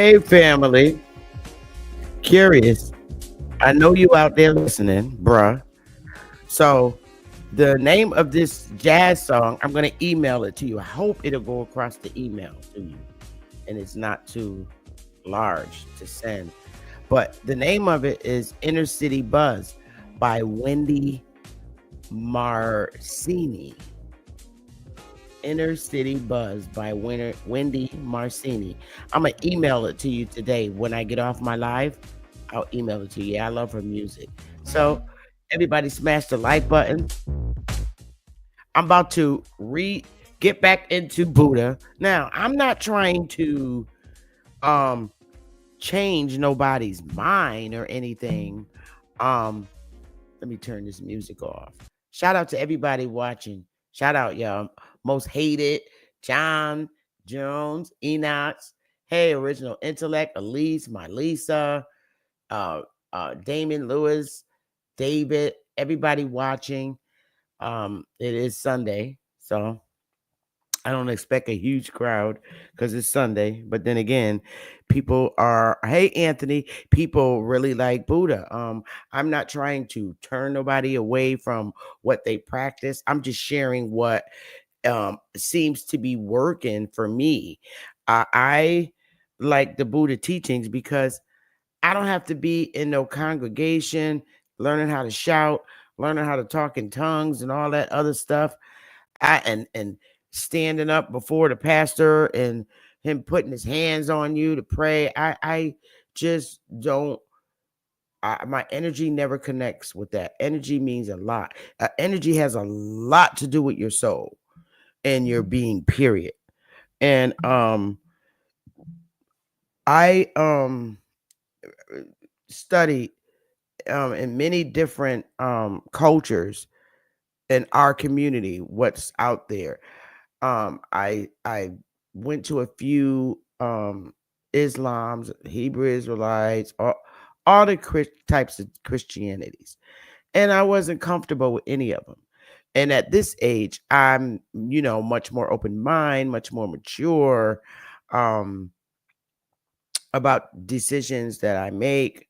Hey, family. Curious. I know you out there listening, bruh. So, the name of this jazz song, I'm going to email it to you. I hope it'll go across the email to you and it's not too large to send. But the name of it is Inner City Buzz by Wendy Marcini. Inner City Buzz by Wendy Marcini. I'm going to email it to you today when I get off my live. I'll email it to you. Yeah, I love her music. So, everybody smash the like button. I'm about to get back into Buddha. Now, I'm not trying to um change nobody's mind or anything. Um Let me turn this music off. Shout out to everybody watching. Shout out, y'all. Most hated, John Jones, Enox. Hey, Original Intellect, Elise, my Lisa, uh, Damon Lewis, David, everybody watching. It is Sunday, so I don't expect a huge crowd because it's Sunday. But then again, people are, hey, Anthony, people really like Buddha. I'm not trying to turn nobody away from what they practice. I'm just sharing what seems to be working for me. I like the Buddha teachings because I don't have to be in no congregation learning how to shout, learning how to talk in tongues and all that other stuff. And standing up before the pastor and him putting his hands on you to pray. I just don't. My energy never connects with that. Energy means a lot. Energy has a lot to do with your soul and your being. Period. And I study in many different cultures in our community. What's out there? I went to a few Islams, Hebrew Israelites, all the types of Christianities, and I wasn't comfortable with any of them. And at this age, I'm much more open mind, much more mature um, about decisions that I make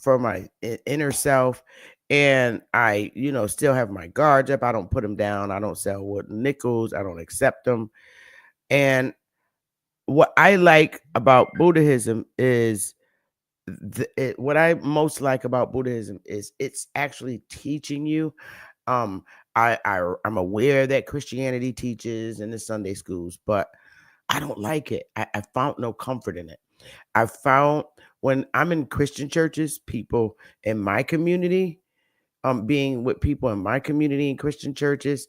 for my inner self. And I, still have my guards up. I don't put them down. I don't sell wood nickels. I don't accept them. And what I like about Buddhism is what I most like about Buddhism is it's actually teaching you. Um, I'm aware that Christianity teaches in the Sunday schools, but I don't like it. I found no comfort in it. I found when I'm in Christian churches, people in my community, being with people in my community in Christian churches,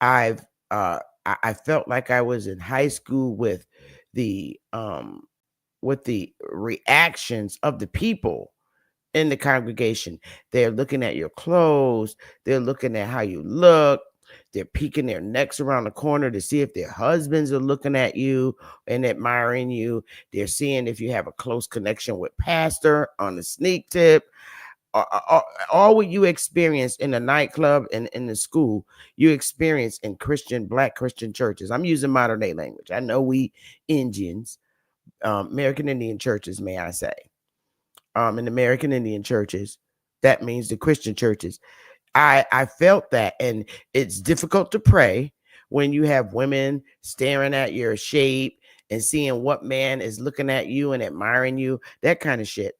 I've I felt like I was in high school with the reactions of the people in the congregation. They're looking at your clothes, they're looking at how you look, they're peeking their necks around the corner to see if their husbands are looking at you and admiring you. They're seeing if you have a close connection with pastor on the sneak tip. All what you experience in the nightclub and in the school, you experience in Black Christian churches. I'm using modern day language. I know we Indians, American Indian churches, may I say, in American Indian churches, that means the Christian churches. I felt that, and it's difficult to pray when you have women staring at your shape and seeing what man is looking at you and admiring you, that kind of shit.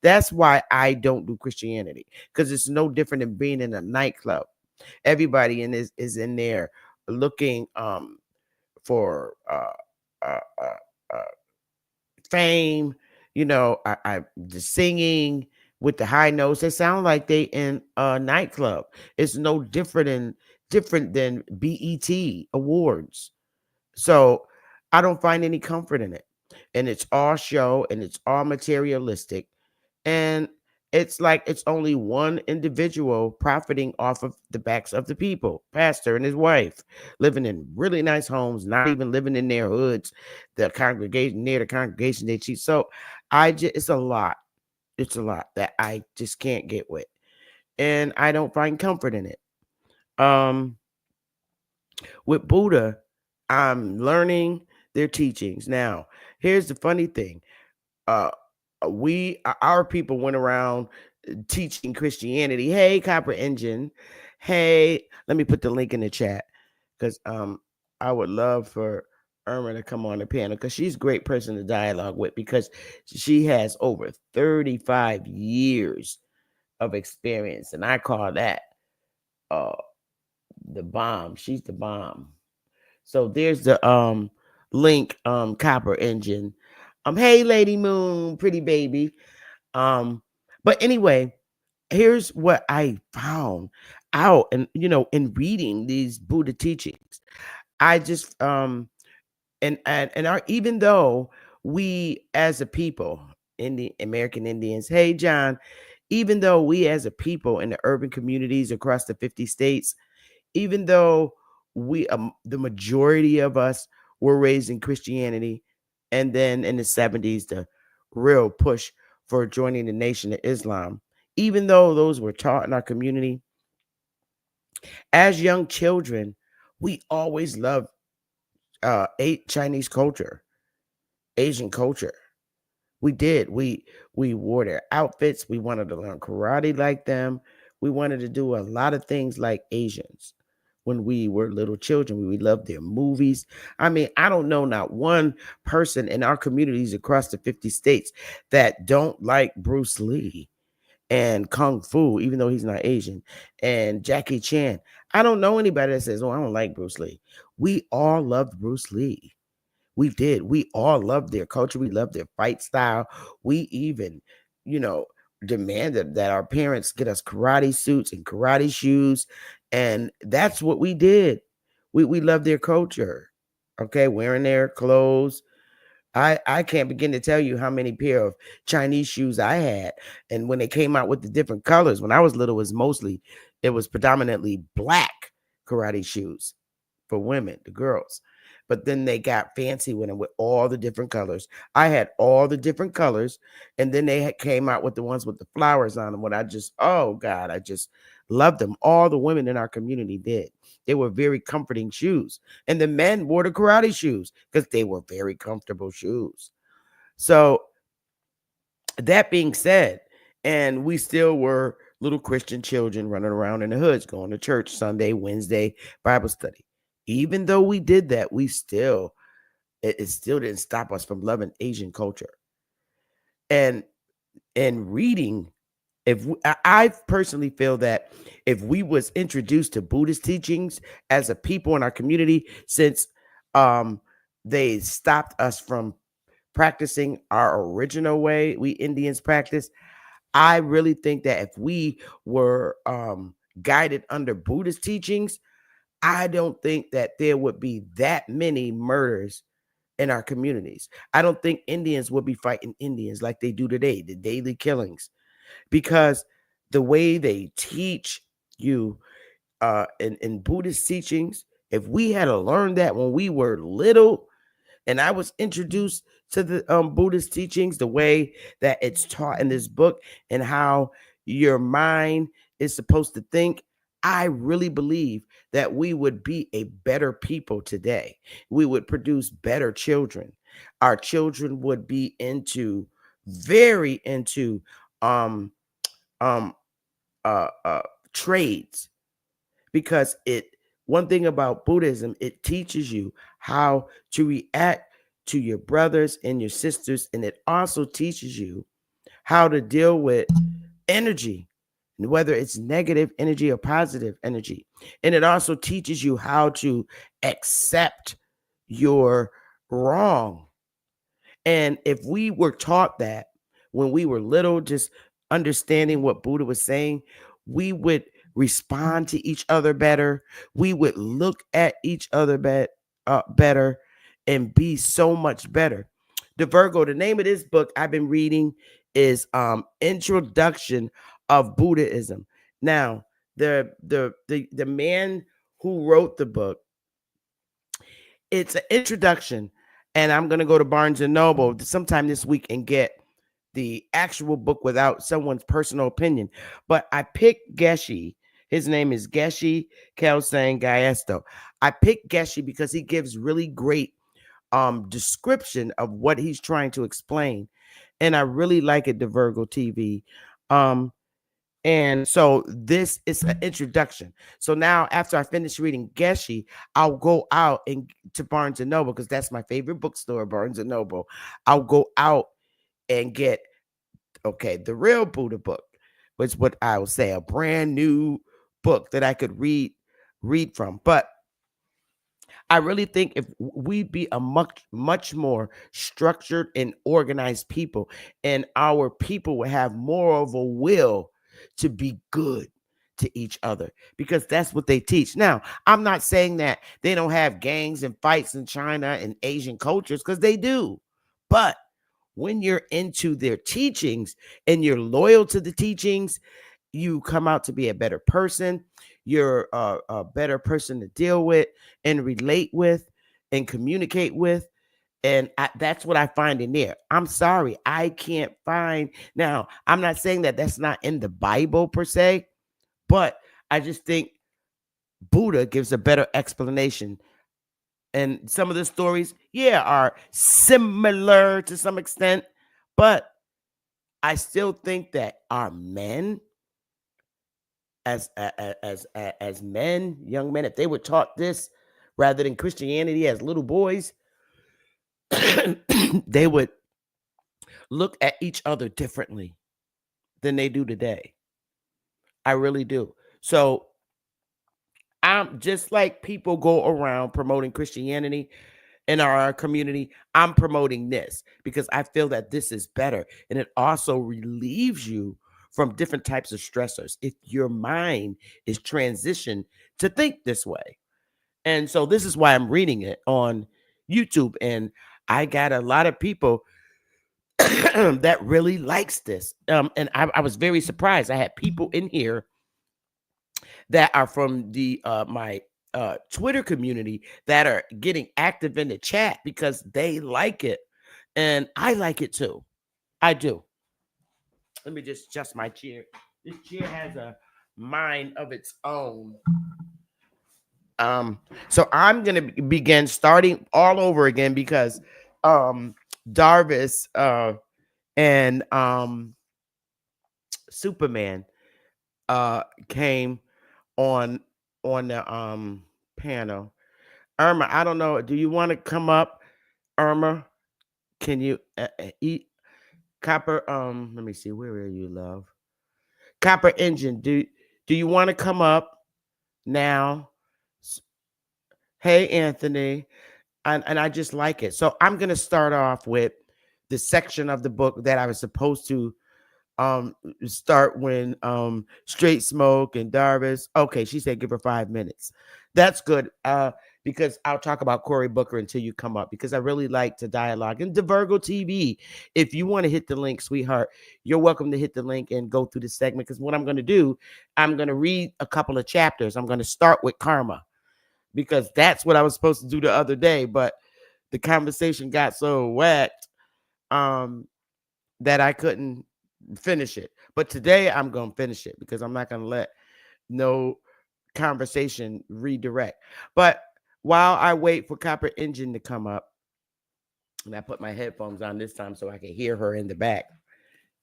That's why I don't do Christianity, because it's no different than being in a nightclub. Everybody in is in there looking for uh, uh, uh, fame. The singing with the high notes, they sound like they in a nightclub. It's no different than BET awards. So I don't find any comfort in it. And it's all show and it's all materialistic. And it's like it's only one individual profiting off of the backs of the people, pastor and his wife, living in really nice homes, not even living in their hoods, the congregation near the congregation they cheat. So it's a lot. It's a lot that I just can't get with. And I don't find comfort in it. Um with Buddha, I'm learning their teachings. Now, here's the funny thing. Uh, our people went around teaching Christianity. Hey, Copper Engine. Hey, let me put the link in the chat because I would love for Irma to come on the panel because she's a great person to dialogue with because she has over 35 years of experience, and I call that uh the bomb. She's the bomb. So there's the link, Copper Engine. Hey, Lady Moon, pretty baby. But anyway, here's what I found out, and in reading these Buddha teachings, I just and our even though we as a people, in the American Indians, hey John, even though we as a people in the urban communities across the 50 states, even though we the majority of us were raised in Christianity, and then in the 70s the real push for joining the Nation of Islam, even though those were taught in our community as young children, we always loved Chinese culture, Asian culture. We did. We wore their outfits. We wanted to learn karate like them. We wanted to do a lot of things like Asians. When we were little children, we loved their movies. I mean, I don't know not one person in our communities across the 50 states that don't like Bruce Lee and Kung Fu, even though he's not Asian, and Jackie Chan. I don't know anybody that says, "Oh, I don't like Bruce Lee." We all loved Bruce Lee. We did. We all loved their culture. We loved their fight style. We even, you know, demanded that our parents get us karate suits and karate shoes. And that's what we did. We loved their culture. Okay, wearing their clothes. I can't begin to tell you how many pair of Chinese shoes I had. And when they came out with the different colors, when I was little, it was predominantly black karate shoes for women, the girls. But then they got fancy with them with all the different colors. I had all the different colors, and then they came out with the ones with the flowers on them. When oh God, I just loved them. All the women in our community did. They were very comforting shoes, and the men wore the karate shoes because they were very comfortable shoes. So that being said, and we still were little Christian children running around in the hoods, going to church Sunday, Wednesday, Bible study. Even though we did that, it still didn't stop us from loving Asian culture. And reading, I personally feel that if we was introduced to Buddhist teachings as a people in our community, since they stopped us from practicing our original way we Indians practice, I really think that if we were guided under Buddhist teachings, I don't think that there would be that many murders in our communities. I don't think Indians would be fighting Indians like they do today, the daily killings, because the way they teach you in Buddhist teachings, if we had to learn that when we were little, and I was introduced to the Buddhist teachings, the way that it's taught in this book, and how your mind is supposed to think, I really believe that we would be a better people today. We would produce better children. Our children would be very into um um trades, because one thing about Buddhism, it teaches you how to react to your brothers and your sisters, and it also teaches you how to deal with energy, whether it's negative energy or positive energy. And it also teaches you how to accept your wrong. And if we were taught that when we were little, just understanding what Buddha was saying, we would respond to each other better. We would look at each other better and be so much better. The Virgo, the name of this book I've been reading is Introduction of Buddhism. Now, the man who wrote the book, it's an introduction, and I'm going to go to Barnes and Noble sometime this week and get the actual book without someone's personal opinion. But I picked Geshe. His name is Geshe Kelsang Gyatso. I picked Geshe because he gives really great description of what he's trying to explain. And I really like it, the Virgo TV. Um, and so this is an introduction. So now after I finish reading Geshe, I'll go out and to Barnes and Noble, because that's my favorite bookstore, Barnes and Noble. I'll go out and get, okay, the real Buddha book, which what I would say a brand new book that I could read from. But I really think if we be a much more structured and organized people, and our people will have more of a will to be good to each other, because that's what they teach. Now, I'm not saying that they don't have gangs and fights in China and Asian cultures, because they do. But when you're into their teachings and you're loyal to the teachings, you come out to be a better person. You're a better person to deal with and relate with and communicate with. And that's what I find in there. I'm sorry, I can't find. Now, I'm not saying that that's not in the Bible per se, but I just think Buddha gives a better explanation. And some of the stories, yeah, are similar to some extent, but I still think that our men, as men, young men, if they were taught this rather than Christianity as little boys, they would look at each other differently than they do today. I really do. So I'm just like people go around promoting Christianity in our community. I'm promoting this because I feel that this is better. And it also relieves you from different types of stressors if your mind is transitioned to think this way. And so this is why I'm reading it on YouTube. And I got a lot of people that really likes this. And I was very surprised. I had people in here that are from the my Twitter community that are getting active in the chat because they like it. And I like it too. I do. Let me just adjust my chair. This chair has a mind of its own. So I'm gonna begin starting all over again because Darvis and Superman came on the panel. Irma, I don't know. Do you want to come up, Irma? Can you eat Copper? Let me see. Where are you, love? Copper Engine. Do you want to come up now? Hey, Anthony. And I just like it. So I'm gonna start off with the section of the book that I was supposed to start when Straight Smoke and Darvis. Okay, she said give her 5 minutes. That's good. Because I'll talk about Cory Booker until you come up, because I really like to dialogue. And the Virgo TV, if you want to hit the link, sweetheart, you're welcome to hit the link and go through the segment. Because what I'm going to do, I'm going to read a couple of chapters. I'm going to start with karma, because that's what I was supposed to do the other day, but the conversation got so whacked that I couldn't finish it. But today I'm going to finish it because I'm not going to let no conversation redirect. But while I wait for Copper Engine to come up, and I put my headphones on this time so I can hear her in the back,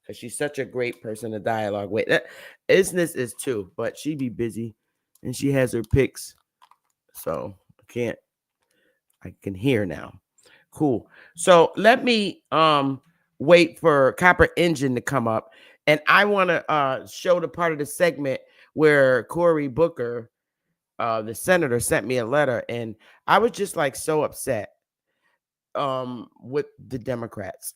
because she's such a great person to dialogue with. Isness is too, but she be busy and she has her picks, so I can hear now. Cool. So let me wait for Copper Engine to come up, and I want to show the part of the segment where Cory Booker, the senator, sent me a letter, and I was just like so upset with the Democrats,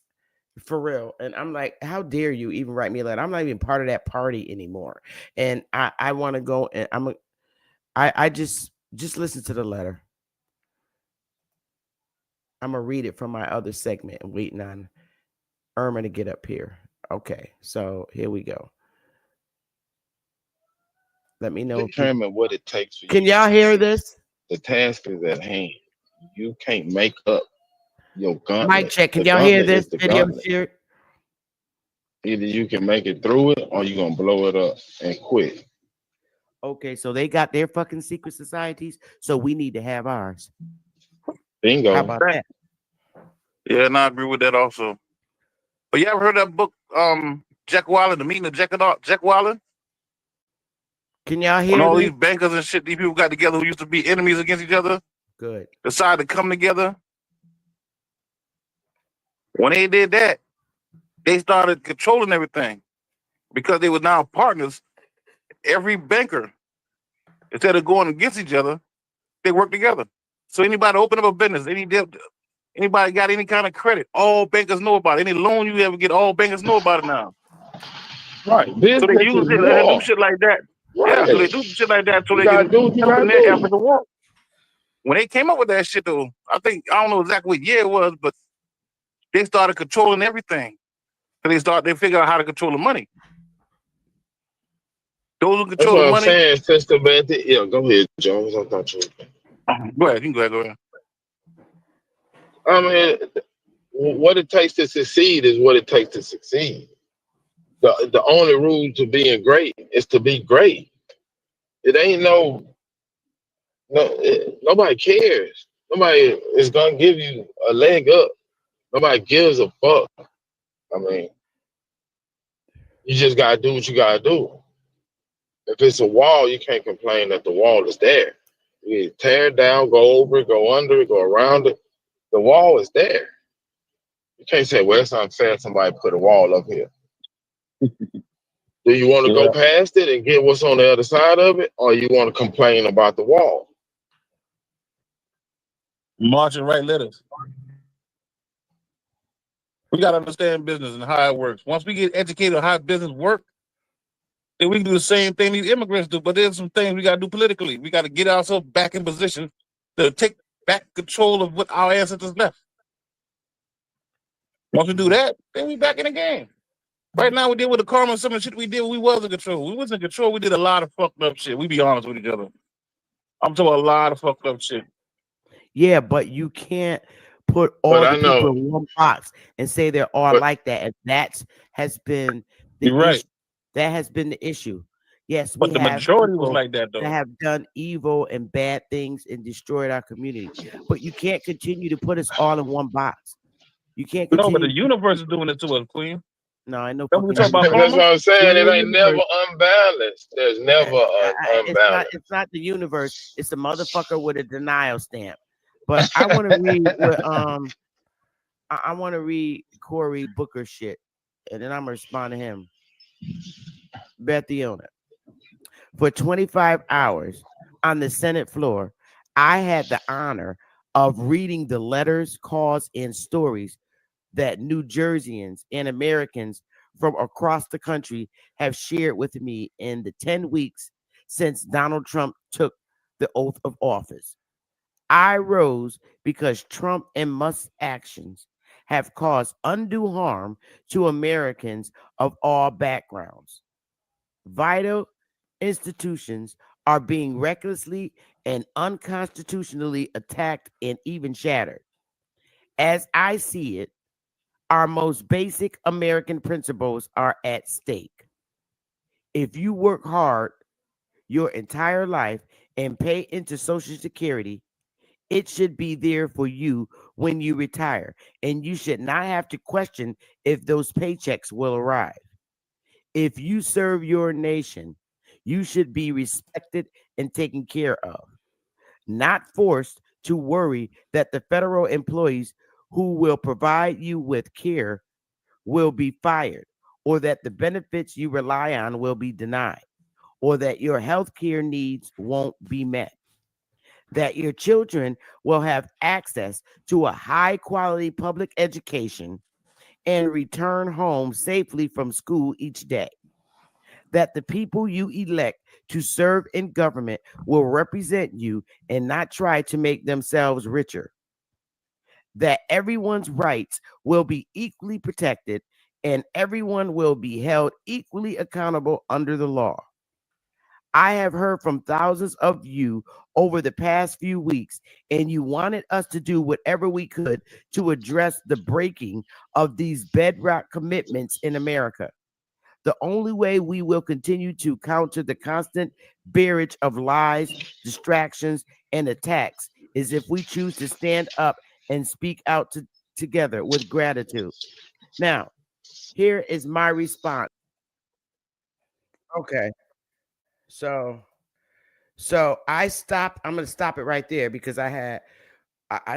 for real. And I'm like, how dare you even write me a letter? I'm not even part of that party anymore. And I want to go, and I just listen to the letter. I'm gonna read it from my other segment and waiting on Irma to get up here. Okay, so here we go. Let me know. Determine what it takes for you. Can y'all hear this? The task is at hand. You can't make up your gauntlet. Mic check. Can The y'all hear gauntlet this is the video gauntlet. shared? Either you can make it through it or you're gonna blow it up and quit. Okay, so they got their fucking secret societies, so we need to have ours. Bingo. How about that? Yeah, and I agree with that also. But you ever heard that book, Jack Wallen, The Meaning of Jack Wallen? Can y'all When hear all me? these bankers and shit, these people got together who used to be enemies against each other, Good. decided to come together. When they did that, they started controlling everything because they were now partners. Every banker, instead of going against each other, they work together. So anybody open up a business, anybody got any kind of credit, all bankers know about it. Any loan you ever get, all bankers know about it now. Right. So they Business use is it and do war. shit like that. Yeah, so they Right. do shit like that so You they gotta can do what you help in gotta their effort do. to work. When they came up with that shit though, I don't know exactly what year it was, but they started controlling everything. So they figure out how to control the money. Those who That's control the what I'm money, saying, Sister Betty. Yeah, go ahead, Jones. I thought you. go ahead, you can go ahead. I mean, what it takes to succeed is what it takes to succeed. The only rule to being great is to be great. It ain't nobody cares. Nobody is gonna give you a leg up. Nobody gives a fuck. I mean, you just gotta do what you gotta do. If it's a wall, you can't complain that the wall is there. You tear it down, go over it, go under it, go around it. The wall is there. You can't say, well, it's unfair somebody put a wall up here. Do you want to go Yeah. past it and get what's on the other side of it, or you want to complain about the wall? Marching right letters. We gotta understand business and how it works. Once we get educated on how business works, then we can do the same thing these immigrants do. But there's some things we gotta do politically. We gotta get ourselves back in position to take back control of what our ancestors left. Once we do that, then we back in the game. Right now, we deal with the karma. Some of the shit we did, we was in control. We was in control. We did a lot of fucked up shit. We be honest with each other. I'm talking about a lot of fucked up shit. Yeah, but you can't put But all I the people know, in one box and say they're all but like that. And that has been the You're right. issue. That has been the issue. Yes, we But the have majority was people like that that though. have done evil and bad things and destroyed our community. But you can't continue to put us all in one box. You can't No, but continue the to put universe is doing it to us, Queen. no, I know Then we fucking talk about that's universe. what karma. I'm There saying. ain't It no ain't never universe. unbalanced. There's never an It's unbalance. not the universe. It's a motherfucker with a denial stamp. But I want to read what I want to read Cory Booker shit, and then I'm gonna respond to him. Bethiona. For 25 hours on the Senate floor, I had the honor of reading the letters, calls, and stories that New Jerseyans and Americans from across the country have shared with me in the 10 weeks since Donald Trump took the oath of office. I rose because Trump and Musk's actions have caused undue harm to Americans of all backgrounds. Vital institutions are being recklessly and unconstitutionally attacked and even shattered. As I see it, our most basic American principles are at stake. If you work hard your entire life and pay into Social Security, it should be there for you when you retire, and you should not have to question if those paychecks will arrive. If you serve your nation, you should be respected and taken care of, not forced to worry that the federal employees who will provide you with care will be fired, or that the benefits you rely on will be denied, or that your health care needs won't be met, that your children will have access to a high quality public education and return home safely from school each day, that the people you elect to serve in government will represent you and not try to make themselves richer, that everyone's rights will be equally protected and everyone will be held equally accountable under the law. I have heard from thousands of you over the past few weeks, and you wanted us to do whatever we could to address the breaking of these bedrock commitments in America. The only way we will continue to counter the constant barrage of lies, distractions, and attacks is if we choose to stand up and speak out together with gratitude. Now, here is my response. Okay. So I stopped. I'm gonna stop it right there because I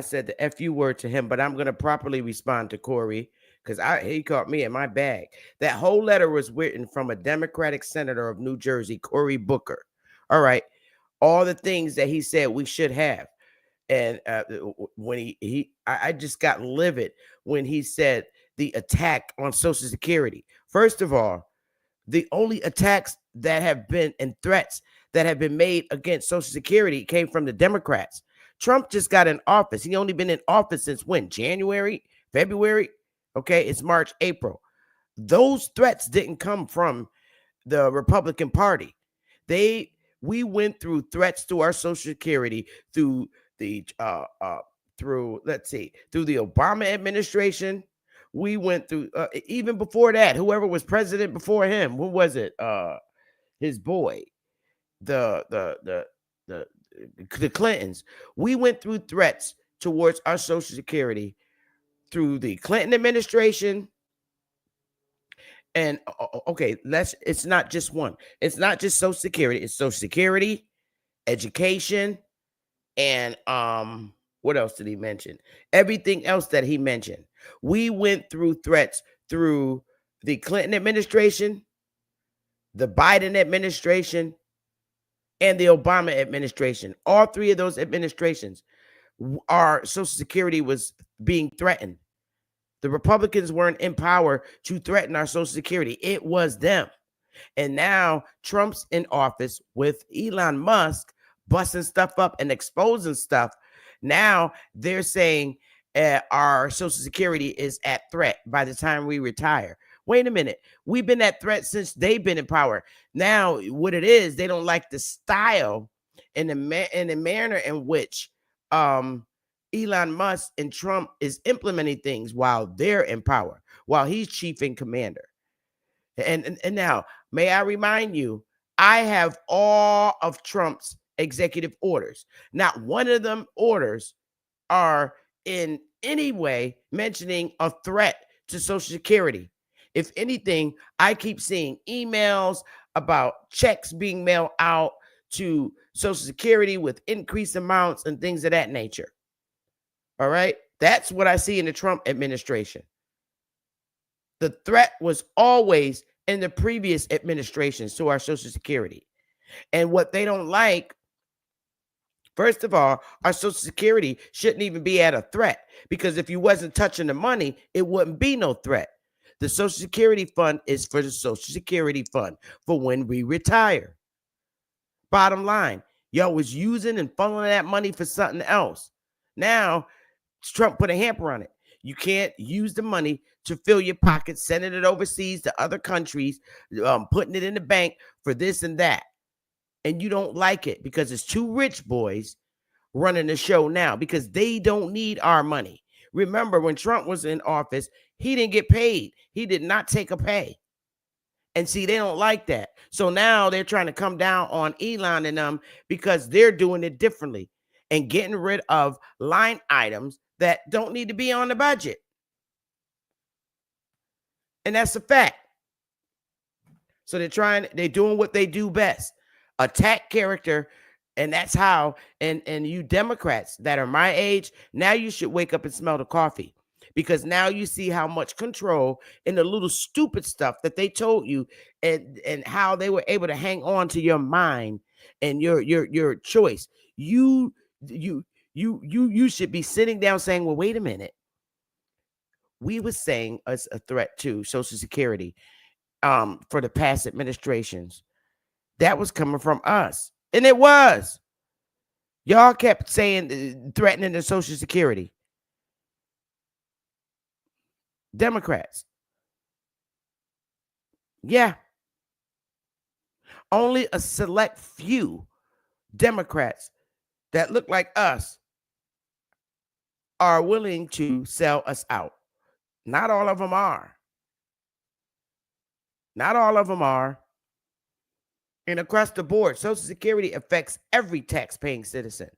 said the FU word to him, but I'm gonna properly respond to Corey because he caught me in my bag. That whole letter was written from a Democratic senator of New Jersey, Cory Booker. All right. All the things that he said we should have. And when I just got livid when he said the attack on Social Security. First of all, the only attacks that have been and threats that have been made against Social Security came from the Democrats. Trump just got in office. He only been in office since when? January, February? Okay, it's March, April. Those threats didn't come from the Republican Party. We went through threats to our Social Security through the through the Obama administration. We went through even before that, whoever was president before him. Who was it? His boy, the the the the the Clintons. We went through threats towards our Social Security through the Clinton administration. And okay, it's not just one. It's not just Social Security. It's Social Security, education, and what else did he mention? Everything else that he mentioned. We went through threats through the Clinton administration, the Biden administration, and the Obama administration. All three of those administrations, our Social Security was being threatened. The Republicans weren't in power to threaten our Social Security. It was them. And now Trump's in office with Elon Musk busting stuff up and exposing stuff. Now they're saying our Social Security is at threat by the time we retire. Wait a minute. We've been at threat since they've been in power. Now, what it is, they don't like the style and the manner in which Elon Musk and Trump is implementing things while they're in power, while he's chief and commander. And now, may I remind you, I have all of Trump's executive orders. Not one of them orders are in any way mentioning a threat to Social Security. If anything, I keep seeing emails about checks being mailed out to Social Security with increased amounts and things of that nature. All right. That's what I see in the Trump administration. The threat was always in the previous administrations to our Social Security. And what they don't like, first of all, our Social Security shouldn't even be at a threat because if you wasn't touching the money, it wouldn't be no threat. The Social Security fund is for the Social Security fund for when we retire. Bottom line, y'all was using and funneling that money for something else. Now, Trump put a hamper on it. You can't use the money to fill your pockets, sending it overseas to other countries, putting it in the bank for this and that. And you don't like it because it's two rich boys running the show now because they don't need our money. Remember, when Trump was in office, he didn't get paid. He did not take a pay. And see, they don't like that. So now they're trying to come down on Elon and them because they're doing it differently and getting rid of line items that don't need to be on the budget. And that's a fact. So they're doing what they do best. Attack character. And that's how, and you Democrats that are my age, now you should wake up and smell the coffee. Because now you see how much control and the little stupid stuff that they told you and how they were able to hang on to your mind and your choice. You should be sitting down saying, well, wait a minute. We were saying as a threat to Social Security for the past administrations. That was coming from us. And it was. Y'all kept saying threatening the Social Security. Democrats. Yeah. Only a select few Democrats that look like us are willing to sell us out. Not all of them are. Not all of them are. And across the board, Social Security affects every tax-paying citizen.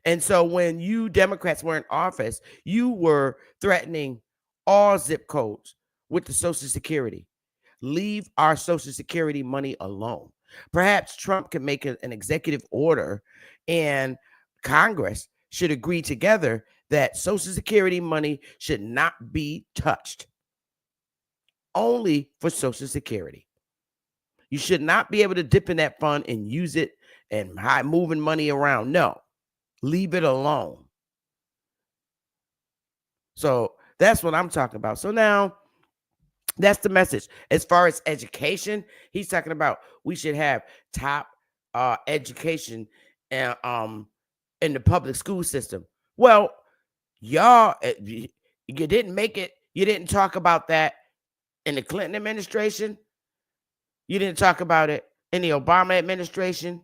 And so when you Democrats were in office, you were threatening all zip codes with the Social Security. Leave our Social Security money alone. Perhaps Trump can make an executive order and Congress should agree together that Social Security money should not be touched, only for Social Security. You should not be able to dip in that fund and use it and moving money around. No, leave it alone. So that's what I'm talking about. So now that's the message. As far as education, he's talking about we should have top education in the public school system. Well, y'all, you didn't make it. You didn't talk about that in the Clinton administration. You didn't talk about it in the Obama administration.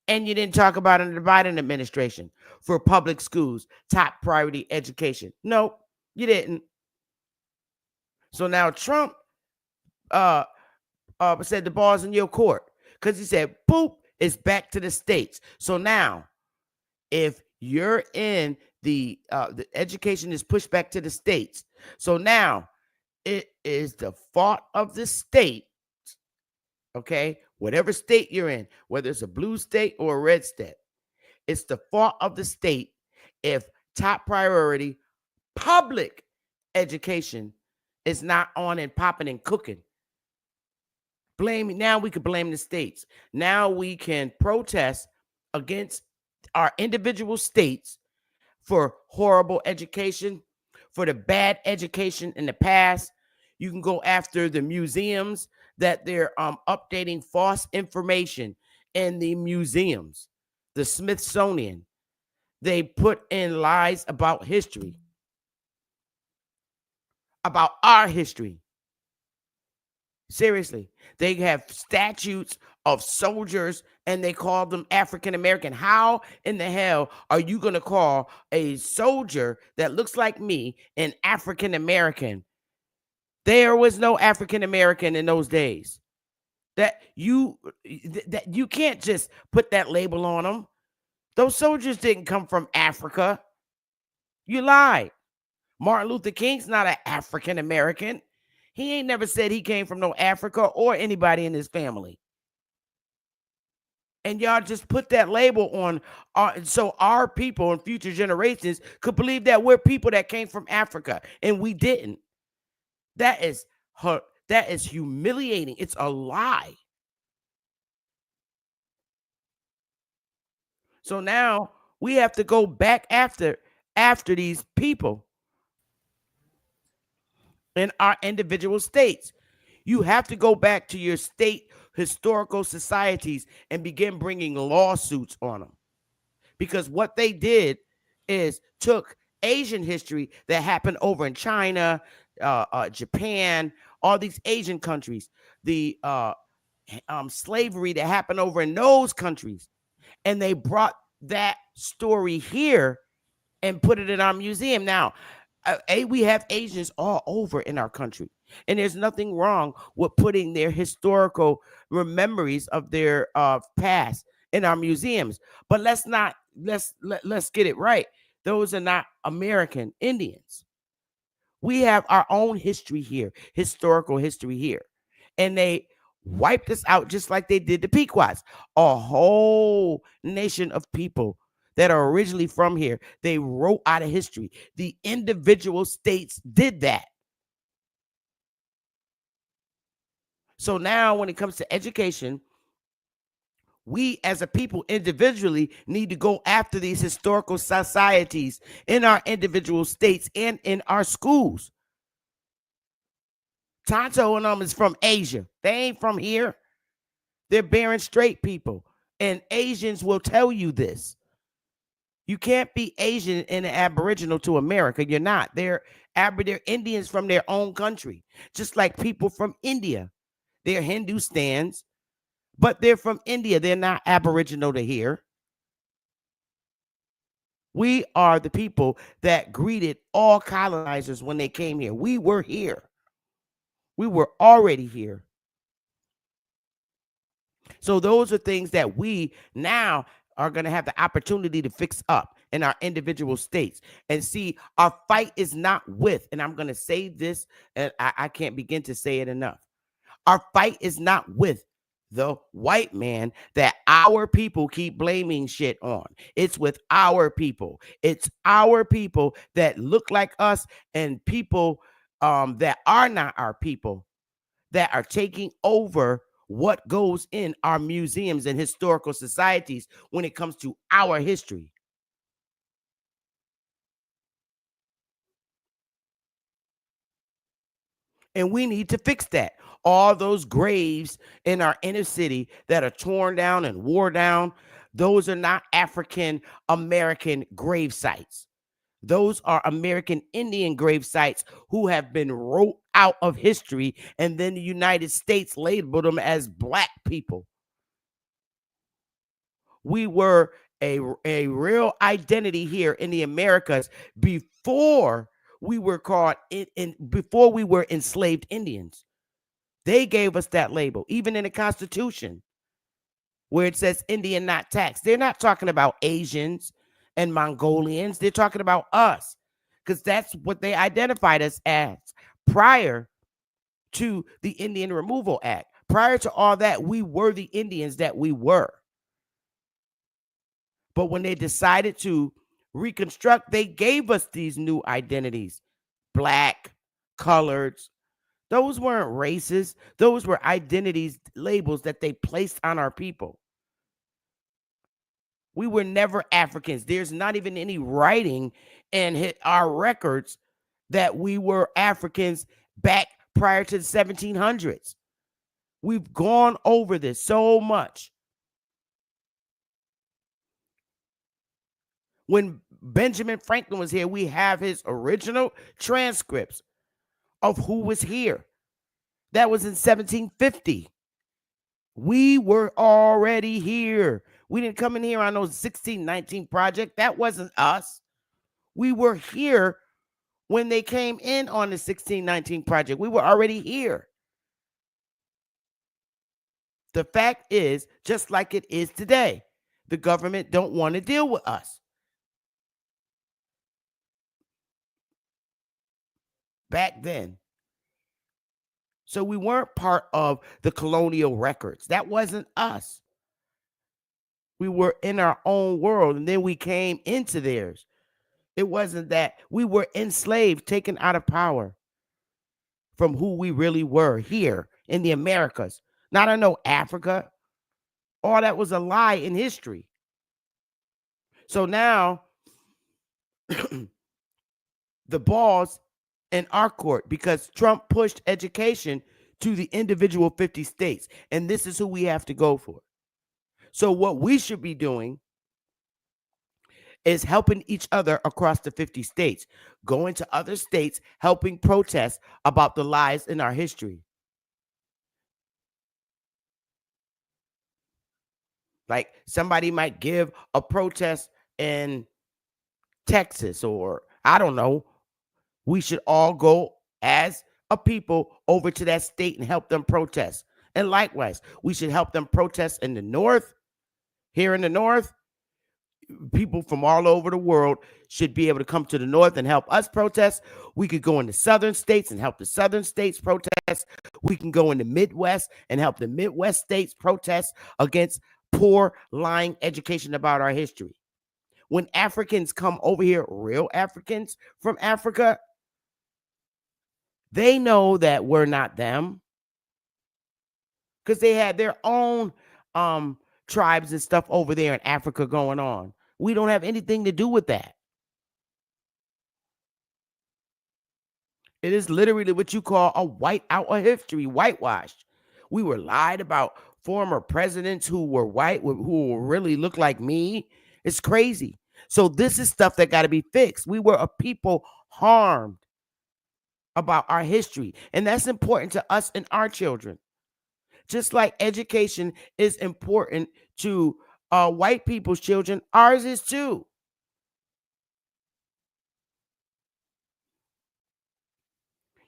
And you didn't talk about it in the Biden administration for public schools, top priority education. No, you didn't. So now Trump uh, said the ball's in your court because he said, boop, it's back to the states. So now, if you're in the education is pushed back to the states. So now it is the fault of the state, okay? Whatever state you're in, whether it's a blue state or a red state, it's the fault of the state if top priority public education is not on and popping and cooking. Now we could blame the states. Now we can protest against our individual states for horrible education, for the bad education in the past. You can go after the museums that they're updating false information in the museums. The Smithsonian, they put in lies about history, about our history. Seriously, they have statues of soldiers and they call them African American. How in the hell are you going to call a soldier that looks like me an African American? There was no African American in those days. That you can't just put that label on them. Those soldiers didn't come from Africa. You lied. Martin Luther King's not an African American. He ain't never said he came from no Africa or anybody in his family. And y'all just put that label on so our people and future generations could believe that we're people that came from Africa, and we didn't. That is humiliating. It's a lie. So now we have to go back after these people in our individual states. You have to go back to your state historical societies and begin bringing lawsuits on them. Because what they did is took Asian history that happened over in China, Japan, all these Asian countries, the slavery that happened over in those countries, and they brought that story here and put it in our museum. Now, we have Asians all over in our country, and there's nothing wrong with putting their historical memories of their past in our museums. But let's get it right. Those are not American Indians. We have our own history here, historical history here, and they wiped us out just like they did the Pequots, a whole nation of people that are originally from here. They wrote out of history. The individual states did that. So now when it comes to education, we as a people individually need to go after these historical societies in our individual states and in our schools. Tonto and them is from Asia. They ain't from here. They're Bering Strait people. And Asians will tell you this. You can't be Asian and an Aboriginal to America. You're not. They're Indians from their own country, just like people from India. They're Hindustans, but they're from India. They're not Aboriginal to here. We are the people that greeted all colonizers when they came here. We were here. We were already here. So those are things that we now are going to have the opportunity to fix up. in our individual states. And see, our fight is not with, and I'm going to say this, and I can't begin to say it enough. Our fight is not with the white man that our people keep blaming shit on. It's with our people. It's our people that look like us and people that are not our people that are taking over what goes in our museums and historical societies when it comes to our history. And we need to fix that. All those graves in our inner city that are torn down and wore down, those are not African American grave sites. Those are American Indian grave sites who have been wrote out of history, and then the United States labeled them as black people. We were a real identity here in the Americas before we were called before we were enslaved Indians. They gave us that label, even in the Constitution, where it says Indian not taxed. They're not talking about Asians and Mongolians. They're talking about us, because that's what they identified us as prior to the Indian Removal Act. Prior to all that, we were the Indians that we were. But when they decided to reconstruct, they gave us these new identities: black, coloreds. Those weren't races. Those were identities, labels that they placed on our people. We were never Africans. There's not even any writing in our records that we were Africans back prior to the 1700s. We've gone over this so much. When Benjamin Franklin was here, we have his original transcripts of who was here. That was in 1750. We were already here. We didn't come in here on those 1619 project. That wasn't us. We were here when they came in on the 1619 project. We were already here. The fact is, just like it is today, the government don't want to deal with us. Back then. So we weren't part of the colonial records. That wasn't us. We were in our own world, and then we came into theirs. It wasn't that. We were enslaved, taken out of power from who we really were here in the Americas. Not in no Africa. All that was a lie in history. So now the ball's in our court, because Trump pushed education to the individual 50 states. And this is who we have to go for. So what we should be doing is helping each other across the 50 states, going to other states, helping protest about the lies in our history. Like somebody might give a protest in Texas, or I don't know. We should all go as a people over to that state and help them protest. And likewise, we should help them protest in the North. Here in the North, people from all over the world should be able to come to the North and help us protest. We could go in the Southern states and help the Southern states protest. We can go in the Midwest and help the Midwest states protest against poor, lying education about our history. When Africans come over here, real Africans from Africa, they know that we're not them, because they had their own tribes and stuff over there in Africa going on. We don't have anything to do with that. It is literally what you call a white out of history, whitewashed. We were lied about former presidents who were white, who really look like me. It's crazy. So this is stuff that got to be fixed. We were a people harmed about our history, and that's important to us and our children. Just like education is important to white people's children, ours is too.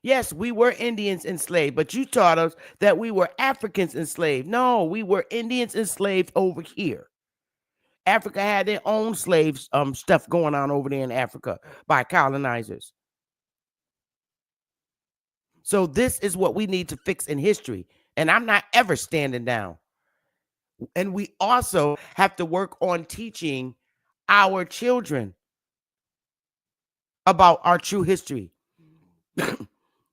Yes, we were Indians enslaved, but you taught us that we were Africans enslaved. No, we were Indians enslaved over here. Africa had their own slaves stuff going on over there in Africa by colonizers. So this is what we need to fix in history. And I'm not ever standing down. And we also have to work on teaching our children about our true history.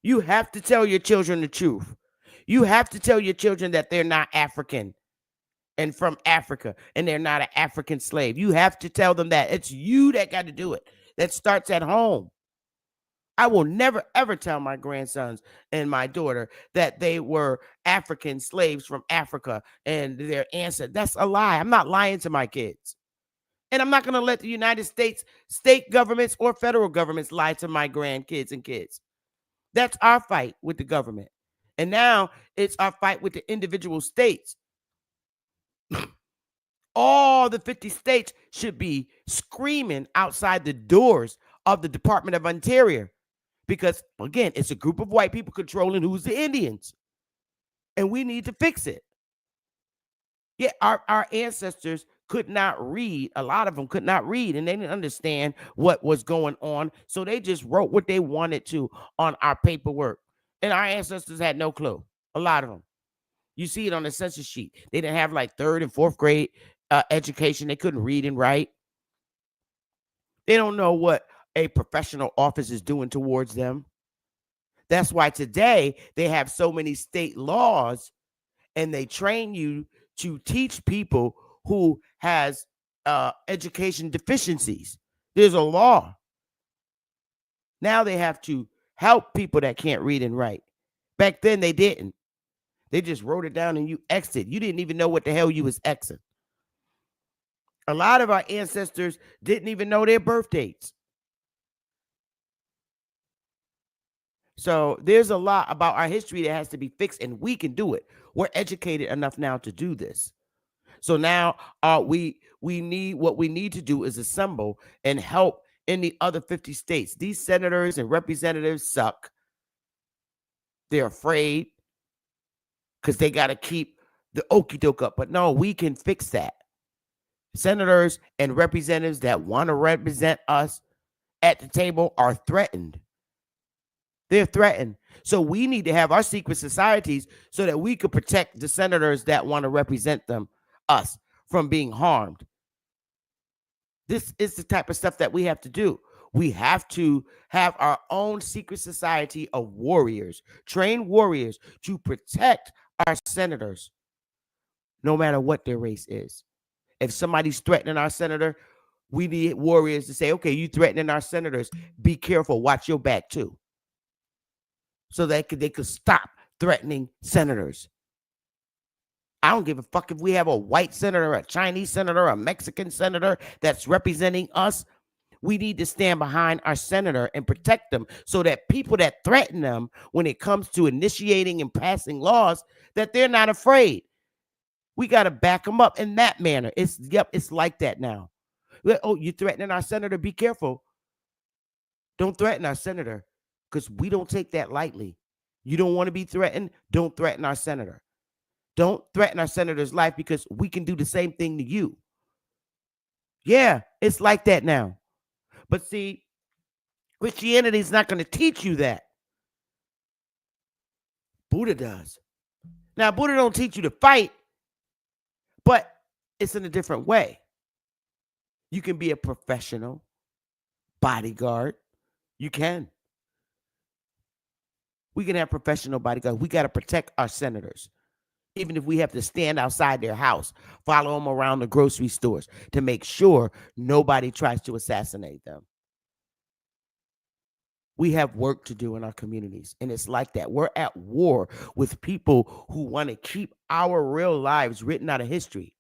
You have to tell your children the truth. You have to tell your children that they're not African and from Africa and they're not an African slave. You have to tell them that. It's you that got to do it. That starts at home. I will never, ever tell my grandsons and my daughter that they were African slaves from Africa and their ancestors. That's a lie. I'm not lying to my kids. And I'm not going to let the United States state governments or federal governments lie to my grandkids and kids. That's our fight with the government. And now it's our fight with the individual states. All the 50 states should be screaming outside the doors of the Department of Interior. Because, again, it's a group of white people controlling who's the Indians. And we need to fix it. Yeah, our ancestors could not read. A lot of them could not read, and they didn't understand what was going on. So they just wrote what they wanted to on our paperwork. And our ancestors had no clue. A lot of them. You see it on the census sheet. They didn't have like 3rd and 4th grade education. They couldn't read and write. They don't know what a professional office is doing towards them. That's why today they have so many state laws and they train you to teach people who has education deficiencies. There's a law. Now they have to help people that can't read and write. Back then they didn't. They just wrote it down and you X'd it. You didn't even know what the hell you was X'ing. A lot of our ancestors didn't even know their birth dates. So there's a lot about our history that has to be fixed, and we can do it. We're educated enough now to do this. So now we need, what we need to do is assemble and help in the other 50 states. These senators and representatives suck. They're afraid because they got to keep the okie doke up. But no, we can fix that. Senators and representatives that want to represent us at the table are threatened. They're threatened. So we need to have our secret societies so that we could protect the senators that want to represent us from being harmed. This is the type of stuff that we have to do. We have to have our own secret society of warriors, trained warriors to protect our senators, no matter what their race is. If somebody's threatening our senator, we need warriors to say, okay, you threatening our senators, be careful, watch your back too. So that they could stop threatening senators. I don't give a fuck if we have a white senator, a Chinese senator, a Mexican senator that's representing us. We need to stand behind our senator and protect them so that people that threaten them when it comes to initiating and passing laws, that they're not afraid. We got to back them up in that manner. It's like that now. Oh, you threatening our senator? Be careful. Don't threaten our senator, because we don't take that lightly. You don't want to be threatened? Don't threaten our senator. Don't threaten our senator's life, because we can do the same thing to you. Yeah, it's like that now. But see, Christianity is not going to teach you that. Buddha does. Now, Buddha don't teach you to fight, but it's in a different way. You can be a professional bodyguard. You can. We can have professional bodyguards. We got to protect our senators. Even if we have to stand outside their house, follow them around the grocery stores to make sure nobody tries to assassinate them. We have work to do in our communities, and it's like that. We're at war with people who want to keep our real lives written out of history.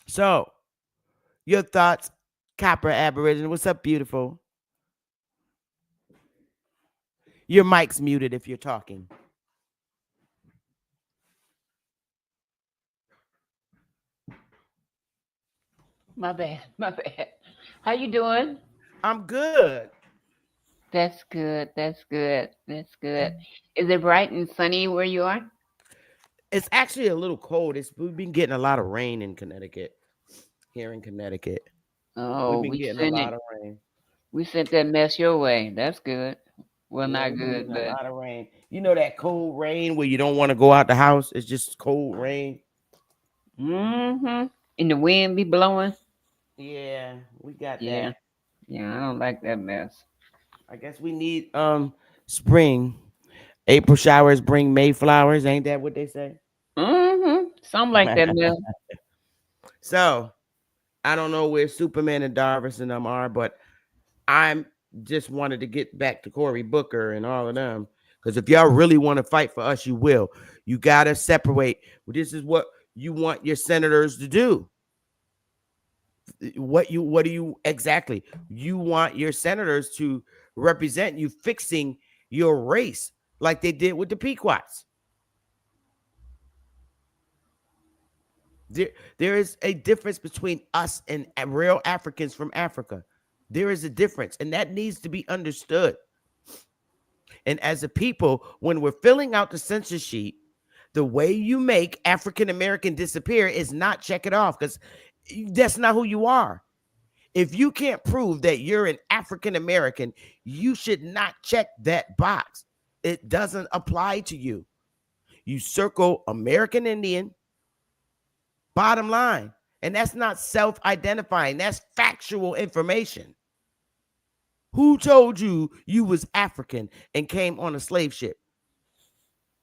So, your thoughts, Copper Aboriginal? What's up, beautiful? Your mic's muted if you're talking. My bad. How you doing? I'm good. That's good. Is it bright and sunny where you are? It's actually a little cold. We've been getting a lot of rain in Connecticut. Here in Connecticut, we've Oh, been getting a lot of rain. we sent that mess your way. That's good. Well, Yeah, not we've been good, getting a but lot of rain. You know that cold rain where you don't want to go out the house? It's just cold rain. mm-hmm. And the wind be blowing. Yeah, we got Yeah, that. yeah, I don't like that mess. I guess we need spring. April showers bring May flowers. Ain't that what they say? Mm-hmm. Something like that mess. So I don't know where Superman and Darvis and them are, but I'm just wanted to get back to Cory Booker and all of them. Because if y'all really want to fight for us, you will. You gotta separate. This is what you want your senators to do. What do you exactly? You want your senators to represent you fixing your race like they did with the Pequots. There, there is a difference between us and real Africans from Africa. There is a difference, and that needs to be understood. And as a people, when we're filling out the census sheet, the way you make African American disappear is not check it off because that's not who you are. If you can't prove that you're an African American, you should not check that box. It doesn't apply to you. You circle American Indian, bottom line. And that's not self identifying, that's factual information. Who told you you was African and came on a slave ship?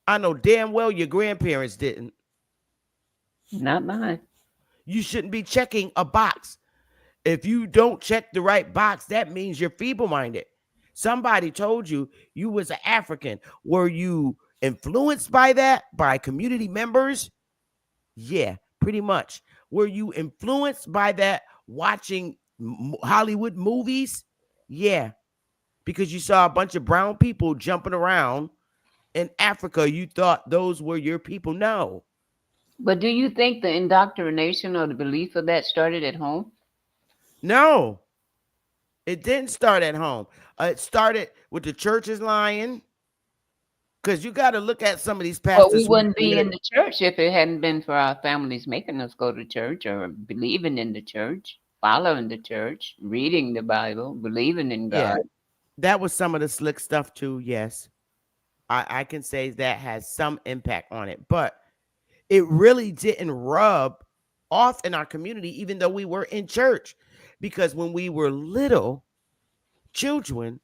I know damn well your grandparents didn't. Not mine. You shouldn't be checking a box. If you don't check the right box, that means you're feeble minded. Somebody told you you was an African. Were you influenced by that, by community members? Yeah, pretty much. Were you influenced by that watching Hollywood movies? Yeah, because you saw a bunch of brown people jumping around in Africa. You thought those were your people. No, But do you think the indoctrination or the belief of that started at home? no, it didn't start at home. It started with the churches lying. Because you got to look at some of these Well, we pastors who wouldn't be in the church if it hadn't been for our families making us go to church or believing in the church, following the church, reading the Bible, believing in yeah, God. that was some of the slick stuff too. Yes, I can say that has some impact on it, but it really didn't rub off in our community, even though we were in church. Because when we were little children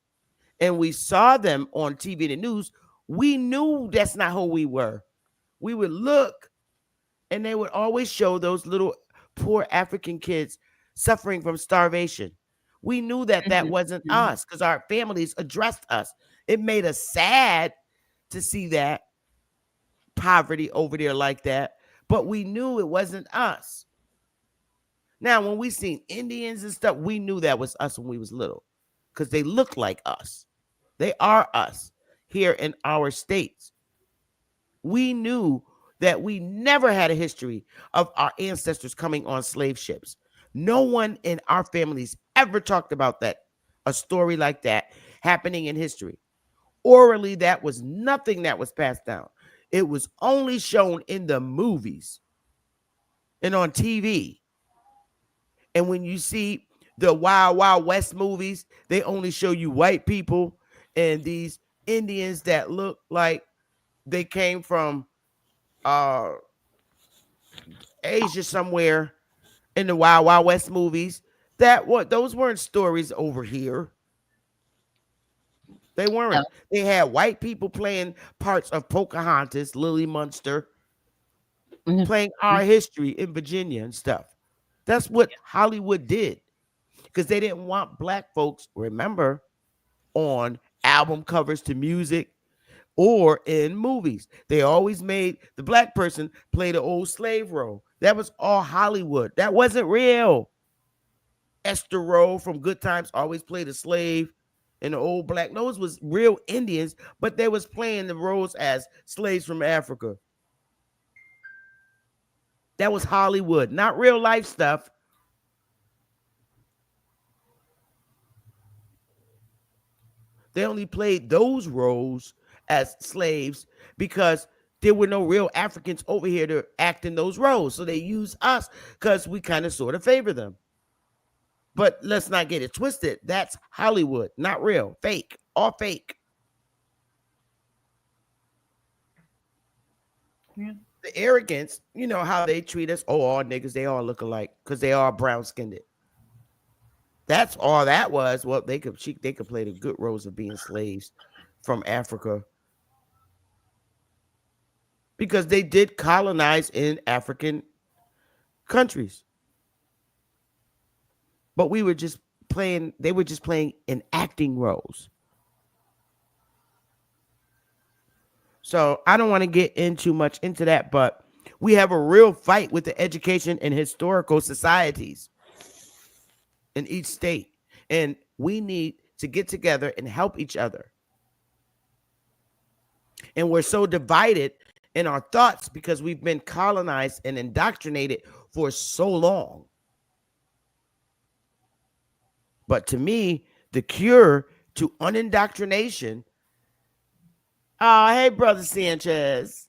and we saw them on TV and the news, we knew that's not who we were. We would look and they would always show those little poor African kids suffering from starvation. We knew that that Mhm, wasn't mhm. us because our families addressed us. It made us sad to see that poverty over there like that, but we knew it wasn't us. Now, when we seen Indians and stuff, we knew that was us when we was little because they look like us. They are us here in our states. We knew that we never had a history of our ancestors coming on slave ships. No one in our families ever talked about that, a story like that happening in history. Orally, that was nothing that was passed down. It was only shown in the movies and on TV. And when you see the Wild Wild West movies, they only show you white people and these Indians that look like they came from uh Asia somewhere in the Wild Wild West movies. That what those weren't stories over here. They No. weren't. They had white people playing parts of Pocahontas, Lily Munster, Mhm. playing our history in Virginia and stuff. That's what Hollywood did because they didn't want black folks, remember, on album covers to music or in movies. They always made the black person play the old slave role. That was all Hollywood. That wasn't real. Esther Rowe from Good Times always played a slave and the old black. Those was real Indians, but they was playing the roles as slaves from Africa. That was Hollywood, not real life stuff. They only played those roles as slaves because there were no real Africans over here to act in those roles. So they use us because we kind of sort of favor them. But let's not get it twisted. That's Hollywood, not real, fake, all fake. Yeah. The arrogance, you know how they treat us. Oh, all niggas, they all look alike because they are brown skinned. That's all that was. Well, they could play the good roles of being slaves from Africa because they did colonize in African countries. But we were just playing, they were just playing in acting roles. So I don't want to get into much into that, but we have a real fight with the education and historical societies in each state. And we need to get together and help each other. And we're so divided in our thoughts because we've been colonized and indoctrinated for so long. But to me, the cure to unindoctrination. Oh, hey, Brother Sanchez.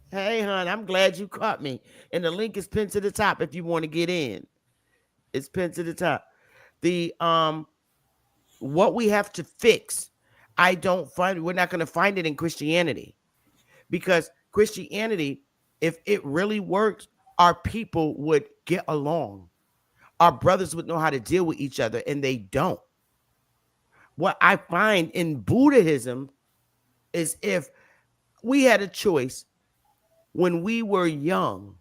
Hey, hon, I'm glad you caught me. And the link is pinned to the top if you want to get in. It's pinned to the top. The what we have to fix, we're not going to find it in Christianity. Because Christianity, if it really worked, our people would get along. Our brothers would know how to deal with each other, and they don't. What I find in Buddhism is if we had a choice when we were young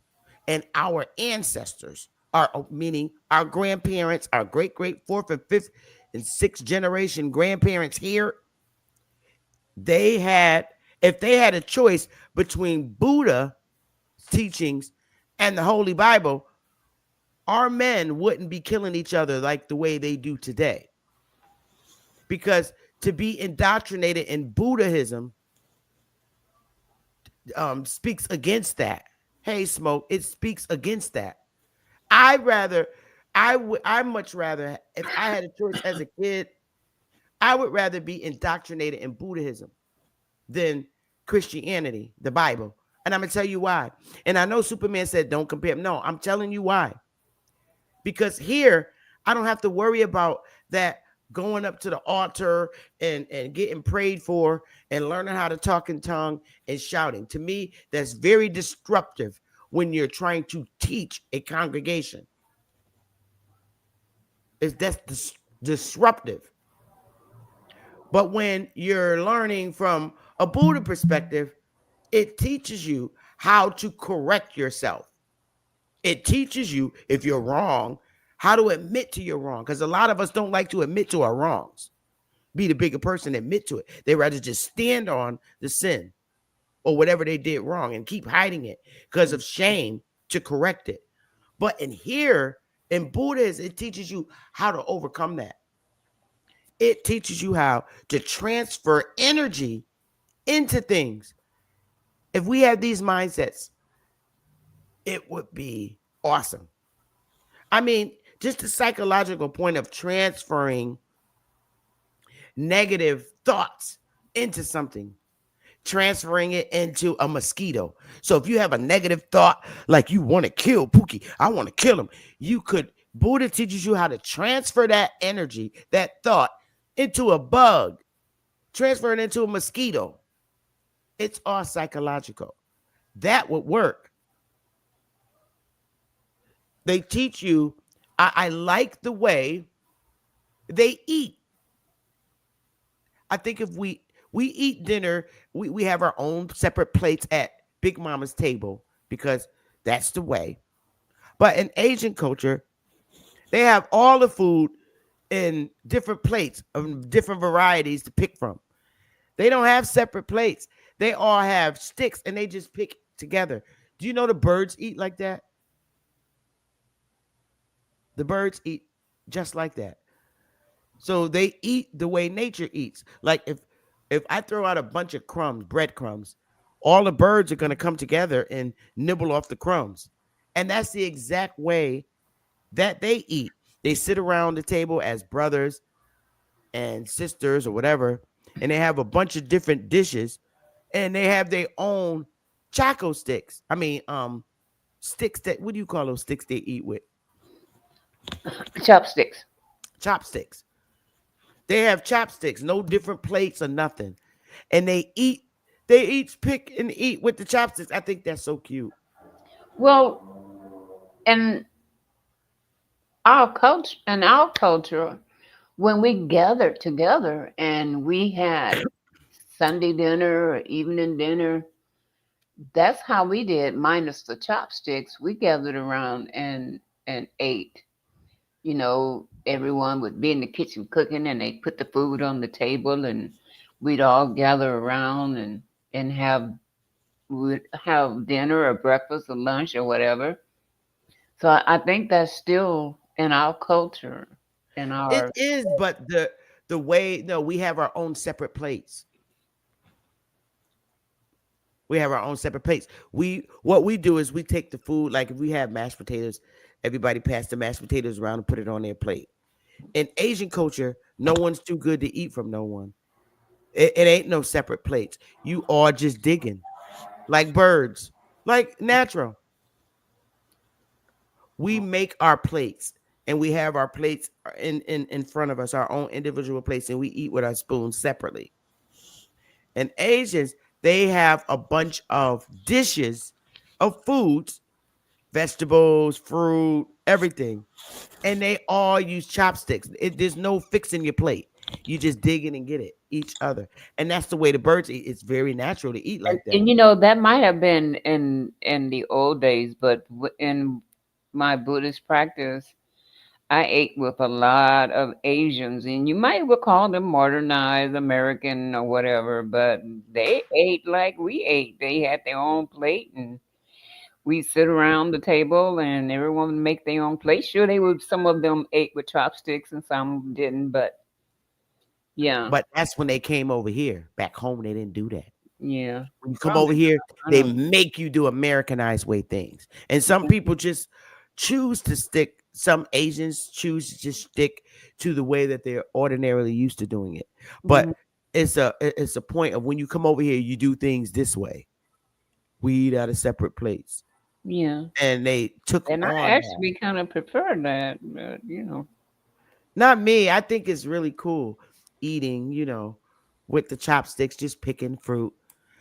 and our ancestors, meaning our grandparents, our great, fourth and fifth and sixth generation grandparents here, if they had a choice between Buddha teachings and the Holy Bible, our men wouldn't be killing each other like the way they do today. Because to be indoctrinated in Buddhism speaks against that. Hey, Smoke, it speaks against that. I'd much rather, if I had a choice as a kid, I would rather be indoctrinated in Buddhism than Christianity, the Bible. And I'm going to tell you why. And I know Superman said don't compare. No, I'm telling you why. Because here, I don't have to worry about that going up to the altar and getting prayed for and learning how to talk in tongue and shouting. To me, that's very disruptive when you're trying to teach a congregation. That's disruptive. But when you're learning from a Buddha perspective, it teaches you how to correct yourself. It teaches you, if you're wrong, how to admit to your wrong. Because a lot of us don't like to admit to our wrongs. Be the bigger person, admit to it. They rather just stand on the sin or whatever they did wrong and keep hiding it because of shame to correct it. But in Buddhism, it teaches you how to overcome that. It teaches you how to transfer energy into things. If we had these mindsets, it would be awesome. I mean, just the psychological point of transferring negative thoughts into something, transferring it into a mosquito. So if you have a negative thought, like you want to kill Pookie, I want to kill him, Buddha teaches you how to transfer that energy, that thought, into a bug, transfer it into a mosquito. It's all psychological. That would work. They teach you, I like the way they eat. I think if we eat dinner, we have our own separate plates at Big Mama's table because that's the way. But in Asian culture, they have all the food in different plates of different varieties to pick from. They don't have separate plates. They all have sticks and they just pick together. Do you know the birds eat like that? The birds eat just like that. So they eat the way nature eats. Like if I throw out a bunch of crumbs, breadcrumbs, all the birds are going to come together and nibble off the crumbs. And that's the exact way that they eat. They sit around the table as brothers and sisters or whatever, and they have a bunch of different dishes, and they have their own choco sticks. I mean, sticks that, what do you call those sticks they eat with? Chopsticks. Chopsticks. They have chopsticks, no different plates or nothing. And they each pick and eat with the chopsticks. I think that's so cute. Well, in our culture, when we gathered together and we had Sunday dinner or evening dinner, that's how we did, minus the chopsticks. We gathered around and ate. Everyone would be in the kitchen cooking, and they put the food on the table, and we'd all gather around and we'd have dinner or breakfast or lunch or whatever. So I think that's still in our culture, in It our. is, but the way, no, we have our own separate plates. We have our own separate plates. What we do is we take the food, like if we have mashed potatoes, everybody pass the mashed potatoes around and put it on their plate. In Asian culture, no one's too good to eat from no one. It ain't no separate plates. You are just digging like birds, like natural. We make our plates and we have our plates in front of us, our own individual plates, and we eat with our spoons separately. And Asians, they have a bunch of dishes of foods, vegetables, fruit, everything. And they all use chopsticks. There's no fixing your plate. You just dig in and get it, each other. And that's the way the birds eat. It's very natural to eat like that. And that might have been in the old days, but in my Buddhist practice, I ate with a lot of Asians, and you might would call them modernized American or whatever, but they ate like we ate. They had their own plate, and we sit around the table, and everyone would make their own plate. Sure, they would. Some of them ate with chopsticks, and some didn't. But yeah, But that's when they came over here. Back home, they didn't do that. yeah, When you come over probably. here, I they don't. make you do Americanized way things. And some people just choose to stick, some Asians choose to just stick to the way that they're ordinarily used to doing it. But Mhm. it's a point of when you come over here, you do things this way. We eat out of separate plates. Yeah, And they took and I on that. actually kind of prefer that. But. Not me. I think it's really cool eating, with the chopsticks, just picking fruit.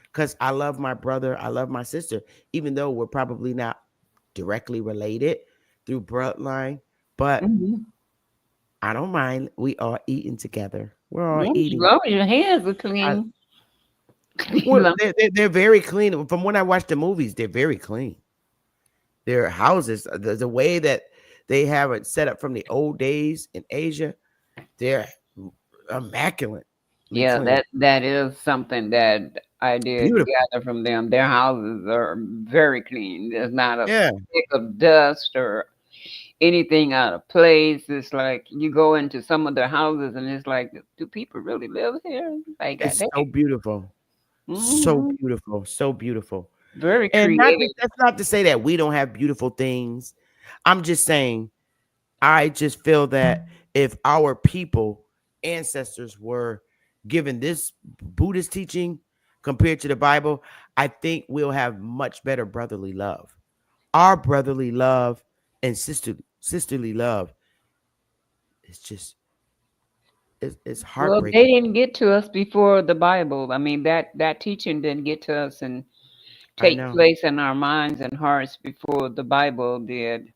Because I love my brother, I love my sister, even though we're probably not directly related through bloodline. But Mhm. I don't mind. We are eating together. We're all As eating. long as your hands are I, clean. well, they're very clean. From when I watch the movies, they're very clean. Their houses, the way that they have it set up from the old days in Asia, they're immaculately Yeah, clean. that is something that I did Beautiful. gather from them. Their houses are very clean. There's not a Yeah. speck of dust or anything out of place. It's like you go into some of their houses and it's like, do people really live here? Like that. It's so beautiful. So Hmm. beautiful. So beautiful. Very And not creative. that's not to say that we don't have beautiful things. I'm just saying I just feel that if our people ancestors were given this Buddhist teaching compared to the Bible, I think we'll have much better brotherly love. Our brotherly love and sisterly love is just it's Well, they heartbreaking. didn't get to us before the Bible. I mean, that teaching didn't get to us and I take know. place in our minds and hearts before the Bible did.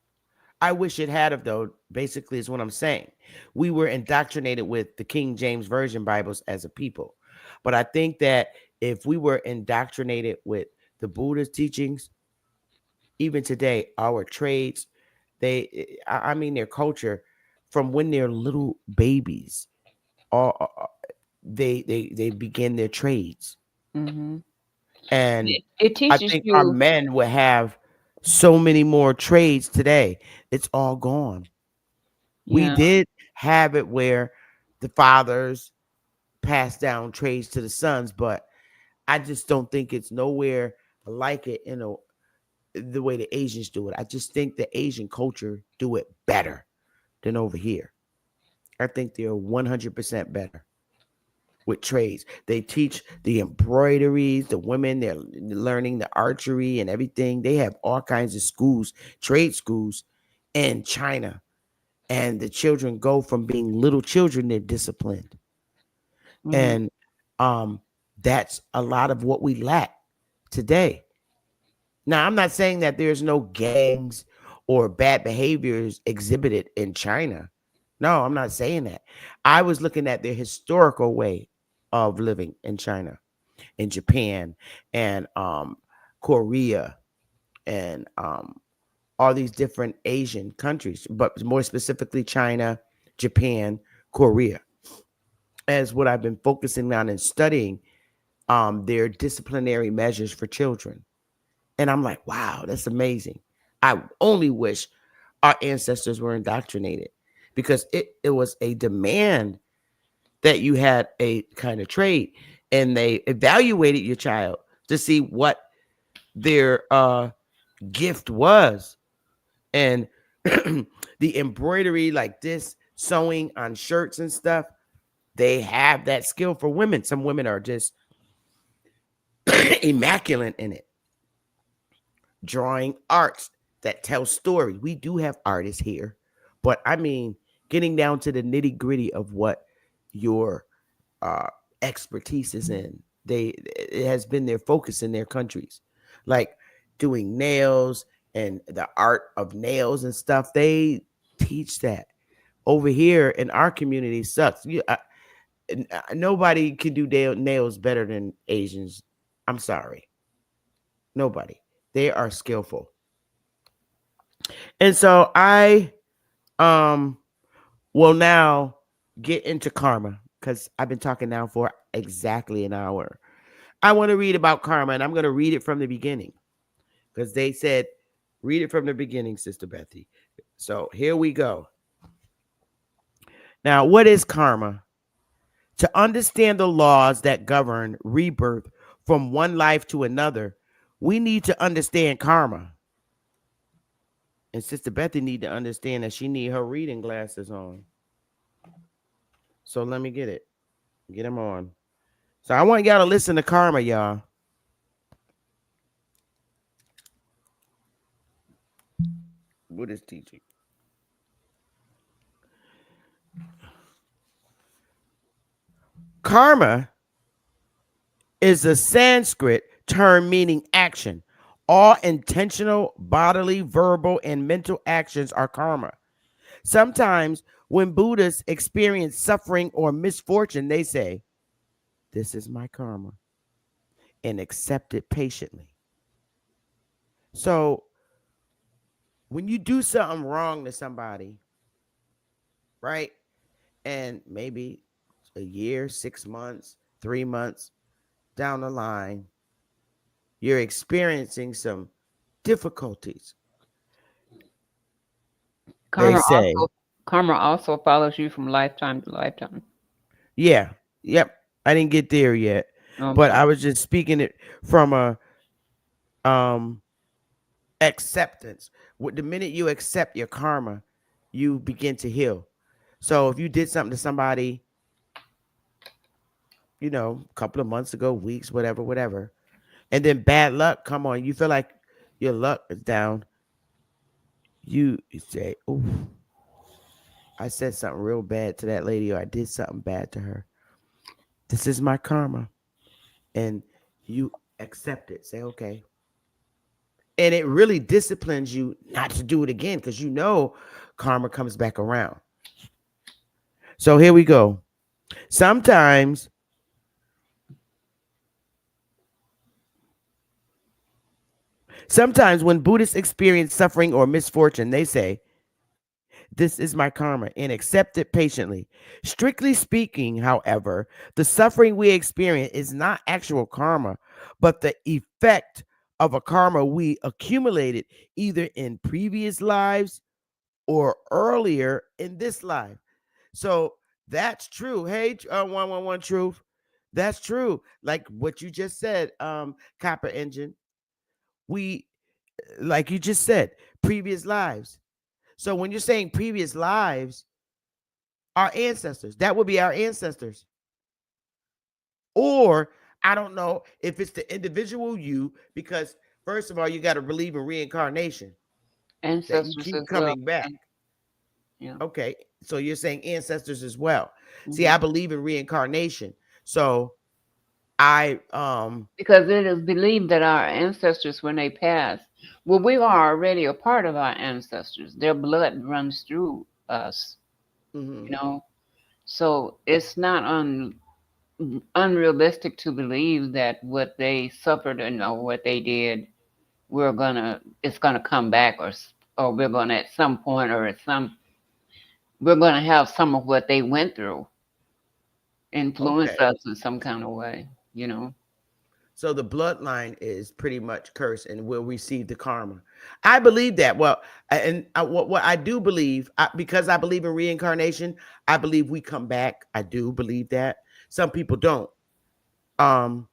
I wish it had of though. Basically, is what I'm saying. We were indoctrinated with the King James Version Bibles as a people, but I think that if we were indoctrinated with the Buddha's teachings, even today, our trades, I mean, their culture, from when they're little babies, all they begin their trades, Hmm. and It I teaches think our you. men would have so many more trades today. It's all gone. We Yeah. did have it where the fathers passed down trades to the sons, but I just don't think it's nowhere like it, the way the Asians do it. I just think the Asian culture do it better than over here. I think they're 100% better. with trades. They teach the embroideries, the women, they're learning the archery and everything. They have all kinds of schools, trade schools in China. And the children go from being little children, they're disciplined. Mm-hmm. And um, that's a lot of what we lack today. Now, I'm not saying that there's no gangs or bad behaviors exhibited in China. No, I'm not saying that. I was looking at the historical way of living in China, in Japan, and Korea, and all these different Asian countries, but more specifically China, Japan, Korea, as what I've been focusing on and studying their disciplinary measures for children. And I'm like, wow, that's amazing. I only wish our ancestors were indoctrinated, because it was a demand that you had a kind of trade, and they evaluated your child to see what their gift was. And the embroidery, like this, sewing on shirts and stuff, they have that skill for women. Some women are just immaculate in it. Drawing arts that tell stories. We do have artists here, but I mean, getting down to the nitty gritty of what your uh, expertise is in. It has been their focus in their countries, like doing nails and the art of nails and stuff. They teach that. Over here in our community sucks. Nobody can do nails better than Asians. I'm sorry, nobody. They are skillful. And so I um will now get into karma, because I've been talking now for exactly an hour. I want to read about karma, and I'm going to read it from the beginning, because they said read it from the beginning, Sister Bethy. So here we go. Now, what is karma? To understand the laws that govern rebirth from one life to another, we need to understand karma. And Sister Bethy need to understand that she need her reading glasses on. So let me get it. Get them on. So I want y'all to listen to karma, y'all. What is teaching? Karma is a Sanskrit term meaning action. All intentional bodily, verbal, and mental actions are karma. Sometimes when Buddhists experience suffering or misfortune, they say, "This is my karma," and accept it patiently. So when you do something wrong to somebody, right? And maybe a year, 6 months, 3 months down the line, you're experiencing some difficulties. They Karma say, also karma also follows you from lifetime to lifetime. yeah, yep. I didn't get there yet, but Okay. I was just speaking it from a um acceptance. The minute you accept your karma, you begin to heal. So if you did something to somebody, a couple of months ago, weeks, whatever, whatever, and then bad luck come on, you feel like your luck is down. You say, "Oh, I said something real bad to that lady, or I did something bad to her. This is my karma," and you accept it. Say, "Okay," and it really disciplines you not to do it again, because karma comes back around. So here we go. Sometimes Sometimes when Buddhists experience suffering or misfortune, they say, "This is my karma," and accept it patiently. Strictly speaking, however, the suffering we experience is not actual karma, but the effect of a karma we accumulated either in previous lives or earlier in this life. So that's true. Hey, 111 Truth. That's true. Like what you just said, Copper Engine. We, like you just said, previous lives. So when you're saying previous lives, our ancestors, that would be our ancestors. Or I don't know if it's the individual you, because first of all, you got to believe in reincarnation, that you Ancestors keep as well. coming back. Yeah. Okay. So you're saying ancestors as well. See, Hmm. I believe in reincarnation. So I Because it is believed that our ancestors, when they pass, well, we are already a part of our ancestors. Their blood runs through us, mhm. you know. So it's not unrealistic to believe that what they suffered and or what they did, it's gonna come back, or we're gonna at some point or at some we're gonna have some of what they went through influence Okay. us in some kind of way, you know. So the bloodline is pretty much cursed and will receive the karma. I believe that. Well, what I do believe, because I believe in reincarnation, I believe we come back. I do believe that. Some people don't. Um,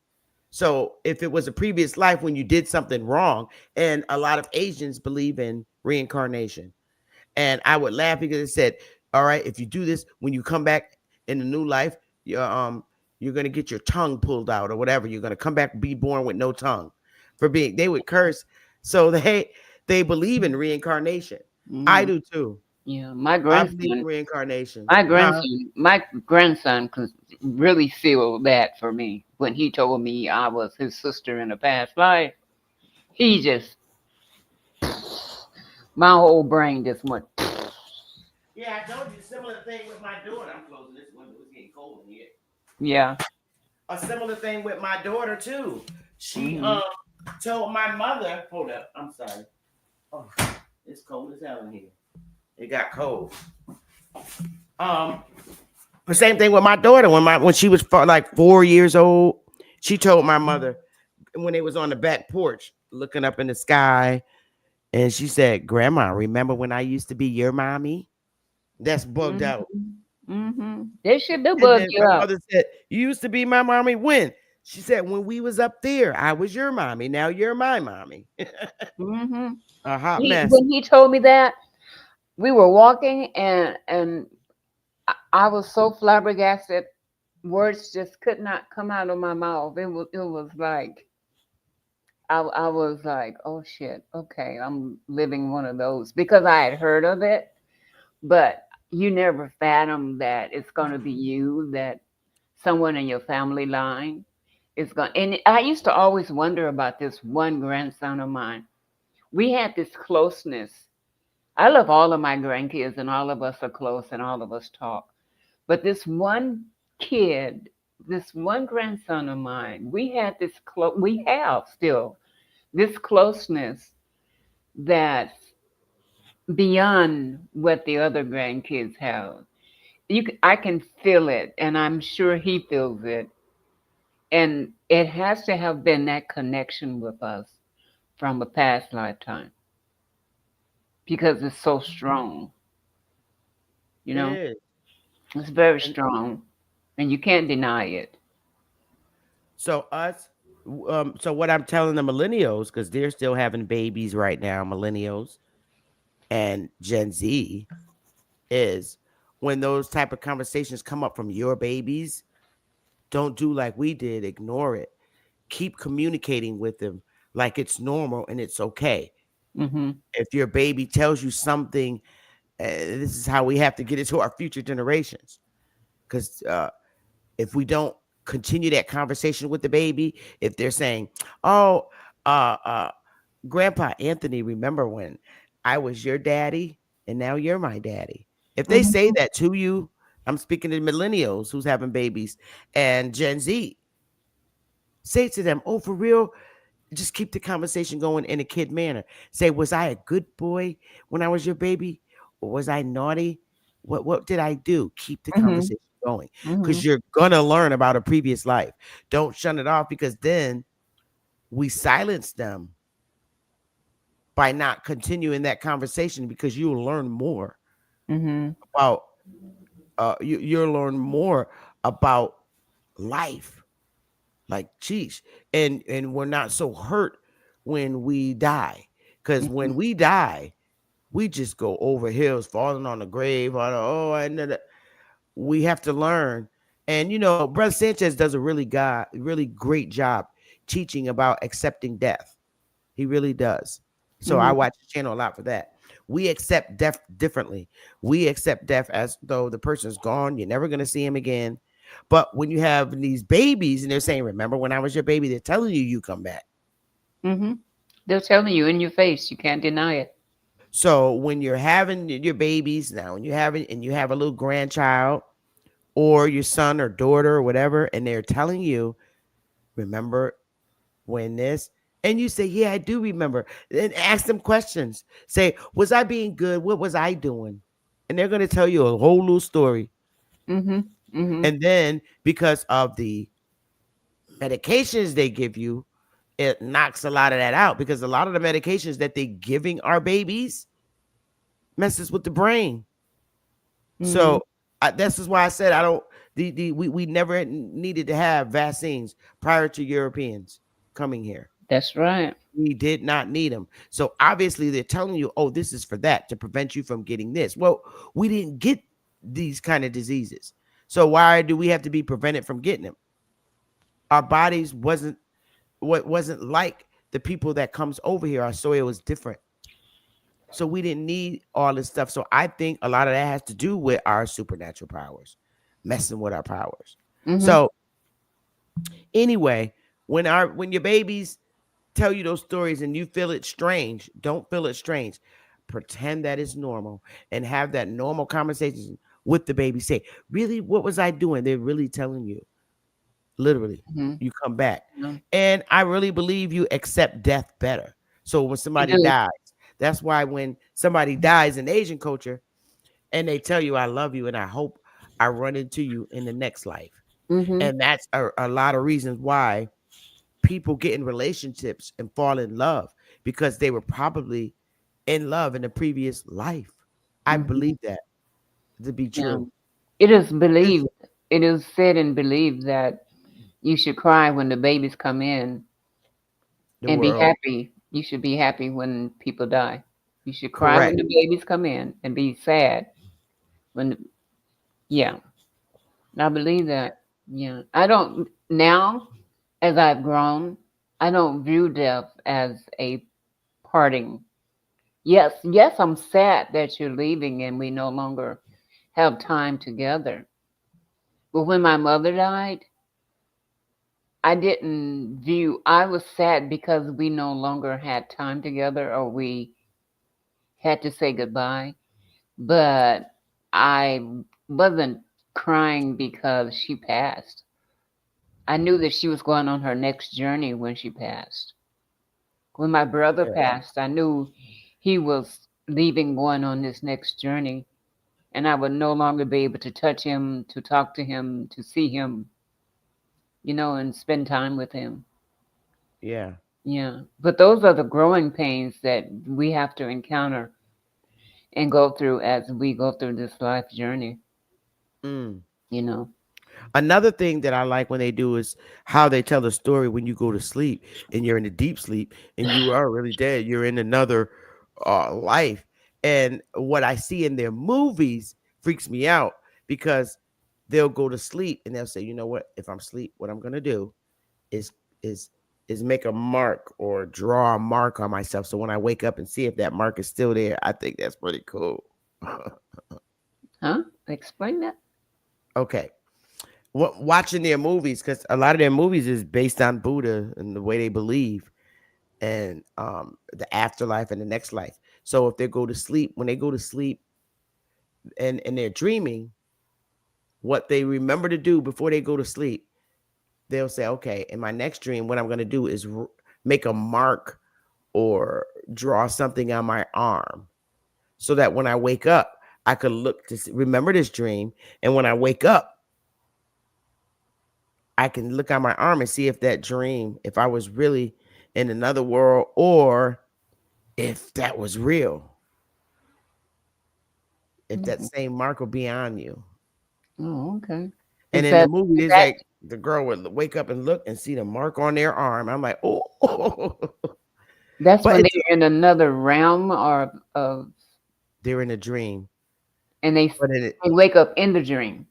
so if it was a previous life when you did something wrong, and a lot of Asians believe in reincarnation, and I would laugh because it said, "All right, if you do this, when you come back in the new life, you're gonna get your tongue pulled out or whatever. You're gonna come back, be born with no tongue." For being, they would curse. So they believe in reincarnation. I Hmm. do too. Yeah, I believe in reincarnation. Huh? my grandson could really feel that for me when he told me I was his sister in a past life. He just, my whole brain just went. Yeah, I told you similar thing with my daughter. I'm closing this window. It's getting cold in here. Yeah. A similar thing with my daughter too. She Hmm. told my mother. Hold up. I'm sorry. Oh, it's cold as hell in here. It got cold. Um, the same thing with my daughter when she was like 4 years old. She told my mother when they was on the back porch looking up in the sky, and she said, "Grandma, remember when I used to be your mommy?" That's bugged Hmm. out. They should do And bug then you my out. mother said, "You used to be my mommy when?" She said, "When we was up there, I was your mommy. Now you're my mommy." Hmm. A hot He mess. when he told me that, we were walking, and I was so flabbergasted. Words just could not come out of my mouth. It was like I was like, oh shit, okay, I'm living one of those because I had heard of it, but you never fathom that it's gonna be you, that someone in your family line is going. And I used to always wonder about this one grandson of mine. We had this closeness. I love all of my grandkids, and all of us are close, and all of us talk. But this one kid, this one grandson of mine, we had this we have still this closeness that's beyond what the other grandkids have. I can feel it, and I'm sure he feels it, and it has to have been that connection with us from a past lifetime because it's so strong. You It know, is. it's very And strong, and you can't deny it. so us, so what I'm telling the millennials, because they're still having babies right now, millennials and Gen Z, is when those type of conversations come up from your babies, don't do like we did, ignore it. Keep communicating with them like it's normal and it's okay. Hmm. If your baby tells you something, this is how we have to get it to our future generations. Because if we don't continue that conversation with the baby, if they're saying, "Oh, uh, uh, Grandpa Anthony, remember when I was your daddy and now you're my daddy?" If they say Hmm. that to you, I'm speaking to millennials who's having babies and Gen Z. Say to them, "Oh, for real?" Just keep the conversation going in a kid manner. Say, "Was I a good boy when I was your baby, or was I naughty? What did I do?" Keep the Hmm. conversation going Hmm. because you're gonna learn about a previous life. Don't shut it off because then we silence them by not continuing that conversation because you'll learn more Hmm. about you'll learn more about life. Like, geez, and we're not so hurt when we die. Because when we die, we just go over hills, falling on the grave. Oh, I know that we have to learn And Brother Sanchez does a really great job teaching about accepting death. He really does. So I Mhm. watch the channel a lot for that. We accept death differently. We accept death as though the person's gone. You're never gonna see him again. But when you have these babies and they're saying, "Remember when I was your baby?" They're telling you come back. Mhm. They're telling you in your face. You can't deny it. So when you're having your babies now, and you have a little grandchild or your son or daughter or whatever, and they're telling you, "Remember when this?" And you say, "Yeah, I do remember." And ask them questions. Say, "Was I being good? What was I doing?" And they're going to tell you a whole new story. Mhm. Mhm. And then because of the medications they give you, it knocks a lot of that out, because a lot of the medications that they're giving our babies messes with the brain. Mhm. So this is why I said I don't. We never needed to have vaccines prior to Europeans coming here. That's right. We did not need them. So obviously they're telling you, "Oh, this is for that, to prevent you from getting this." Well, we didn't get these kind of diseases. So why do we have to be prevented from getting them? Our bodies wasn't like the people that comes over here. Our soil was different. So we didn't need all this stuff. So I think a lot of that has to do with our supernatural powers, messing with our powers. Mhm. So anyway, when your babies tell you those stories and you feel it strange, don't feel it strange. Pretend that it's normal and have that normal conversation with the baby. Say, "Really, what was I doing?" They're really telling you, literally. Mhm. You come back. Yeah. And I really believe you accept death better. So when You somebody do. dies, that's why when somebody dies in Asian culture and they tell you, "I love you and I hope I run into you in the next life." Mhm. And that's a lot of reasons why people get in relationships and fall in love, because they were probably in love in the previous life. I Mhm. believe that to be Yeah. true. It is It's believed. It is said and believed that you should cry when the babies come in the and be world. happy. You should be happy when people die. You should cry when Correct. the babies come in and be sad when, yeah. I believe that. Yeah. I don't now, as I've grown, I don't view death as a parting. Yes, yes, I'm sad that you're leaving and we no longer have time together. But when my mother died, I was sad because we no longer had time together or we had to say goodbye. But I wasn't crying because she passed. I knew that she was going on her next journey when she passed. When my brother Yeah. passed, I knew he was leaving, going on this next journey, and I would no longer be able to touch him, to talk to him, to see him, and spend time with him. Yeah. Yeah. But those are the growing pains that we have to encounter and go through as we go through this life journey, Mm. you know. Another thing that I like when they do is how they tell the story when you go to sleep and you're in a deep sleep and you are really dead. You're in another life. And what I see in their movies freaks me out, because they'll go to sleep and they'll say, "You know what? If I'm asleep, what I'm gonna do is is is make a mark or draw a mark on myself. So when I wake up and see if that mark is still there." I think that's pretty cool. Huh? Explain that. Okay. Watching their movies, because a lot of their movies is based on Buddha and the way they believe, and the afterlife and the next life. So if they go to sleep, when they go to sleep and they're dreaming, what they remember to do before they go to sleep, they'll say, "Okay, in my next dream, what I'm going to do is make a mark or draw something on my arm, so that when I wake up, I could look to remember this dream, and when I wake up, I can look on my arm and see if that dream, if I was really in another world, or if that was real, if that Mhm. same mark will be on you." Oh, okay. And Is in the that movie, is there's that like the girl would wake up and look and see the mark on their arm. I'm like, "Oh," that's but when it's they're in another realm or of they're in a dream. and But in it, they wake up in the dream.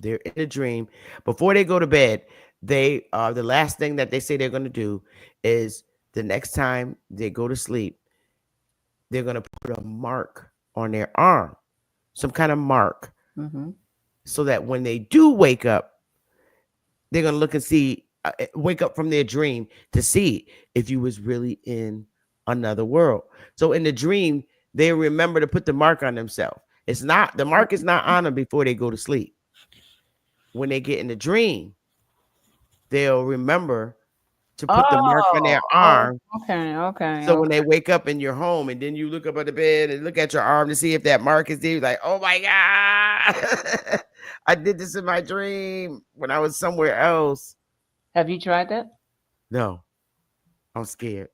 They're in a dream. Before they go to bed, they the last thing that they say they're going to do is the next time they go to sleep, they're going to put a mark on their arm, some kind of mark, Mm-hmm. so that when they do wake up, they're going to look and see, wake up from their dream to see if you was really in another world. So in the dream, they remember to put the mark on themselves. It's not, the mark is not on them before they go to sleep. When they get in the dream, they'll remember to put the mark on Oh, their oh, arm. okay, okay, So when okay. they wake up in your home and then you look up at the bed and look at your arm to see if that mark is there, you're like, oh my God, I did this in my dream when I was somewhere else. Have you tried that? No, I'm scared.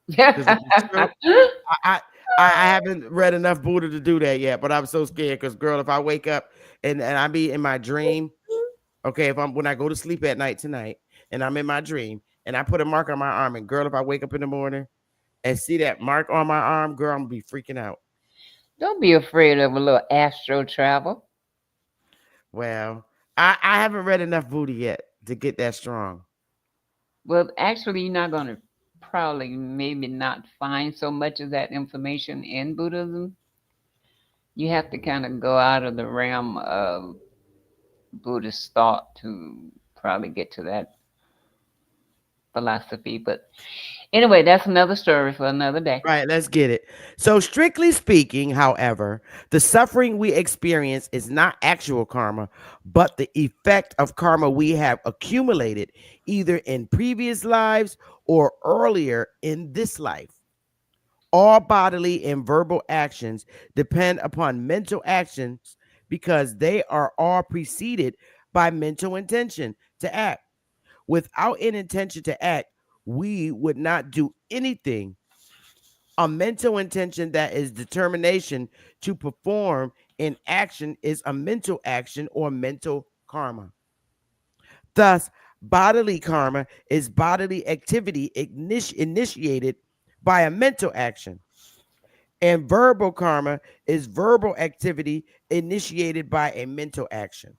Because if it's Yeah. true, I, I I haven't read enough Buddha to do that yet, but I'm so scared because girl, if I wake up and I be in my dream, okay, if I'm when I go to sleep at night tonight and I'm in my dream and I put a mark on my arm, and girl, if I wake up in the morning and see that mark on my arm, girl, I'm gonna be freaking out. Don't be afraid of a little astro travel. Well, I haven't read enough Buddha yet to get that strong. Well, actually, you're not going to probably maybe not find so much of that information in Buddhism. You have to kind of go out of the realm of Buddhist thought to probably get to that philosophy. But anyway, that's another story for another day. Right, let's get it. So, strictly speaking, however, the suffering we experience is not actual karma, but the effect of karma we have accumulated either in previous lives or earlier in this life. All bodily and verbal actions depend upon mental actions because they are all preceded by mental intention to act. Without an intention to act, we would not do anything. A mental intention that is determination to perform an action is a mental action or mental karma. Thus, bodily karma is bodily activity initiated by a mental action, and verbal karma is verbal activity initiated by a mental action.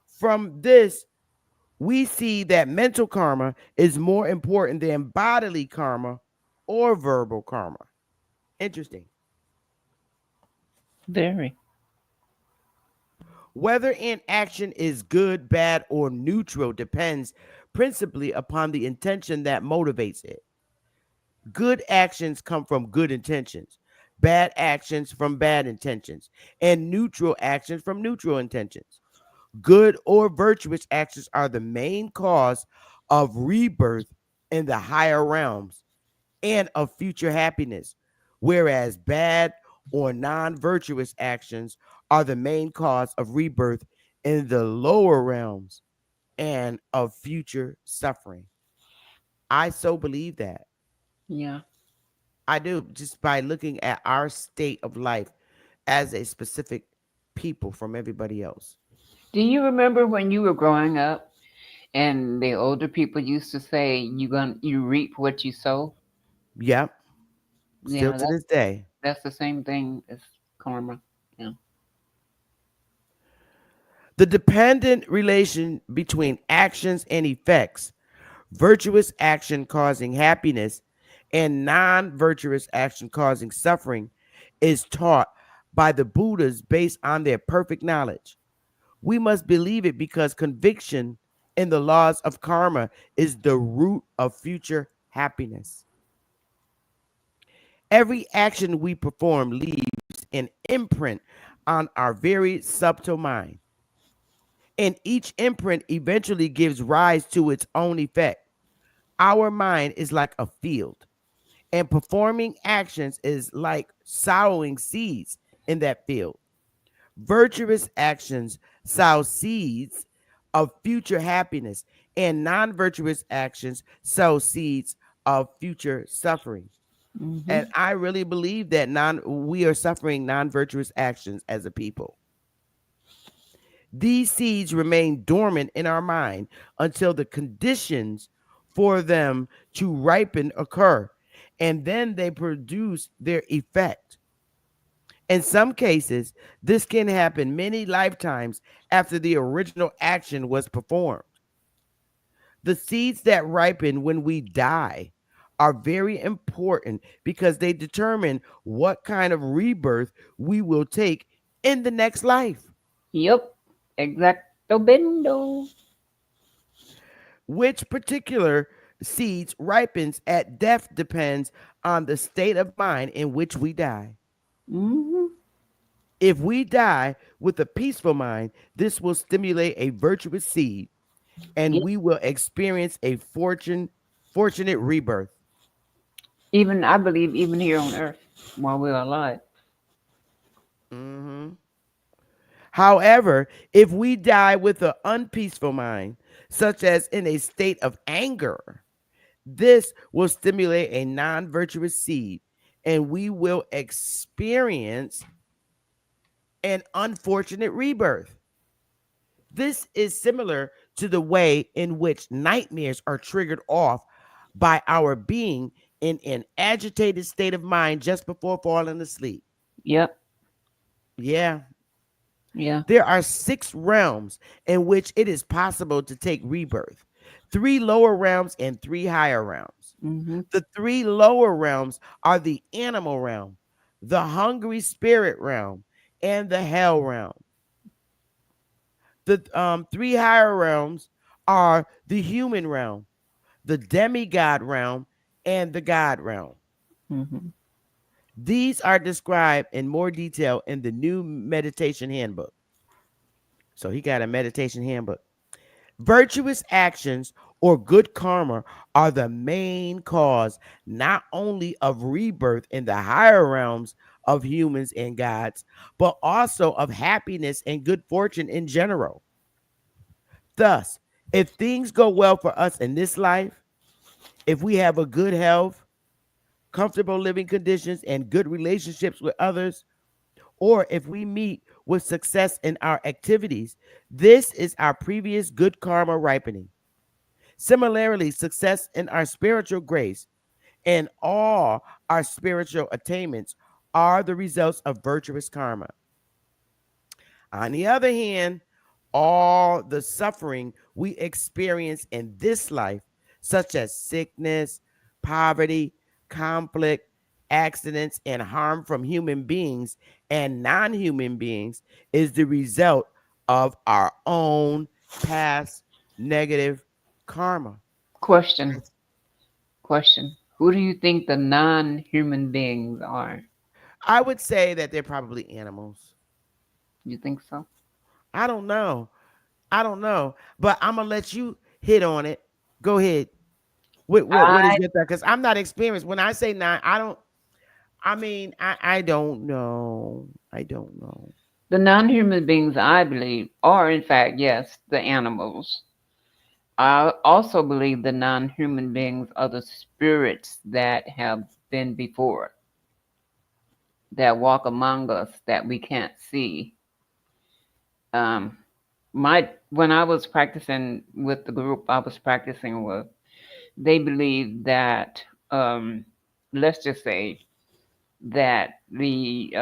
From this, we see that mental karma is more important than bodily karma or verbal karma. Interesting. Very. Whether an action is good, bad, or neutral depends principally upon the intention that motivates it. Good actions come from good intentions, bad actions from bad intentions, and neutral actions from neutral intentions. Good or virtuous actions are the main cause of rebirth in the higher realms and of future happiness, whereas bad or non virtuous actions are the main cause of rebirth in the lower realms and of future suffering. I so believe that. Yeah. I do, just by looking at our state of life as a specific people from everybody else. Do you remember when you were growing up and the older people used to say you reap what you sow? Yep. Still Yeah, to this day. that's the same thing as karma. Yeah. The dependent relation between actions and effects, virtuous action causing happiness and non virtuous action causing suffering, is taught by the Buddhas based on their perfect knowledge. We must believe it because conviction in the laws of karma is the root of future happiness. Every action we perform leaves an imprint on our very subtle mind, and each imprint eventually gives rise to its own effect. Our mind is like a field, and performing actions is like sowing seeds in that field. Virtuous actions sow seeds of future happiness, and non virtuous actions sow seeds of future suffering. And Hmm. I really believe that we are suffering non virtuous actions as a people. These seeds remain dormant in our mind until the conditions for them to ripen occur, and then they produce their effect. In some cases, this can happen many lifetimes after the original action was performed. The seeds that ripen when we die are very important because they determine what kind of rebirth we will take in the next life. Yep. Exacto bendo. Which particular seeds ripens at death depends on the state of mind in which we die. Mm-hmm. If we die with a peaceful mind, this will stimulate a virtuous seed and Yep. we will experience a fortunate rebirth. Even I believe even here on earth while we're alive. Mhm. However, if we die with an unpeaceful mind, such as in a state of anger, this will stimulate a non virtuous seed and we will experience an unfortunate rebirth. This is similar to the way in which nightmares are triggered off by our being in an agitated state of mind just before falling asleep. Yep. Yeah, Yeah. there are 6 realms in which it is possible to take rebirth, 3 lower realms and 3 higher realms. Mm-hmm. The 3 lower realms are the animal realm, the hungry spirit realm, and the hell realm. The 3 higher realms are the human realm, the demigod realm, and the God realm. Mm-hmm. These are described in more detail in the new meditation handbook. So he got a meditation handbook. Virtuous actions or good karma are the main cause not only of rebirth in the higher realms of humans and gods, but also of happiness and good fortune in general. Thus, if things go well for us in this life, if we have a good health, comfortable living conditions, and good relationships with others, or if we meet with success in our activities, this is our previous good karma ripening. Similarly, success in our spiritual grace and all our spiritual attainments are the results of virtuous karma. On the other hand, all the suffering we experience in this life, such as sickness, poverty, conflict, accidents, and harm from human beings and non human beings, is the result of our own past negative karma. Question. Question. Who do you think the non-human beings are? I would say that they're probably animals. You think so? I don't know. I don't know. But I'm gonna let you hit on it. Go ahead. What is I your thought? Because I'm not experienced. When I say nine, I don't. I mean, I don't know. I don't know. the non-human beings I believe are in fact yes the animals. I also believe the non-human beings are the spirits that have been before, that walk among us that we can't see. Um, my when I was practicing with the group I was practicing with, they believe that let's just say that the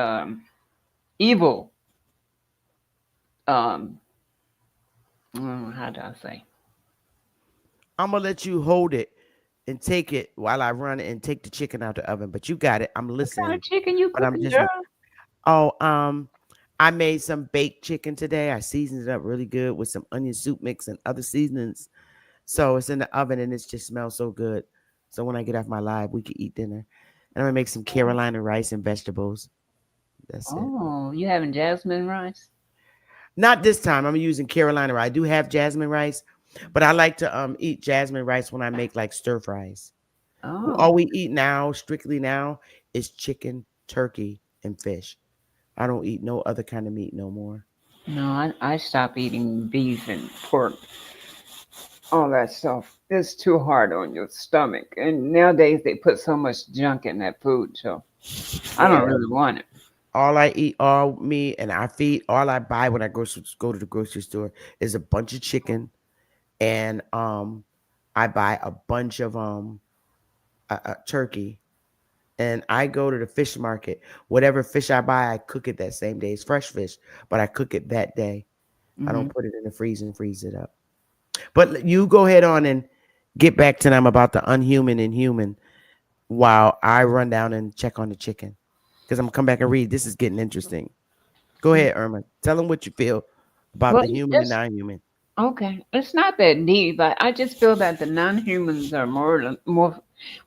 evil um, how do I say? I'm gonna let you hold it and take it while I run and take the chicken out the oven. But you got it. I'm What kind of listening. chicken you But I'm cooking, just girl? oh I made some baked chicken today. I seasoned it up really good with some onion soup mix and other seasonings. So it's in the oven and it just smells so good. So when I get off my live, we can eat dinner. And I'm gonna make some Carolina rice and vegetables. That's it. Oh, you having jasmine rice? Not this time. I'm using Carolina rice. I do have jasmine rice, but I like to eat jasmine rice when I make like stir fries. Oh, All we eat now, strictly now, is chicken, turkey, and fish. I don't eat no other kind of meat no more. no, I stopped eating beef and pork, all that stuff. It's too hard on your stomach. And nowadays they put so much junk in that food, so I don't Yeah. really want it. All I eat, all me, and I feed, all I buy when I go to the grocery store is a bunch of chicken, and I buy a bunch of turkey, and I go to the fish market. Whatever fish I buy, I cook it that same day. It's fresh fish, but I cook it that day. I Mm-hmm. don't put it in the freezer and freeze it up. But you go ahead on and get back to them about the unhuman and human while I run down and check on the chicken. Because I'm gonna come back and read. This is getting interesting. Go ahead, Irma. Tell them what you feel about Well, the human and it's non-human. okay. It's not that deep, but I just feel that the non-humans are more.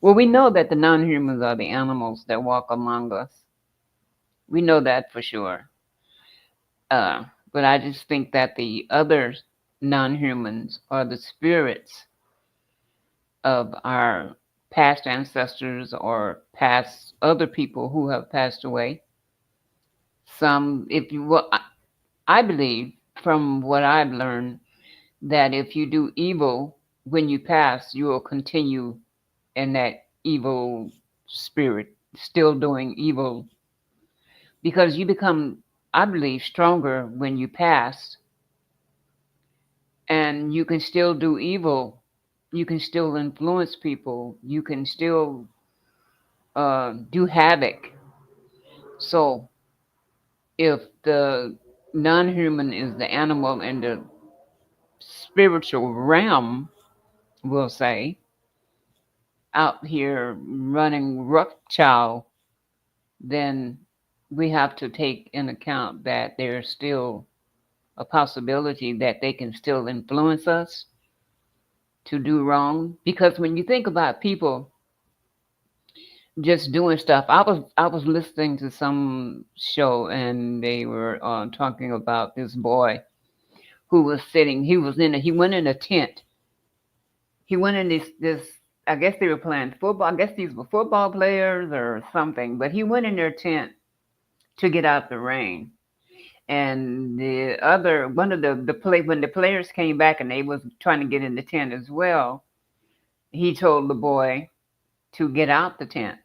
Well, we know that the non-humans are the animals that walk among us. We know that for sure. Uh, but I just think that the other non-humans are the spirits of our past ancestors or past other people who have passed away. Some, if you, well, I believe from what I've learned that if you do evil when you pass, you will continue in that evil spirit, still doing evil, because you become, I believe, stronger when you pass, and you can still do evil. You can still influence people. You can still do havoc. So if the non-human is the animal in the spiritual realm, we'll say, out here running rough, then we have to take in account that there's still a possibility that they can still influence us to do wrong. Because when you think about people just doing stuff, I was listening to some show and they were talking about this boy who was sitting. He went in a tent. He went in this. I guess they were playing football. I guess these were football players or something. But he went in their tent to get out the rain. And the other one of the play when the players came back and they was trying to get in the tent as well, he told the boy to get out the tent,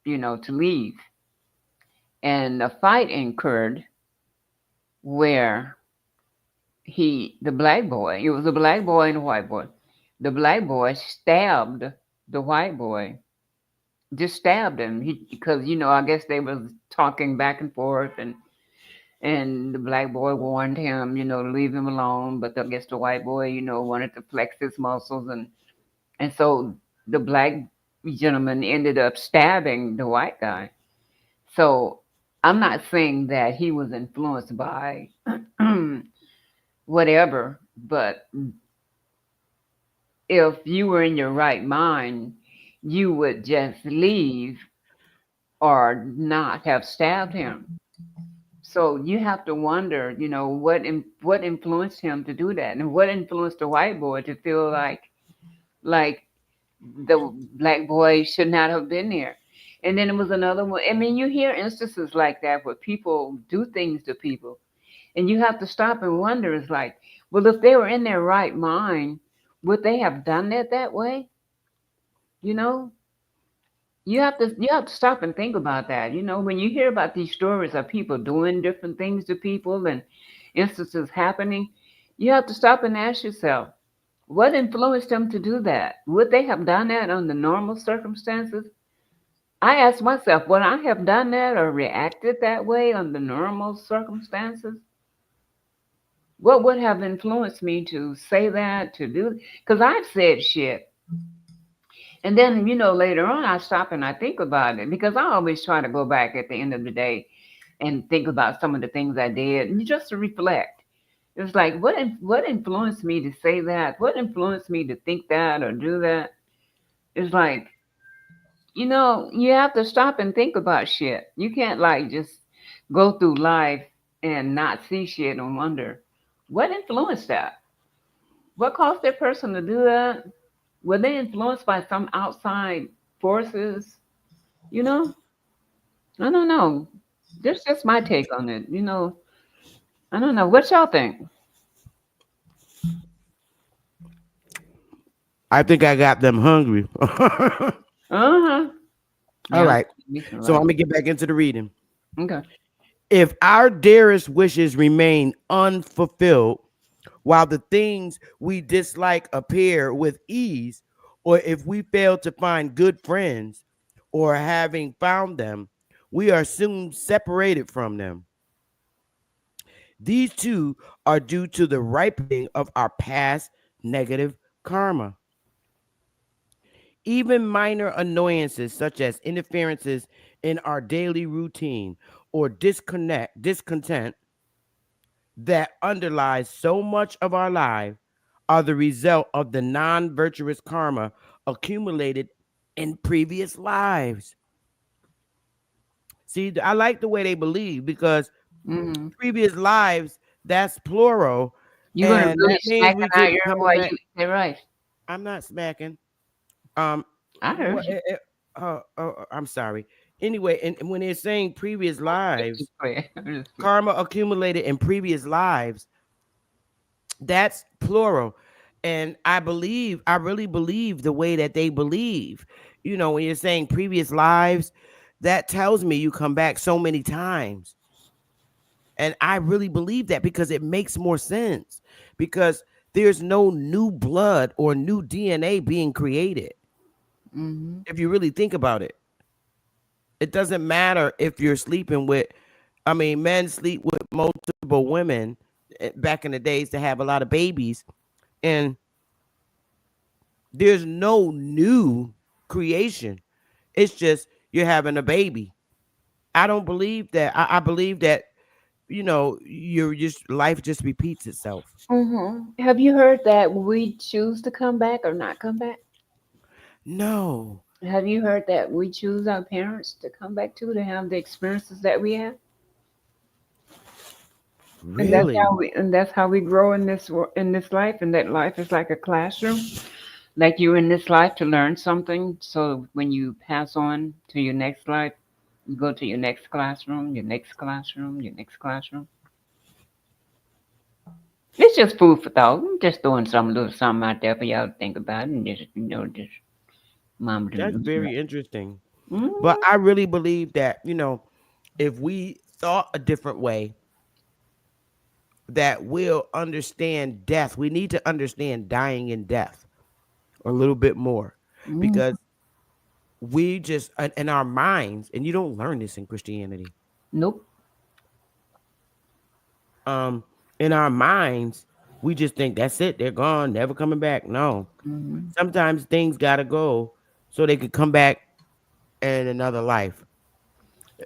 to leave. And a fight occurred where the black boy, it was a black boy and a white boy. The black boy stabbed the white boy, just stabbed him. Because I guess they was talking back and forth, and the black boy warned him, to leave him alone. But I guess the white boy, wanted to flex his muscles, and so the black gentleman ended up stabbing the white guy. So I'm not saying that he was influenced by whatever, but if you were in your right mind, you would just leave or not have stabbed him. So you have to wonder, what influenced him to do that, and what influenced the white boy to feel like the black boy should not have been there. And then it was another one. I mean, you hear instances like that where people do things to people, and you have to stop and wonder. It's like, well, if they were in their right mind, would they have done that way? You know, you have to stop and think about that. When you hear about these stories of people doing different things to people and instances happening, you have to stop and ask yourself, what influenced them to do that? Would they have done that under normal circumstances? I ask myself, would I have done that or reacted that way under normal circumstances? What would have influenced me to say that, to do? Because I've said shit. And then, later on, I stop and I think about it because I always try to go back at the end of the day and think about some of the things I did and just to reflect. It's like, what influenced me to say that? What influenced me to think that or do that? It's like, you have to stop and think about shit. You can't like just go through life and not see shit and wonder what influenced that? What caused that person to do that? Were they influenced by some outside forces? You know, I don't know. That's just my take on it. I don't know. What y'all think? I think I got them hungry. Uh huh. All Yeah. right. Me some So I'm rice. gonna get back into the reading. Okay. If our dearest wishes remain unfulfilled, while the things we dislike appear with ease, or if we fail to find good friends, or having found them, we are soon separated from them. These two are due to the ripening of our past negative karma. Even minor annoyances such as interferences in our daily routine or discontent that underlies so much of our life are the result of the non-virtuous karma accumulated in previous lives. See, I like the way they believe because Mm-hmm. previous lives, that's plural, You're gonna and really that means smack we an keep iron coming while back. you say right. I'm not smacking. Um, I heard what? you. I'm sorry. Anyway, and when they're saying previous Just be lives, clear. Just be- karma accumulated in previous lives, that's plural. And I really believe the way that they believe. You know, when you're saying previous lives, that tells me you come back so many times. And I really believe that because it makes more sense. Because there's no new blood or new DNA being created. Mm-hmm. If you really think about it, it doesn't matter if you're sleeping with, I mean, men sleep with multiple women back in the days to have a lot of babies. And there's no new creation. It's just you're having a baby. I don't believe that. I believe that, you're just life just repeats itself. Mm-hmm. Have you heard that we choose to come back or not come back? No, Have you heard that we choose our parents to come back to have the experiences that we have? really. And that's how we grow in in this life, and that life is like a classroom. Like you're in this life to learn something, so when you pass on to your next life, you go to your next classroom, your next classroom, your next classroom. It's just food for thought. I'm just throwing some little something out there for y'all to think about and just just mom That's to very interesting. But mm, I really believe that, if we thought a different way, that we'll understand death. We need to understand dying and death a little bit more mm, because we just, in our minds, and you don't learn this in Christianity, nope. um, in our minds, we just think that's it. They're gone, never coming back. No, Hmm. sometimes things got to go so they could come back in another life.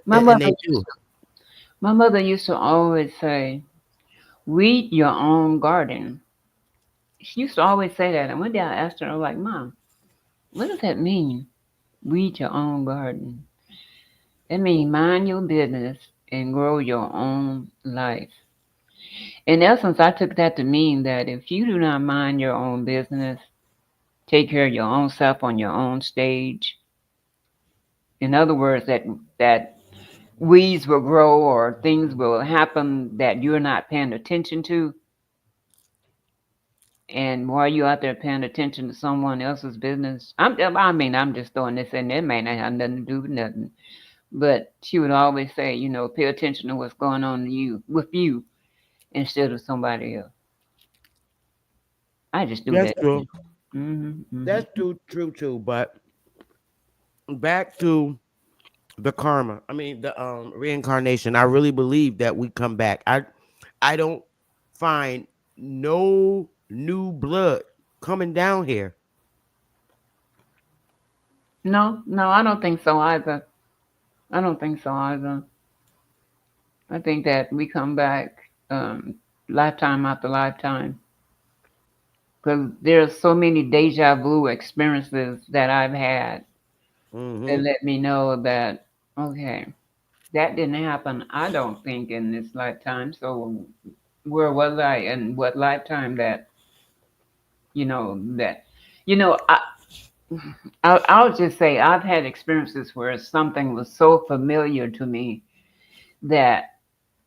My And mother they used do. to, my mother used to always say, "Weed your own garden." She used to always say that, and one day I asked her, I was like, "Mom, what does that mean? Weed your own garden." That means mind your business and grow your own life. In essence, I took that to mean that if you do not mind your own business, take care of your own self on your own stage, in other words, that weeds will grow or things will happen that you're not paying attention to. And while you're out there paying attention to someone else's business, I'm just throwing this in there, may not have nothing to do with nothing. But she would always say, pay attention to what's going on with you instead of somebody else. I just do That's that. true. Hmm. Hmm. That's true too. But back to the karma. I mean the reincarnation. I really believe that we come back. I don't find no new blood coming down here. No, no, I don't think so either. I don't think so either. I think that we come back um, lifetime after lifetime because there's so many deja vu experiences that I've had that Hmm. let me know that okay, that didn't happen. I don't think in this lifetime. So where was I and what lifetime that that you know I'll just say I've had experiences where something was so familiar to me that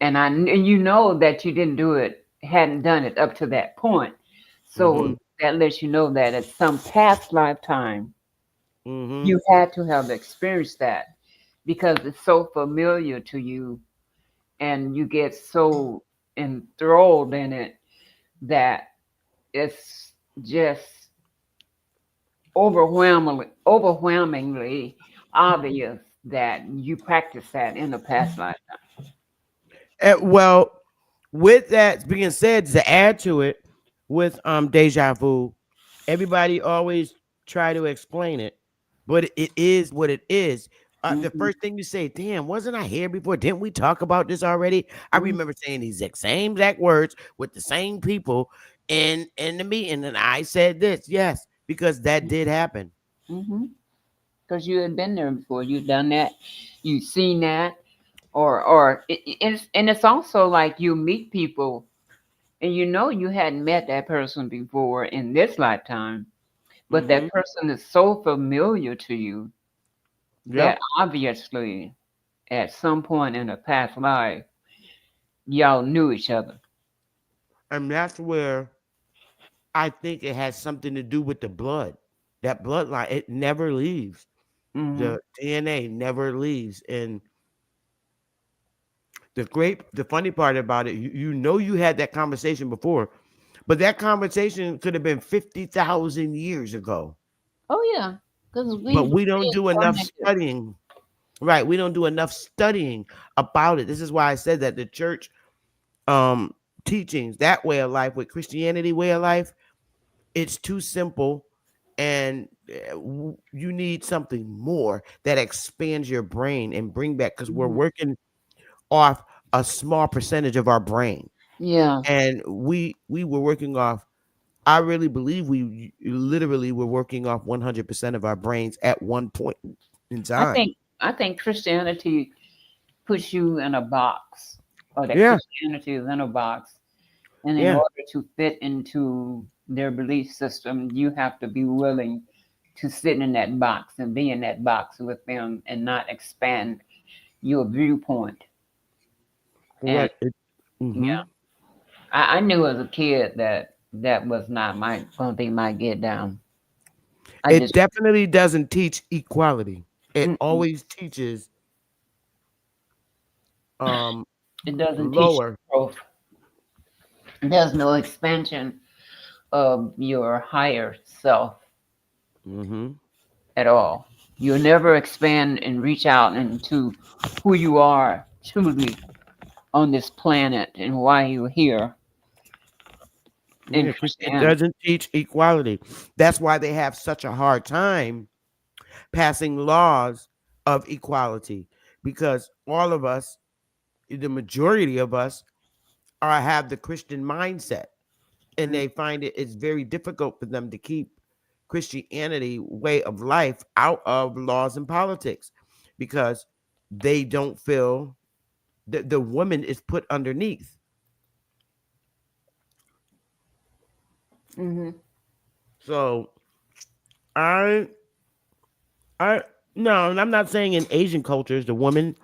and you know that you didn't do it, hadn't done it up to that point. So Hmm. that lets you know that at some past lifetime, Hmm. you had to have experienced that because it's so familiar to you and you get so enthralled in it that it's just overwhelmingly obvious that you practice that in the past life. Well, with that being said, to add to it, with deja vu, everybody always try to explain it, but it is what it is. The Hmm. first thing you say, damn, wasn't I here before? Didn't we talk about this already? I Hmm. remember saying these same exact words with the same people in the meeting, and I said this, yes, because that did happen. Hmm. Because you had been there before, you've done that, you've seen that, and it's also like you meet people, and you know you hadn't met that person before in this lifetime, but Mm-hmm. that person is so familiar to you that Yep. obviously at some point in a past life y'all knew each other. And that's where I think it has something to do with the blood. That bloodline, it never leaves. Hmm. The DNA never leaves. And the funny part about it, you know you had that conversation before, but that conversation could have been 50,000 years ago. Oh yeah, because But we we don't do enough reincarnated. studying. Right. We don't do enough studying about it. This is why I said that the church um teachings, that way of life with Christianity way of life, it's too simple, and you need something more that expands your brain and bring back, because we're Hmm. working off a small percentage of our brain, Yeah, and we were working off, I really believe we literally were working off 100% of our brains at one point in I time. think I think Christianity puts you in a box, or that Yeah. Christianity is in a box, and in Yeah. order to fit into their belief system, you have to be willing to sit in that box and be in that box with them and not expand your viewpoint. And Correct. yeah, I knew as a kid that that was not my gonna be my get down. I It just definitely doesn't teach equality. It mm-mm. always teaches um It doesn't teach lower. growth. There's no expansion of your higher self Hmm. at all. You'll never expand and reach out into who you are truly on this planet and why you're here in Yeah, it Christianity. doesn't teach equality. That's why they have such a hard time passing laws of equality, because all of us, the majority of us, are have the Christian mindset, and they find it's very difficult for them to keep Christianity way of life out of laws and politics, because they don't feel that the woman is put underneath. Mm-hmm. So I I no, and I'm not saying in Asian cultures the woman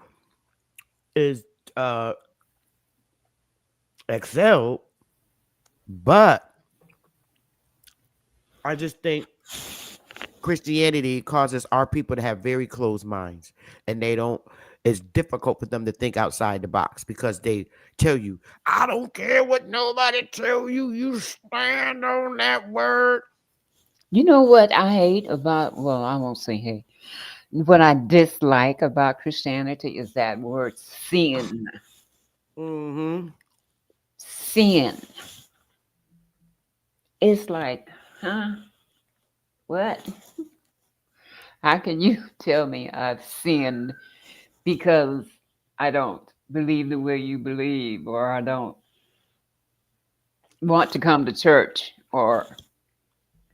is uh excelled, but I just think Christianity causes our people to have very closed minds, and they don't, it's difficult for them to think outside the box, because they tell you, I don't care what nobody tell you, you stand on that word. You know what I hate about, well, I won't say hate. What I dislike about Christianity is that word sin. Mm-hmm. Sin. It's like, huh? What? How can you tell me I've sinned because I don't believe the way you believe, or I don't want to come to church, or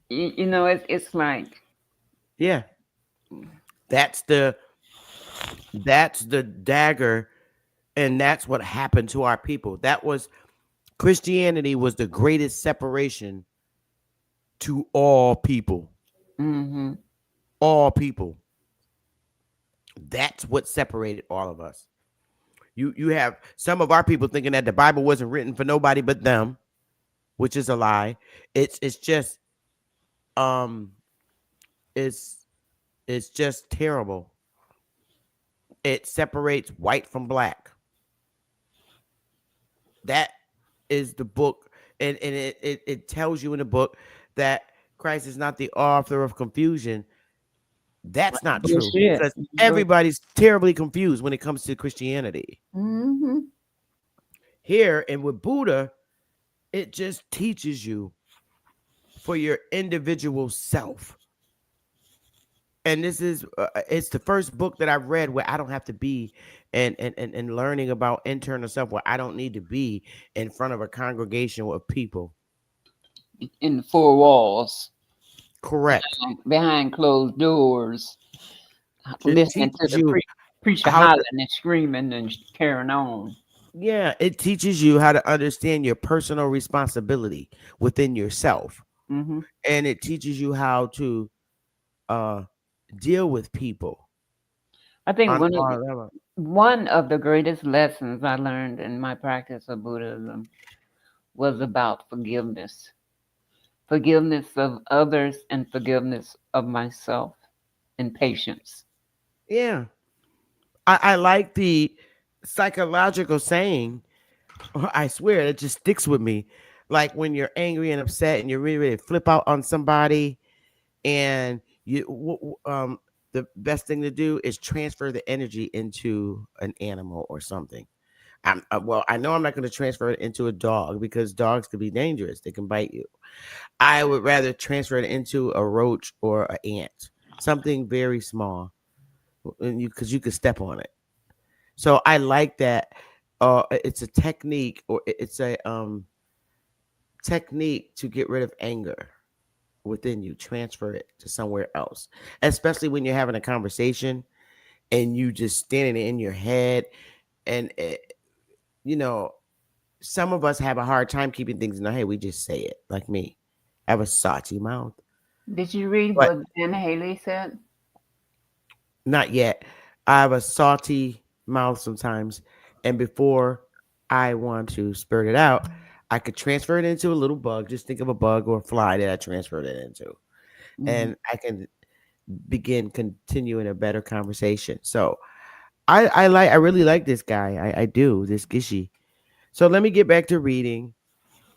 it's like, Yeah, that's the that's the dagger, and that's what happened to our people. That was, Christianity was the greatest separation to all people. mm-hmm, All people. That's what separated all of us. You have some of our people thinking that the Bible wasn't written for nobody but them, which is a lie. It's just um it's it's just terrible. It separates white from black. That is the book, and it tells you in the book that Christ is not the author of confusion. That's not true Bullshit. because everybody's terribly confused when it comes to Christianity. Mm-hmm. Here and with Buddha, it just teaches you for your individual self. And this is it's the first book that I've read where I don't have to be and learning about internal self, where I don't need to be in front of a congregation of people. In the four walls, Correct. behind closed doors, It listening to teaches the you preacher how to, hollering and screaming and carrying on. yeah, it teaches you how to understand your personal responsibility within yourself. Hmm. And it teaches you how to uh deal with people I think on all level. one of the greatest lessons I learned in my practice of Buddhism was about forgiveness, forgiveness of others, and forgiveness of myself, and patience. Yeah. I like the psychological saying. I swear it just sticks with me. Like when you're angry and upset and you're really ready to flip out on somebody, and the best thing to do is transfer the energy into an animal or something. Well, I know I'm not going to transfer it into a dog because dogs could be dangerous. They can bite you. I would rather transfer it into a roach or an ant, something very small, and because you could step on it. So I like that. It's a technique, or it's a technique to get rid of anger within you. Transfer it to somewhere else, especially when you're having a conversation and you just standing in your head, and you know, some of us have a hard time keeping things in our head. We just say it, like me. I have a salty mouth, Did you read but what Ben Haley said? not yet. I have a salty mouth sometimes, and before I want to spurt it out, I could transfer it into a little bug. Just think of a bug or a fly that I transferred it into, Hmm. and I can begin continuing a better conversation. So I really like this guy. I do, this Gishi. So let me get back to reading.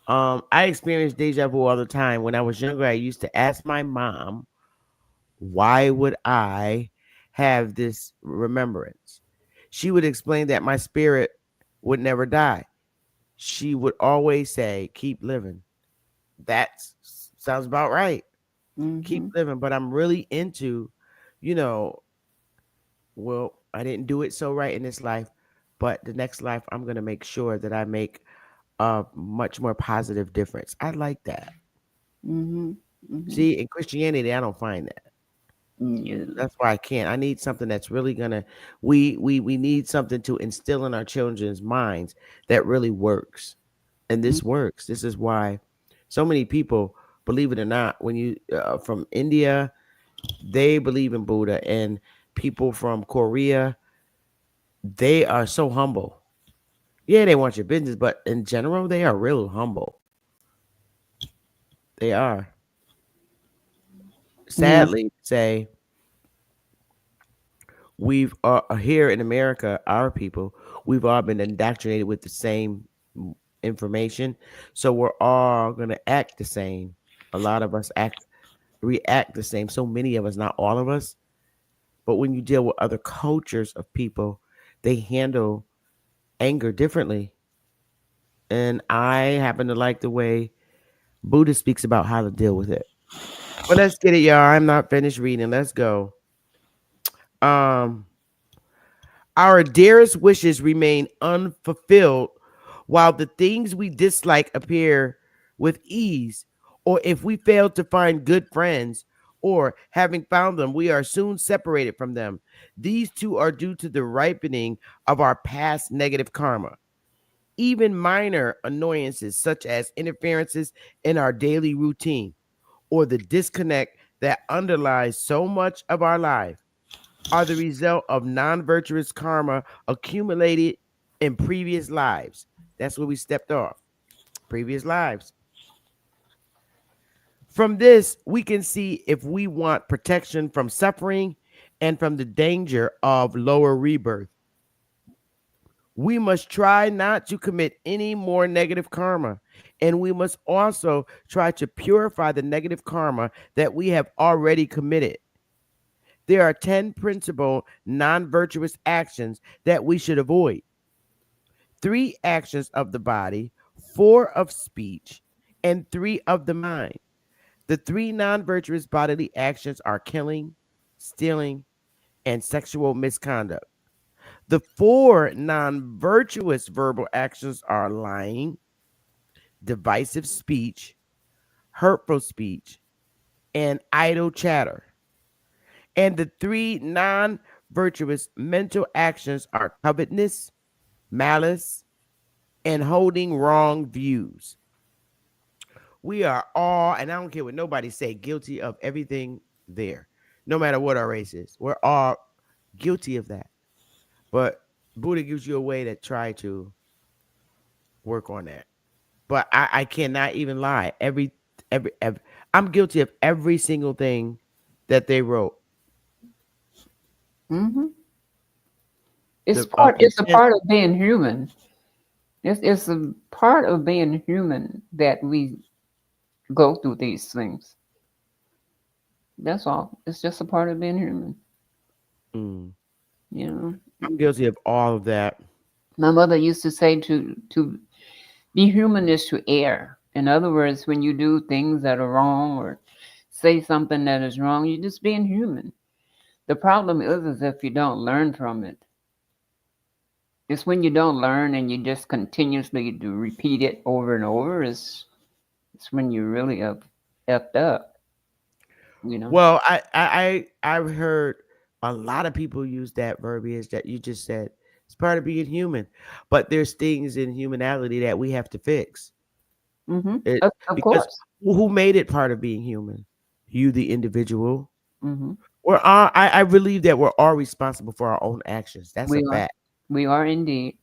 I experience deja vu all the time. When I was younger, I used to ask my mom, why would I have this remembrance? She would explain that my spirit would never die. She would always say, keep living. That sounds about right. Keep Hmm. living. But I'm really into, you know, well, I didn't do it so right in this life, but the next life, I'm going to make sure that I make a much more positive difference. I like that. Hmm. Hmm. See, in Christianity, I don't find that. Yeah. That's why I can't. I need something that's really gonna. We need something to instill in our children's minds that really works, and this works. This is why so many people, believe it or not, when you from India, they believe in Buddha, and people from Korea, they are so humble. Yeah, they want your business, but in general, they are real humble. They are. Yeah. Sadly, say we've here in America, our people, we've all been indoctrinated with the same information, so we're all gonna act the same. A lot of us react the same. So many of us, not all of us, but when you deal with other cultures of people, they handle anger differently. And I happen to like the way Buddha speaks about how to deal with it. But let's get it, y'all. I'm not finished reading. Let's go. Um, Our dearest wishes remain unfulfilled, while the things we dislike appear with ease. Or if we fail to find good friends, or having found them, we are soon separated from them. These two are due to the ripening of our past negative karma. Even minor annoyances, such as interferences in our daily routine, or the disconnect that underlies so much of our life, are the result of non virtuous karma accumulated in previous lives. That's where we stepped off. Previous lives. From this, we can see if we want protection from suffering and from the danger of lower rebirth. We must try not to commit any more negative karma. And we must also try to purify the negative karma that we have already committed. There are 10 principal non-virtuous actions that we should avoid. 3 actions of the body, 4 of speech, and 3 of the mind. The 3 non-virtuous bodily actions are killing, stealing, and sexual misconduct. The 4 non-virtuous verbal actions are lying, divisive speech, hurtful speech, and idle chatter. And the 3 non virtuous mental actions are covetousness, malice, and holding wrong views. We are all, and I don't care what nobody say, guilty of everything there, no matter what our race is. We're all guilty of that. But Buddha gives you a way to try to work on that. But I cannot even lie. Every I'm guilty of every single thing that they wrote. Hmm. It's The part. It's a content. part of being human. It's a part of being human that we go through these things. That's all. It's just a part of being human. Mm, You know. I'm guilty of all of that. My mother used to say to be human is to err. In other words, when you do things that are wrong or say something that is wrong, you're just being human. The problem is if you don't learn from it. It's when you don't learn and you just continuously do repeat it over and over it's when you really have effed up, you know. Well, I've heard a lot of people use that verbiage that you just said. It's part of being human, but there's things in humanality that we have to fix. Mm-hmm. It Of because course. who made it part of being human? You, the individual. Mm-hmm. I believe that we're all responsible for our own actions. That's a We are. fact. We are indeed.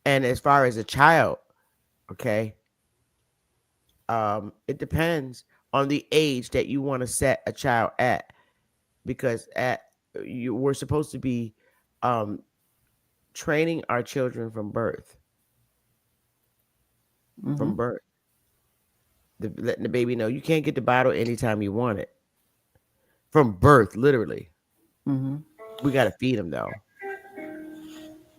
And as far as a child, okay, it depends on the age that you want to set a child at, because at you we're supposed to be um training our children from birth. Mm-hmm. From birth, letting the baby know you can't get the bottle anytime you want it. From birth, literally. Mm-hmm. We got to feed them though.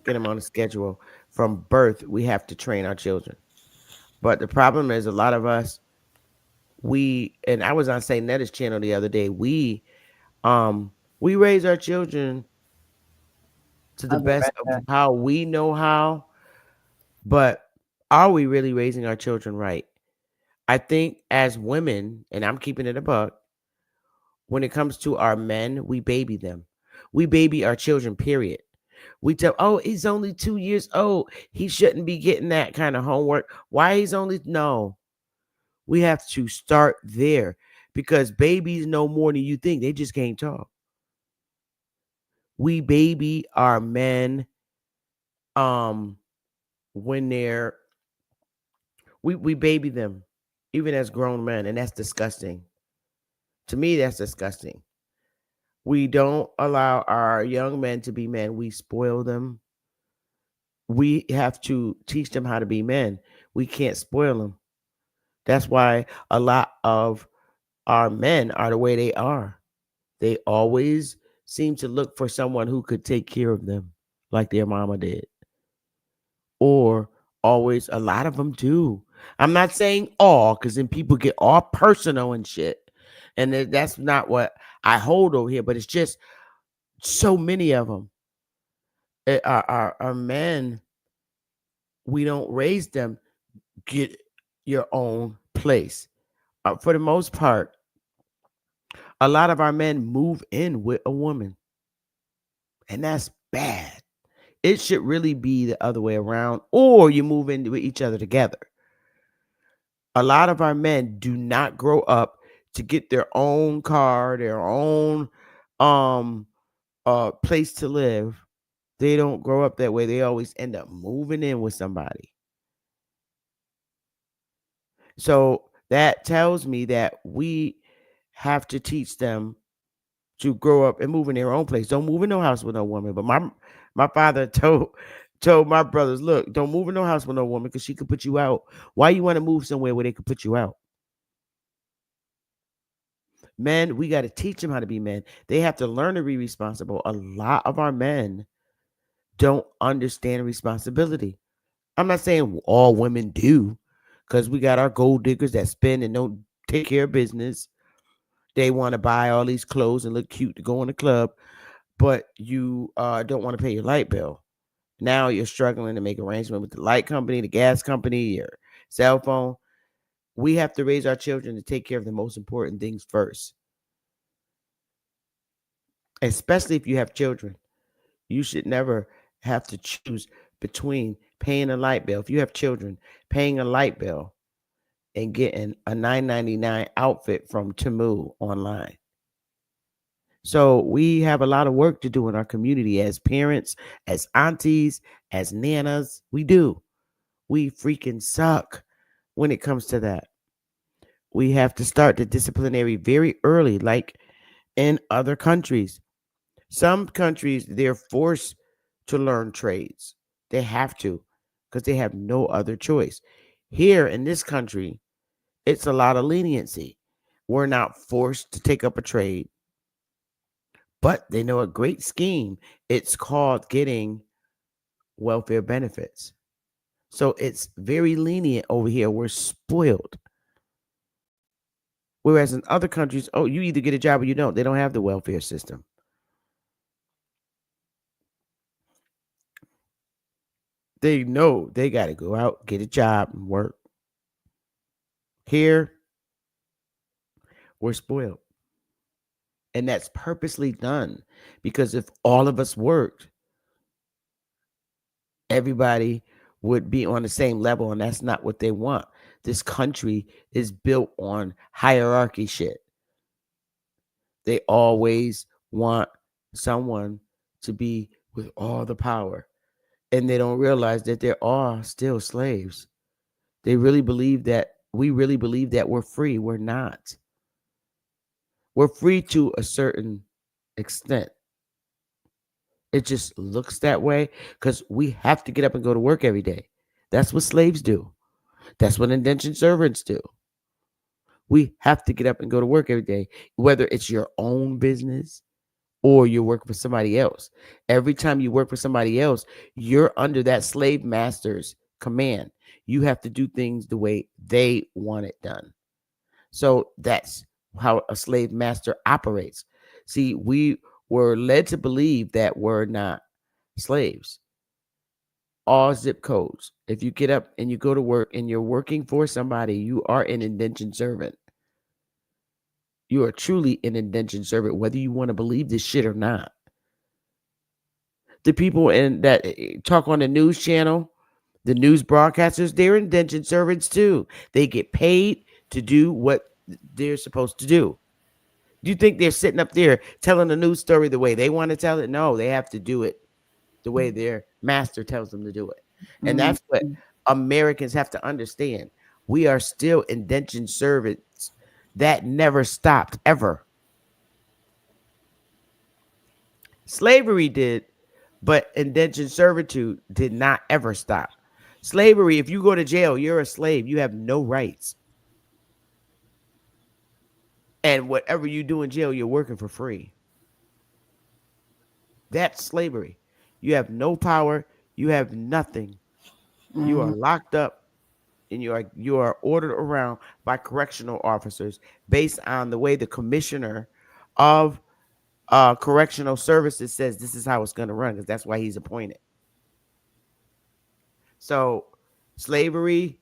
Get them on a schedule. From birth, we have to train our children. But the problem is, a lot of us, and I was on Saint Netta's channel the other day. We raise our children to the I'll be best right of back. how we know how, but are we really raising our children right? I think as women, and I'm keeping it a buck, when it comes to our men, we baby them. We baby our children, period. We tell, oh, he's only 2 years old. He shouldn't be getting that kind of homework. Why he's only, no. We have to start there because babies know more than you think. They just can't talk. We baby our men um when we baby them even as grown men, and that's disgusting. To me, that's disgusting. We don't allow our young men to be men. We spoil them. We have to teach them how to be men. We can't spoil them. That's why a lot of our men are the way they are. They always seem to look for someone who could take care of them like their mama did. Or always, a lot of them do. I'm not saying all, because then people get all personal and shit. And that's not what I hold over here, but it's just so many of them are men. We don't raise them. Get your own place. For the most part, a lot of our men move in with a woman, and that's bad. It should really be the other way around, or you move in with each other together. A lot of our men do not grow up to get their own car, their own um place to live. They don't grow up that way. They always end up moving in with somebody. So that tells me that we have to teach them to grow up and move in their own place. Don't move in no house with no woman. But my father told my brothers, look, don't move in no house with no woman because she could put you out. Why you want to move somewhere where they could put you out? Men, we got to teach them how to be men. They have to learn to be responsible. A lot of our men don't understand responsibility. I'm not saying all women do, because we got our gold diggers that spend and don't take care of business. They want to buy all these clothes and look cute to go in the club, but you don't want to pay your light bill. Now you're struggling to make arrangement with the light company, the gas company, your cell phone. We have to raise our children to take care of the most important things first, especially if you have children. You should never have to choose between paying a light bill. If you have children, paying a light bill and getting a $9.99 outfit from Temu online. So we have a lot of work to do in our community as parents, as aunties, as nanas. We do. We freaking suck when it comes to that. We have to start the disciplinary very early, like in other countries. Some countries, they're forced to learn trades. They have to because they have no other choice. Here in this country, it's a lot of leniency. We're not forced to take up a trade, but they know a great scheme. It's called getting welfare benefits. So it's very lenient over here. We're spoiled. Whereas in other countries, oh, you either get a job or you don't. They don't have the welfare system. They know they got to go out, get a job, and work. Here, we're spoiled. And that's purposely done because if all of us worked, everybody would be on the same level, and that's not what they want. This country is built on hierarchy shit. They always want someone to be with all the power, and they don't realize that there are still slaves. They really believe that we really believe that we're free. We're not. We're free to a certain extent. It just looks that way because we have to get up and go to work every day. That's what slaves do. That's what indentured servants do. We have to get up and go to work every day, whether it's your own business or you're working for somebody else. Every time you work for somebody else, you're under that slave master's command. You have to do things the way they want it done. So that's how a slave master operates. See, we were led to believe that we're not slaves. All zip codes. If you get up and you go to work and you're working for somebody, you are an indentured servant. You are truly an indentured servant, whether you want to believe this shit or not. The people in that talk on the news channel, the news broadcasters, they're indentured servants too. They get paid to do what they're supposed to do. Do you think they're sitting up there telling a news story the way they want to tell it? No, they have to do it the way their master tells them to do it. And that's what Mhm. Americans have to understand. We are still indentured servants. That never stopped ever. Slavery did, but indentured servitude did not ever stop. Slavery, if you go to jail, you're a slave. You have no rights. And whatever you do in jail, you're working for free. That's slavery. You have no power. You have nothing. You are Mhm. locked up and you are ordered around by correctional officers based on the way the commissioner of correctional services says this is how it's going to run because that's why he's appointed. So slavery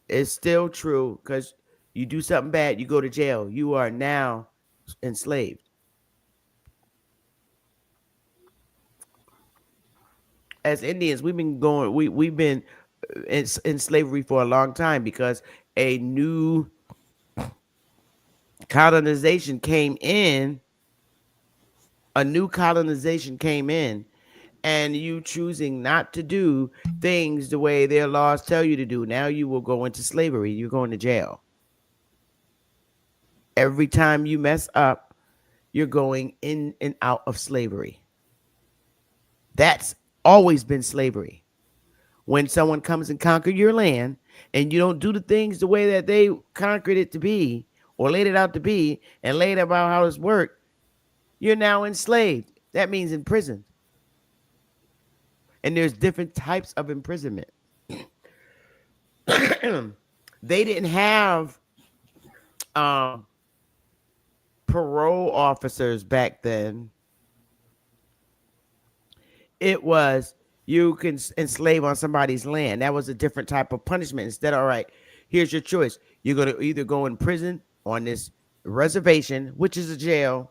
is still true because you do something bad, you go to jail. You are now enslaved. As Indians, we've been in slavery for a long time because a new colonization came in, a new colonization came in, and you choosing not to do things the way their laws tell you to do. Now you will go into slavery. You're going to jail. Every time you mess up, you're going in and out of slavery. That's always been slavery. When someone comes and conquer your land and you don't do the things the way that they conquered it to be, or laid it out to be and laid about how it's worked, you're now enslaved. That means imprisoned. And there's different types of imprisonment. They didn't have um, parole officers back then. It was you can enslave on somebody's land. That was a different type of punishment. Instead, all right, here's your choice. You're going to either go in prison on this reservation, which is a jail,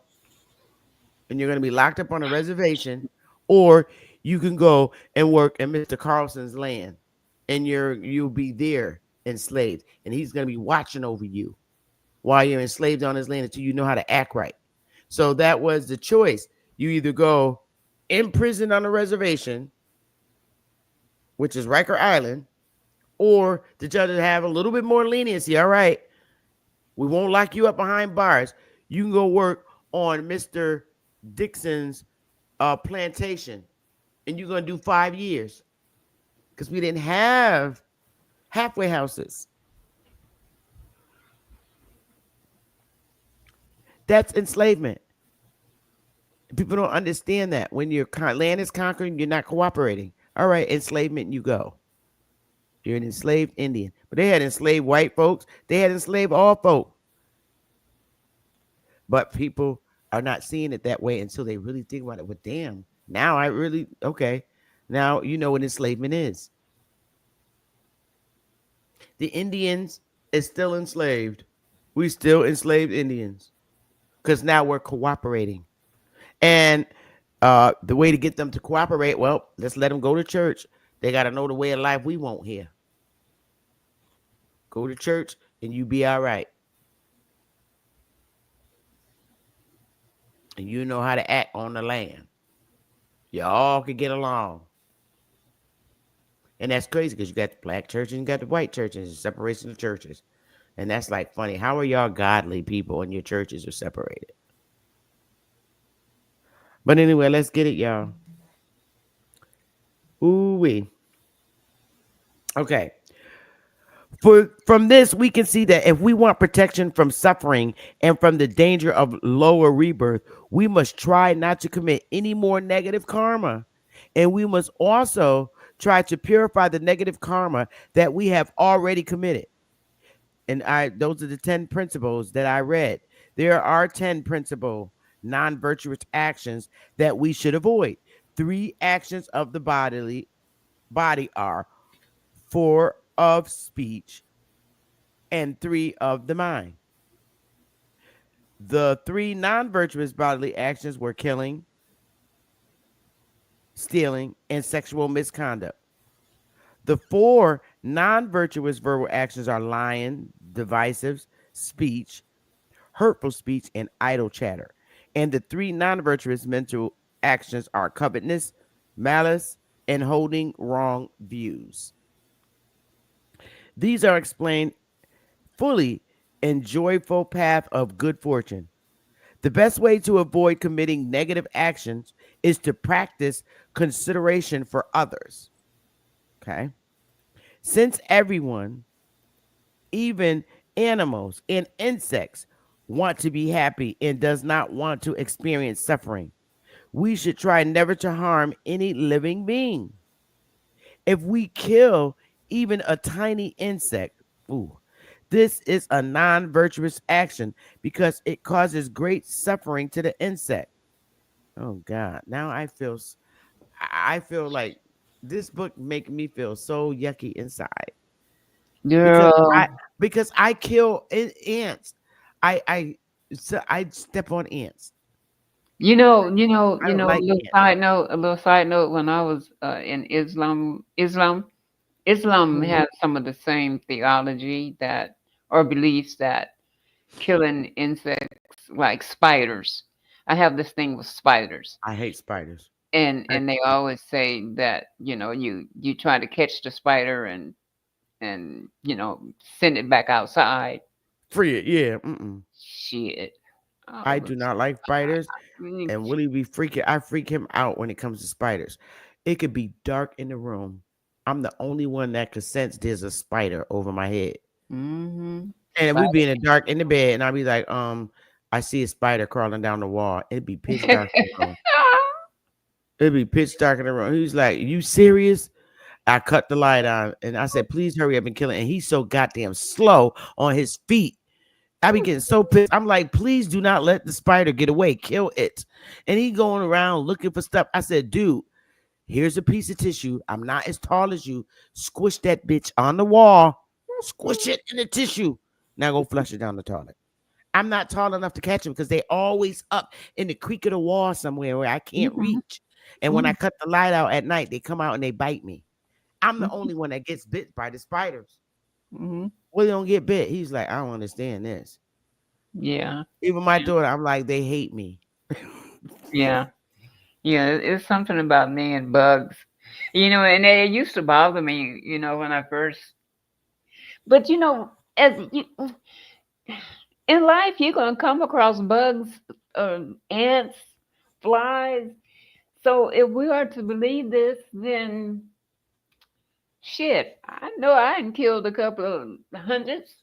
and you're going to be locked up on a reservation, or you can go and work in Mr. Carlson's land, and you'll be there enslaved, and he's going to be watching over you while you're enslaved on his land until you know how to act right. So that was the choice. You either go in prison on a reservation, which is Riker Island, or the judges have a little bit more leniency. All right, we won't lock you up behind bars. You can go work on Mr. Dixon's plantation, and you're going to do 5 years because we didn't have halfway houses. That's enslavement. People don't understand that. When your land is conquered, you're not cooperating. All right, enslavement, you go. You're an enslaved Indian. But they had enslaved white folks. They had enslaved all folk. But people are not seeing it that way until they really think about it. Well, damn, now I really, okay. Now you know what enslavement is. The Indians is still enslaved. We still enslaved Indians because now we're cooperating. And the way to get them to cooperate, well, let's let them go to church. They got to know the way of life we want here. Go to church and you be all right. And you know how to act on the land. You all can get along. And that's crazy because you got the black church and you got the white churches, separation of churches. And that's like funny. How are y'all godly people and your churches are separated? But anyway, let's get it, y'all. Ooh-wee. Okay. From this, we can see that if we want protection from suffering and from the danger of lower rebirth, we must try not to commit any more negative karma. And we must also try to purify the negative karma that we have already committed. And those are the 10 principles that I read. There are 10 principle non-virtuous actions that we should avoid. 3 actions of the body are 4 of speech and 3 of the mind. The 3 non-virtuous bodily actions were killing, stealing, and sexual misconduct. The 4 non-virtuous verbal actions are lying, divisive speech, hurtful speech, and idle chatter. And the 3 non-virtuous mental actions are covetousness, malice, and holding wrong views. These are explained fully in Joyful Path of Good Fortune. The best way to avoid committing negative actions is to practice consideration for others. Okay? Since everyone, even animals and insects, want to be happy and does not want to experience suffering, we should try never to harm any living being. If we kill even a tiny insect, this is a non-virtuous action because it causes great suffering to the insect. Oh God! Now I feel like this book make me feel so yucky inside because I Girl, because I kill ants. I so I step on ants. I don't like ants. a little side note. When I was in Islam Mhm. has some of the same theology that or beliefs that killing insects like spiders. I have this thing with spiders, I hate spiders. and they always say that you try to catch the spider and send it back outside. Free it, yeah. Mm-mm. Shit. I I was do not like spiders, mm, and Willie be freaking. I freak him out when it comes to spiders. It could be dark in the room. I'm the only one that could sense there's a spider over my head. mhm. And we be in the dark in the bed, and I'll be like, I see a spider crawling down the wall. It'd be pitch dark in the room. It'd be pitch dark in the room. He's like, "You serious?" I cut the light on, and I said, "Please hurry up and kill it." And he's so goddamn slow on his feet. I be getting so pissed. I'm like, "Please do not let the spider get away. Kill it." And he going around looking for stuff. I said, "Dude, here's a piece of tissue. I'm not as tall as you. Squish that bitch on the wall. Squish it in the tissue. Now go flush it down the toilet." I'm not tall enough to catch them because they always up in the creak of the wall somewhere where I can't reach. And when I cut the light out at night, they come out and they bite me. I'm the only one that gets bit by the spiders. Mm-hmm. Well, they don't get bit. He's like, I don't understand this. Yeah. Even my daughter, I'm like, they hate me. Yeah. Yeah. It's something about me and bugs. And it used to bother me, when I first. But as you in life, you're gonna come across bugs, ants, flies. So if we are to believe this, then shit, I know I done killed a couple of hundreds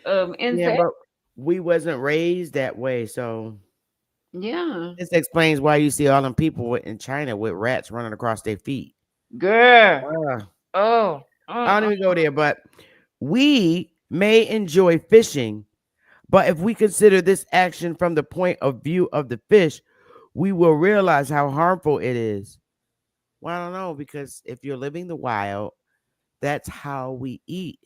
of Yeah, insects. but we wasn't raised that way. So Yeah, this explains why you see all them people in China with rats running across their feet. girl. Uh, Oh, I don't even go there, but we may enjoy fishing, but if we consider this action from the point of view of the fish, we will realize how harmful it is. Well, I don't know, because if you're living the wild, that's how we eat.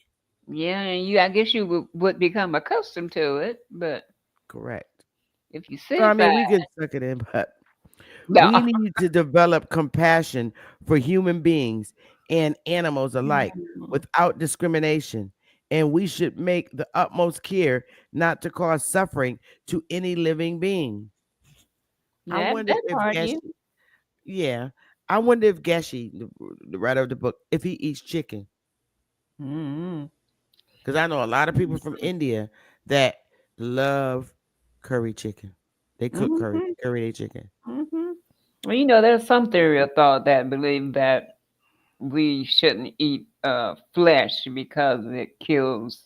yeah, and I guess you would become accustomed to it, but Correct. if you So, I sit back, mean, we can suck it in, but no. we need to develop compassion for human beings and animals alike without discrimination. And we should make the utmost care not to cause suffering to any living being. I wonder That if part, Geshi, you. yeah, I wonder if Geshi, the writer of the book, if he eats chicken. Mm-hmm. Because I know a lot of people from India that love curry chicken. They cook curry, Mm-hmm. curry their chicken. Mm-hmm. Well, there's some theory of thought that believe that we shouldn't eat flesh because it kills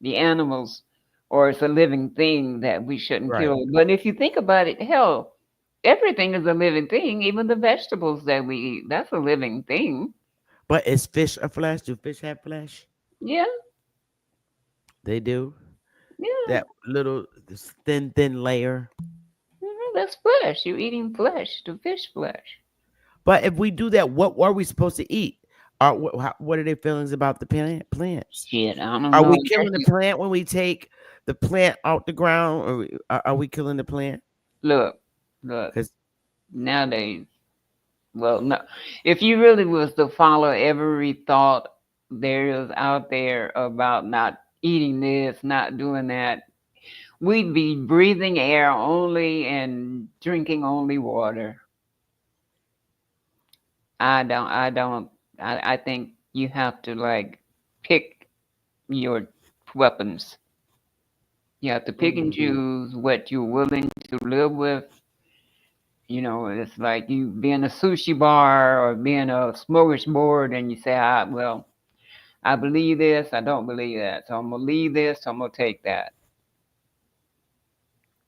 the animals, or it's a living thing that we shouldn't Right. kill. But if you think about it, hell, everything is a living thing. Even the vegetables that we eat, that's a living thing. But is fish a flesh? Do fish have flesh? Yeah, They do. yeah. That little this thin layer. That's flesh. You're eating flesh, the fish flesh. But if we do that, what are we supposed to eat? What are their feelings about the plants? Shit, I don't Are know. we killing the plant when we take the plant out the ground, or are we killing the plant? Look, look. Because Nowadays, well, no. If you really was to follow every thought there is out there about not eating this, not doing that, we'd be breathing air only and drinking only water. I think you have to like pick your weapons. You have to pick and choose what you're willing to live with. It's like you being a sushi bar or being a smorgasbord, and you say, well, I believe this, I don't believe that. So I'm gonna leave this, so I'm gonna take that.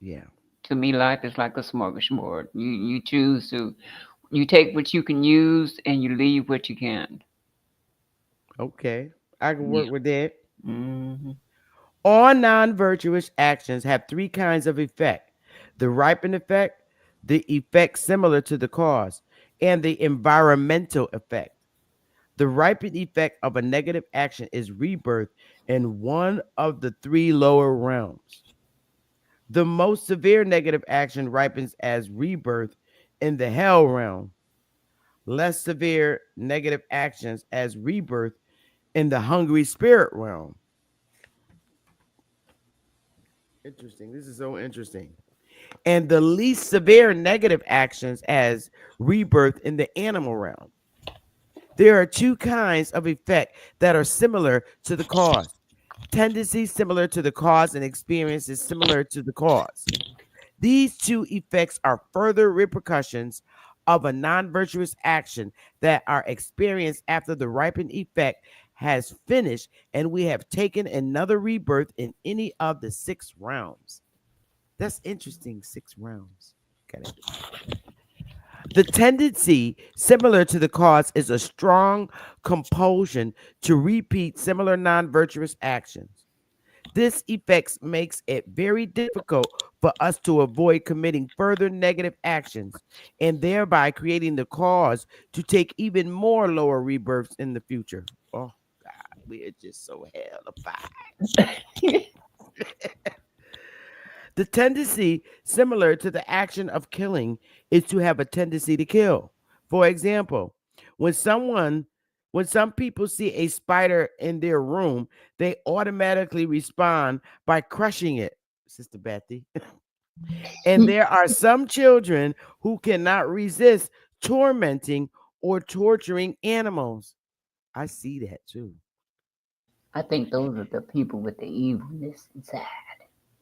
yeah, To me, life is like a smorgasbord. You choose to you take what you can use and you leave what you can't. okay, I can Yeah. work with that. Hmm. All non-virtuous actions have three kinds of effect: the ripen effect, the effect similar to the cause, and the environmental effect. The ripen effect of a negative action is rebirth in one of the three lower realms. The most severe negative action ripens as rebirth in the hell realm. Less severe negative actions as rebirth in the hungry spirit realm. Interesting. This is so interesting. And the least severe negative actions as rebirth in the animal realm. There are two kinds of effect that are similar to the cause. Tendencies similar to the cause and experiences similar to the cause. These two effects are further repercussions of a non virtuous action that are experienced after the ripened effect has finished and we have taken another rebirth in any of the six realms. That's interesting, six realms. Got it. The tendency, similar to the cause, is a strong compulsion to repeat similar non virtuous actions. This effect makes it very difficult for us to avoid committing further negative actions and thereby creating the cause to take even more lower rebirths in the future. Oh, God, we are just so hellified. The tendency, similar to the action of killing, is to have a tendency to kill. For example, when someone when some people see a spider in their room, they automatically respond by crushing it, Sister Betty. And there are some children who cannot resist tormenting or torturing animals. I see that too. I think those are the people with the evilness inside.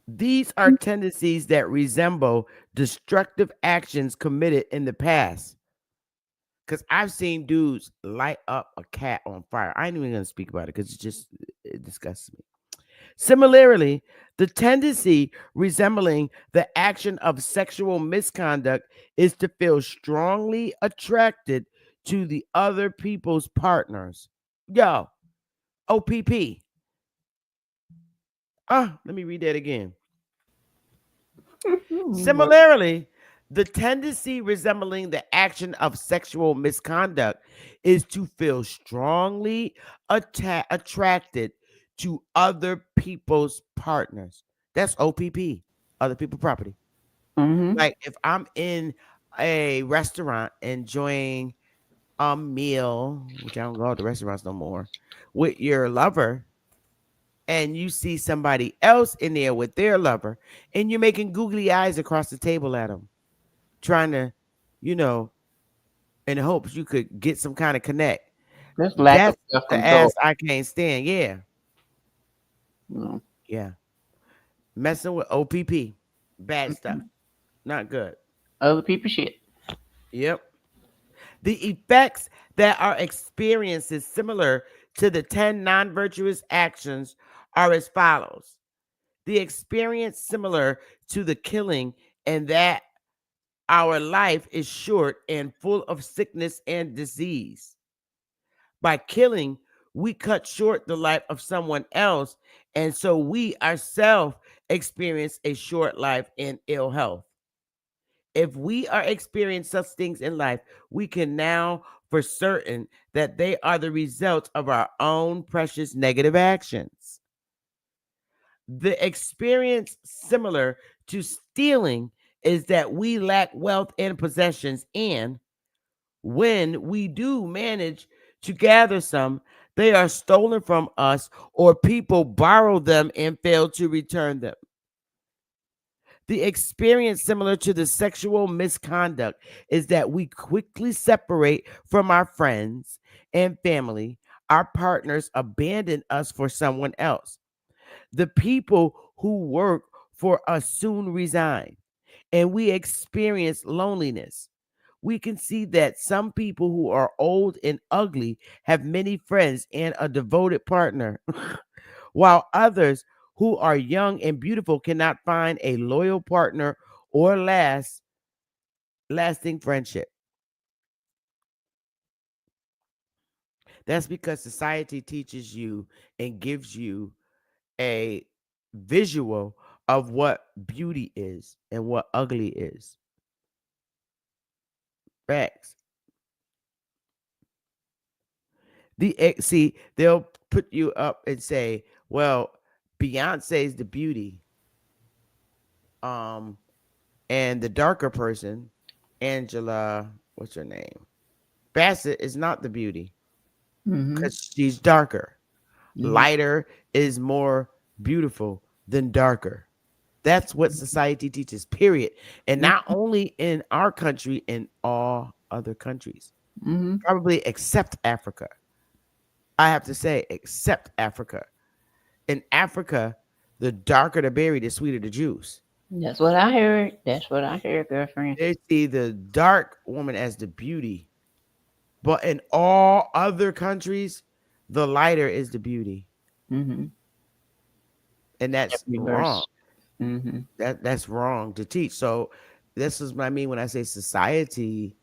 These are tendencies that resemble destructive actions committed in the past. Because I've seen dudes light up a cat on fire. I ain't even going to speak about it because it disgusts me. Similarly, the tendency resembling the action of sexual misconduct is to feel strongly attracted to the other people's partners. Yo, OPP. Let me read that again. What? Similarly, the tendency resembling the action of sexual misconduct is to feel strongly attracted to other people's partners. That's OPP, other people property. Mm-hmm. Like if I'm in a restaurant enjoying a meal, which I don't go to restaurants no more, with your lover, and you see somebody else in there with their lover, and you're making googly eyes across the table at them, trying to, you know, in hopes you could get some kind of connect. That's lack of That's self the ass control. I can't stand. Yeah. Mm-hmm. Yeah. Messing with OPP. Bad stuff. Not good. Other people shit. Yep. The effects that are experiences similar to the 10 non virtuous actions are as follows: the experience similar to the killing, and that our life is short and full of sickness and disease. By killing, we cut short the life of someone else, and so we ourselves experience a short life and ill health. If we are experiencing such things in life, we can now for certain that they are the result of our own precious negative actions. The experience similar to stealing is that we lack wealth and possessions, and when we do manage to gather some, they are stolen from us or people borrow them and fail to return them. The experience similar to the sexual misconduct is that we quickly separate from our friends and family. Our partners abandon us for someone else. The people who work for us soon resign, and we experience loneliness. We can see that some people who are old and ugly have many friends and a devoted partner, while others who are young and beautiful cannot find a loyal partner or lasting friendship. That's because society teaches you and gives you a visual of what beauty is and what ugly is. Facts. See, they'll put you up and say, "Well, Beyonce's the beauty, um, and the darker person, Angela, what's her name? Bassett is not the beauty Mm-hmm. because she's darker. Mm-hmm. Lighter is more beautiful than darker." That's what society teaches. Period. And not only in our country, in all other countries, Mm-hmm. probably except Africa. I have to say, except Africa. In Africa, the darker the berry, the sweeter the juice. That's what I heard. That's what I heard, girlfriend. They see the dark woman as the beauty. But in all other countries, the lighter is the beauty, Mm-hmm. and that's wrong. Reverse. Mm-hmm. That's wrong to teach. So this is what I mean when I say society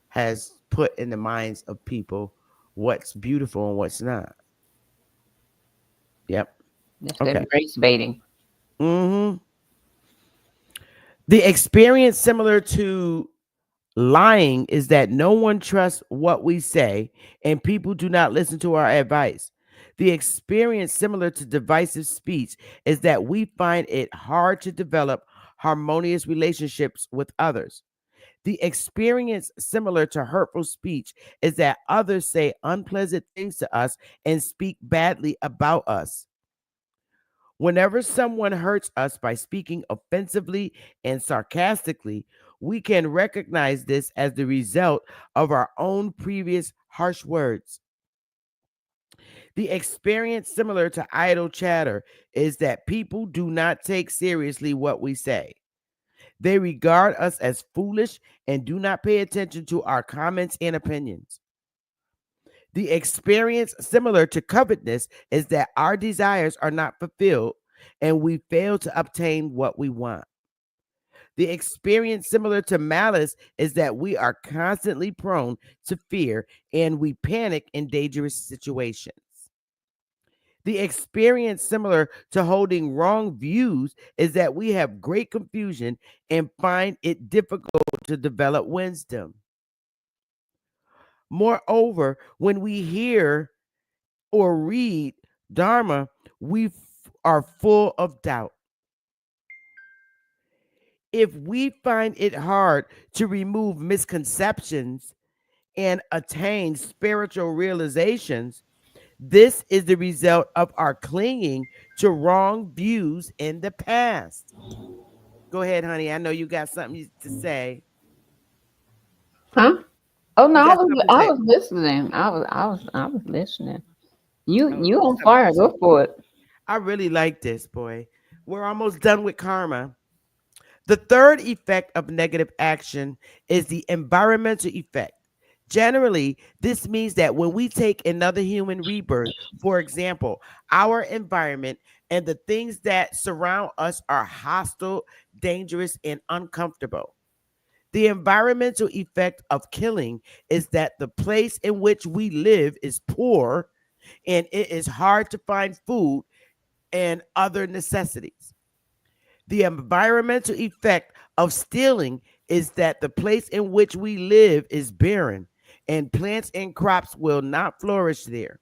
has put in the minds of people what's beautiful and what's not. Yep. That's Okay. that race baiting. Hmm. The experience similar to lying is that no one trusts what we say and people do not listen to our advice. The experience similar to divisive speech is that we find it hard to develop harmonious relationships with others. The experience similar to hurtful speech is that others say unpleasant things to us and speak badly about us. Whenever someone hurts us by speaking offensively and sarcastically, we can recognize this as the result of our own previous harsh words. The experience similar to idle chatter is that people do not take seriously what we say. They regard us as foolish and do not pay attention to our comments and opinions. The experience similar to covetousness is that our desires are not fulfilled and we fail to obtain what we want. The experience similar to malice is that we are constantly prone to fear and we panic in dangerous situations. The experience similar to holding wrong views is that we have great confusion and find it difficult to develop wisdom. Moreover, when we hear or read Dharma, we are full of doubt. If we find it hard to remove misconceptions and attain spiritual realizations, this is the result of our clinging to wrong views in the past. Go ahead, honey. I know you got something to say. Huh? Oh no, You got something to I say. was listening. I was listening. Oh, You on something fire. to say. Go for it. I really like this, boy. We're almost done with karma. The third effect of negative action is the environmental effect. Generally, this means that when we take another human rebirth, for example, our environment and the things that surround us are hostile, dangerous, and uncomfortable. The environmental effect of killing is that the place in which we live is poor and it is hard to find food and other necessities. The environmental effect of stealing is that the place in which we live is barren and plants and crops will not flourish there.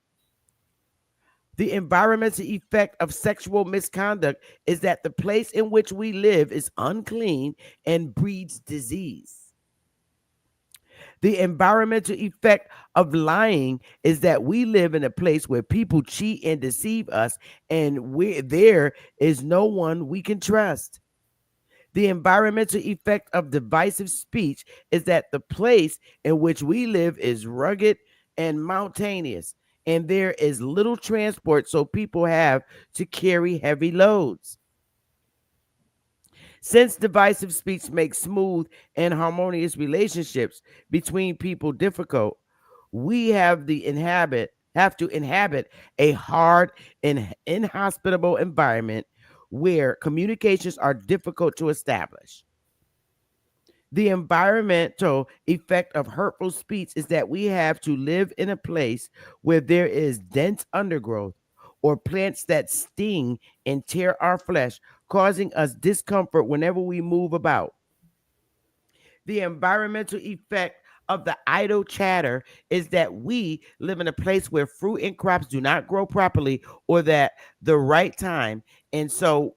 The environmental effect of sexual misconduct is that the place in which we live is unclean and breeds disease. The environmental effect of lying is that we live in a place where people cheat and deceive us, and where there is no one we can trust. The environmental effect of divisive speech is that the place in which we live is rugged and mountainous, and there is little transport, so people have to carry heavy loads. Since divisive speech makes smooth and harmonious relationships between people difficult, we have to inhabit a hard and inhospitable environment where communications are difficult to establish. The environmental effect of hurtful speech is that we have to live in a place where there is dense undergrowth or plants that sting and tear our flesh, causing us discomfort whenever we move about. The environmental effect of the idle chatter is that we live in a place where fruit and crops do not grow properly or that the right time, and so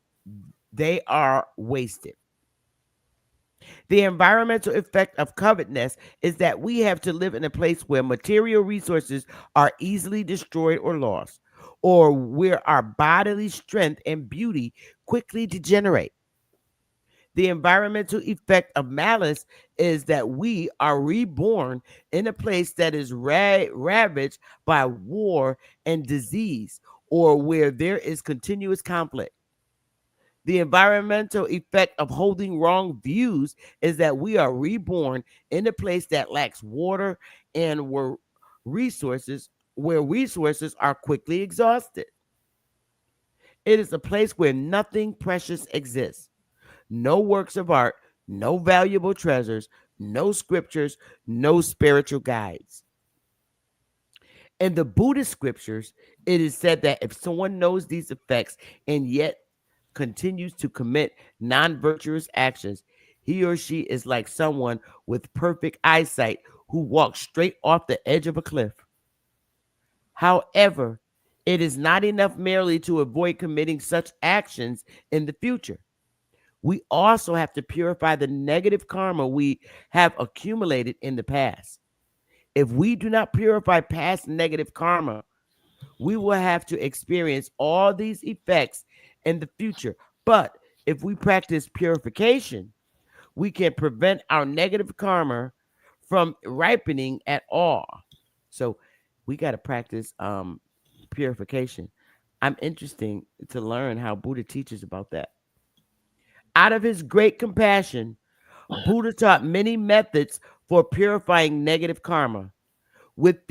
they are wasted. The environmental effect of covetousness is that we have to live in a place where material resources are easily destroyed or lost, or where our bodily strength and beauty quickly degenerate. The environmental effect of malice is that we are reborn in a place that is ravaged by war and disease, or where there is continuous conflict. The environmental effect of holding wrong views is that we are reborn in a place that lacks water and resources, where resources are quickly exhausted. It is a place where nothing precious exists. No works of art, no valuable treasures, no scriptures, no spiritual guides. In the Buddhist scriptures, it is said that if someone knows these effects and yet continues to commit non virtuous actions, he or she is like someone with perfect eyesight who walks straight off the edge of a cliff. However, it is not enough merely to avoid committing such actions in the future. We also have to purify the negative karma we have accumulated in the past. If we do not purify past negative karma, we will have to experience all these effects in the future. But if we practice purification, we can prevent our negative karma from ripening at all. So we got to practice purification. I'm interested to learn how Buddha teaches about that. Out of his great compassion, Buddha taught many methods for purifying negative karma. Within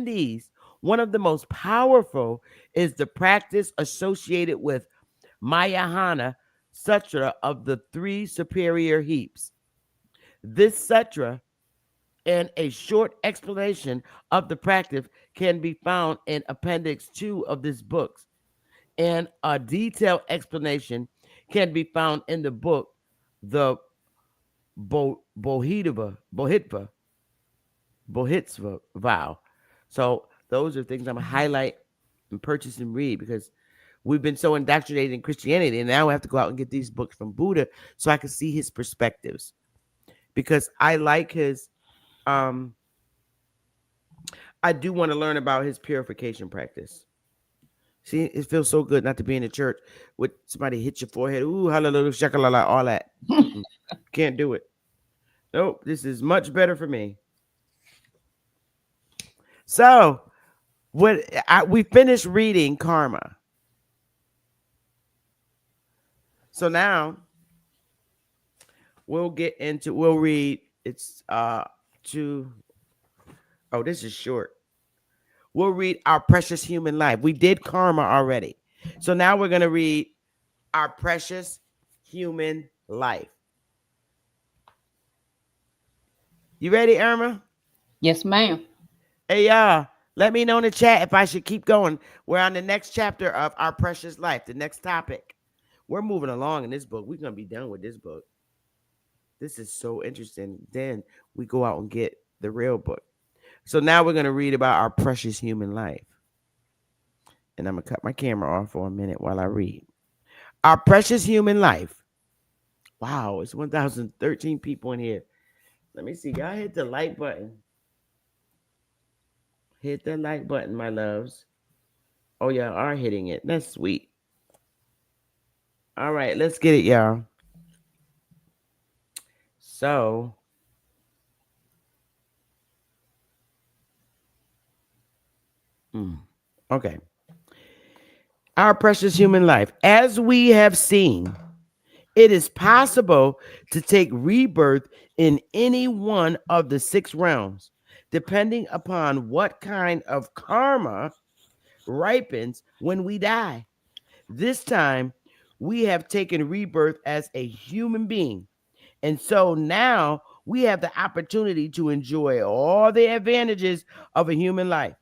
these, one of the most powerful is the practice associated with Mayahana Sutra of the three superior heaps. This sutra and a short explanation of the practice can be found in Appendix 2 of this book, and a detailed explanation can be found in the book, The Bohitva Vow. So those are things I'm going to highlight and purchase and read because we've been so indoctrinated in Christianity, and now I have to go out and get these books from Buddha so I can see his perspectives. Because I like his, I do want to learn about his purification practice. See, it feels so good not to be in the church with somebody hit your forehead, ooh, hallelujah, shakalala, all that. Can't do it. Nope, this is much better for me. So, we finished reading Karma. So now we'll read it's this is short. We'll read Our Precious Human Life. We did Karma already. So now we're going to read Our Precious Human Life. You ready, Irma? Yes, ma'am. Hey, y'all, let me know in the chat if I should keep going. We're on the next chapter of Our Precious Life, the next topic. We're moving along in this book. We're going to be done with this book. This is so interesting. Then we go out and get the real book. So now we're going to read about our precious human life. And I'm going to cut my camera off for a minute while I read. Our precious human life. Wow, it's 1,013 people in here. Let me see. Y'all hit the like button. Hit the like button, my loves. Oh, y'all are hitting it. That's sweet. All right, let's get it, y'all. So, okay. Our precious human life. As we have seen, it is possible to take rebirth in any one of the 6 realms, depending upon what kind of karma ripens when we die. This time, we have taken rebirth as a human being. And so now we have the opportunity to enjoy all the advantages of a human life.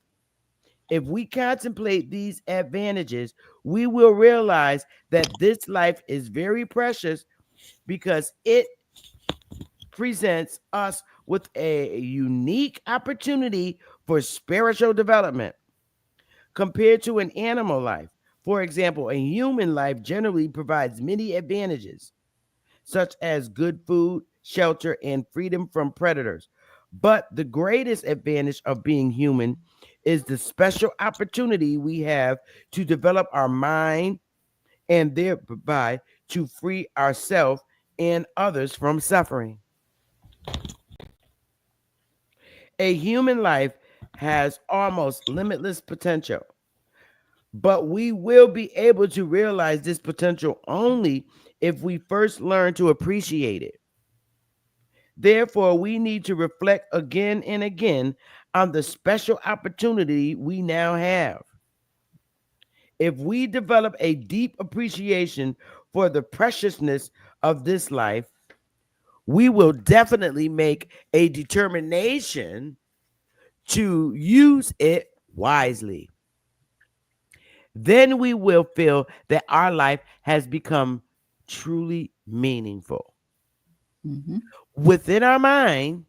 If we contemplate these advantages, we will realize that this life is very precious because it presents us with a unique opportunity for spiritual development compared to an animal life. For example, a human life generally provides many advantages, such as good food, shelter, and freedom from predators. But the greatest advantage of being human is the special opportunity we have to develop our mind and thereby to free ourselves and others from suffering. A human life has almost limitless potential, but we will be able to realize this potential only if we first learn to appreciate it. Therefore, we need to reflect again and again on the special opportunity we now have. If we develop a deep appreciation for the preciousness of this life, we will definitely make a determination to use it wisely. Then we will feel that our life has become truly meaningful. Mm-hmm. Within our mind,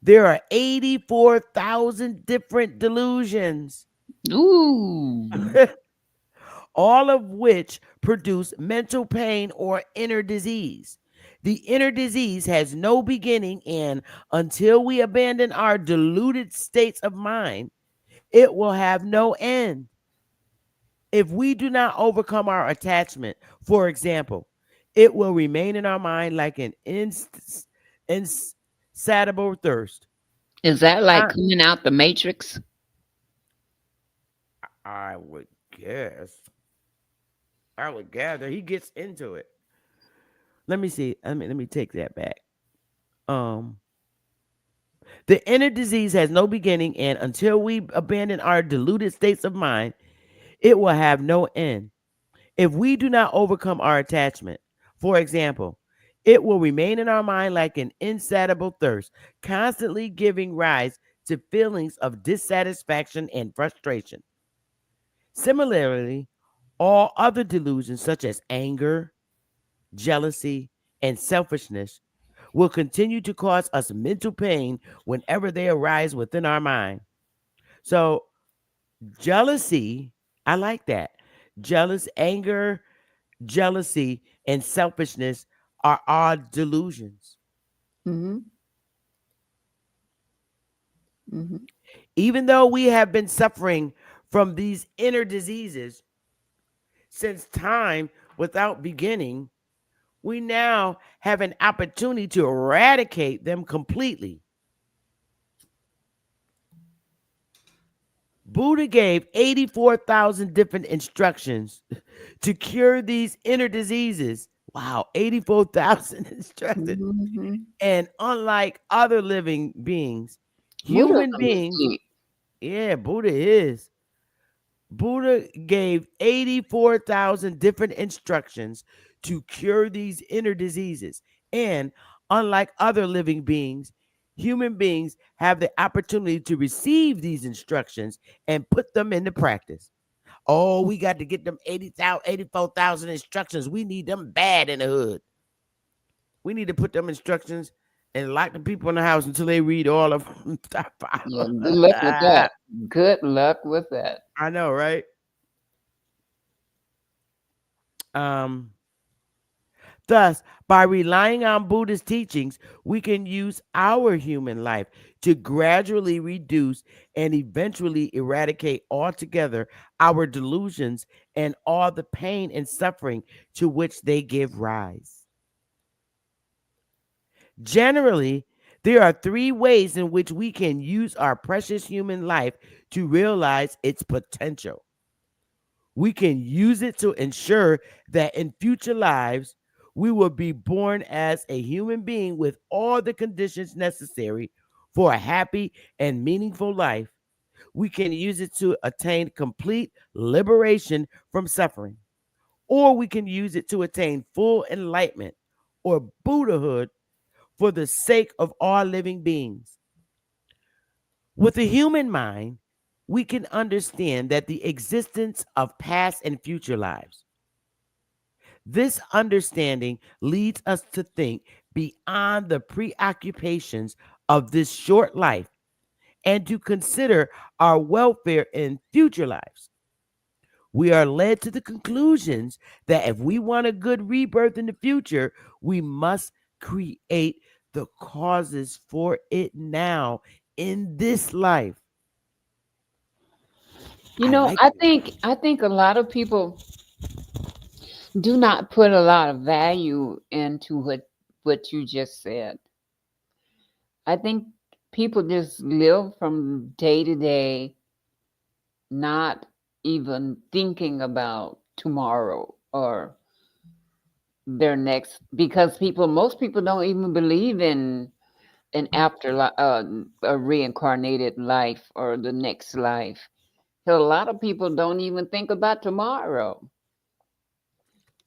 there are 84,000 different delusions, Ooh. all of which produce mental pain or inner disease. The inner disease has no beginning, and until we abandon our deluded states of mind, it will have no end. If we do not overcome our attachment, for example, it will remain in our mind like an insatiable thirst. Is that like I, coming out the matrix? I would guess. I would gather he gets into it. Let me see. Let me take that back. Um, the inner disease has no beginning, and until we abandon our deluded states of mind, it will have no end. If we do not overcome our attachment, for example, it will remain in our mind like an insatiable thirst, constantly giving rise to feelings of dissatisfaction and frustration. Similarly, all other delusions, such as anger, jealousy, and selfishness, will continue to cause us mental pain whenever they arise within our mind. So, jealousy, I like that. Anger, jealousy, and selfishness are all delusions. Mm-hmm. Mm-hmm. Even though we have been suffering from these inner diseases since time without beginning, we now have an opportunity to eradicate them completely. Buddha gave 84,000 different instructions to cure these inner diseases. Wow, 84,000 instructions. Mm-hmm. And unlike other living beings, human Buddhism is beings, deep. yeah, Buddha gave 84,000 different instructions to cure these inner diseases. And unlike other living beings, human beings have the opportunity to receive these instructions and put them into practice. Oh, we got to get them 80,000, 84,000 instructions. We need them bad in the hood. We need to put them instructions and lock the people in the house until they read all of them. Yeah, good luck with that. Good luck with that. I know, right? Um, Thus, by relying on Buddha's teachings, we can use our human life to gradually reduce and eventually eradicate altogether our delusions and all the pain and suffering to which they give rise. Generally, there are three ways in which we can use our precious human life to realize its potential. We can use it to ensure that in future lives, we will be born as a human being with all the conditions necessary for a happy and meaningful life. We can use it to attain complete liberation from suffering, or we can use it to attain full enlightenment or Buddhahood for the sake of all living beings. With the human mind, we can understand that the existence of past and future lives. This understanding leads us to think beyond the preoccupations of this short life and to consider our welfare in future lives. We are led to the conclusions that if we want a good rebirth in the future, we must create the causes for it now in this life. You I know, like I this. think I think a lot of people do not put a lot of value into what you just said. I think people just live from day to day, not even thinking about tomorrow or their next, because people most people don't even believe in an afterlife, a reincarnated life or the next life. So a lot of people don't even think about tomorrow.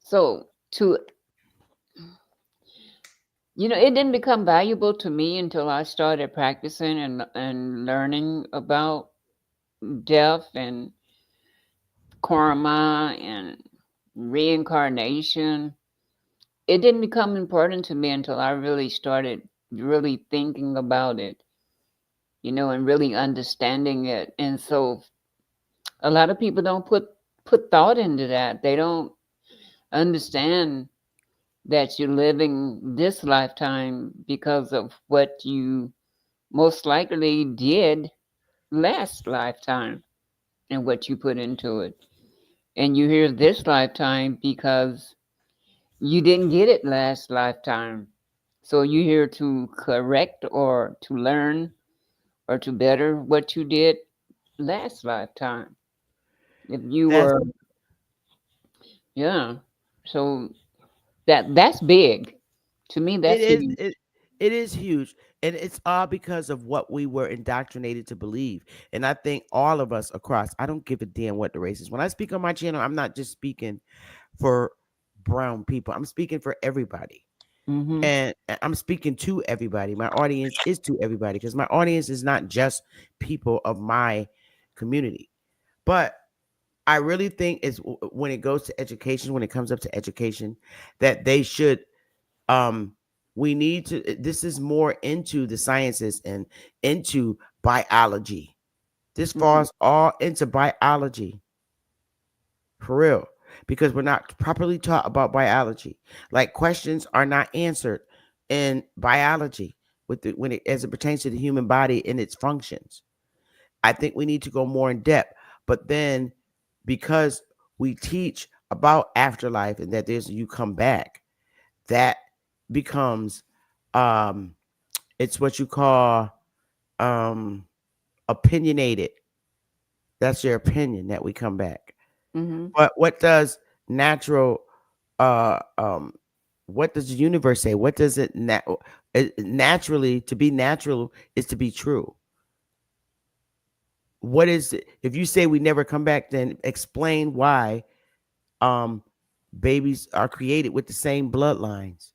So to it didn't become valuable to me until I started practicing and learning about death and karma and reincarnation. It didn't become important to me until I really started really thinking about it, and really understanding it. And so a lot of people don't put thought into that. They don't understand that you're living this lifetime because of what you most likely did last lifetime and what you put into it. And you here this lifetime because you didn't get it last lifetime. So you're here to correct or to learn or to better what you did last lifetime. If you That's were, yeah. So that's big. To me, it that's is huge. it is huge, and it's all because of what we were indoctrinated to believe. And I think all of us across, I don't give a damn what the race is. When I speak on my channel, I'm not just speaking for brown people. I'm speaking for everybody. Mm-hmm. And I'm speaking to everybody. My audience is to everybody because my audience is not just people of my community. But I really think is when it goes to education, when it comes up to education, that they should um we need to this is more into the sciences and into biology. This Mm-hmm. falls all into biology for real because we're not properly taught about biology. Like questions are not answered in biology when it as it pertains to the human body and its functions. I think we need to go more in depth, but then because we teach about afterlife and that there's you come back, that becomes um it's what you call um opinionated. That's your opinion that we come back. Mm-hmm. But what does natural uh what does the universe say? What does naturally to be natural is to be true? What is it? If you say we never come back, then explain why um babies are created with the same bloodlines.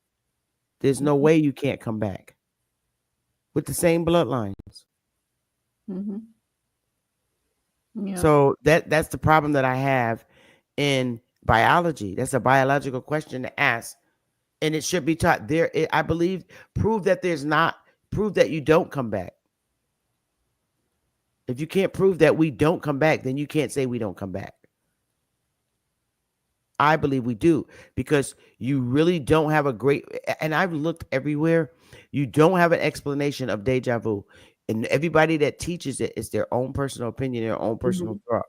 There's no way you can't come back with the same bloodlines. Mm-hmm. Yeah. So that's the problem that I have in biology. That's a biological question to ask, and it should be taught. I believe, prove that there's not prove that you don't come back. If you can't prove that we don't come back, then you can't say we don't come back. I believe we do because you really don't have a great. And I've looked everywhere. You don't have an explanation of deja vu, and everybody that teaches it is their own personal opinion, their own Mm-hmm. personal thought,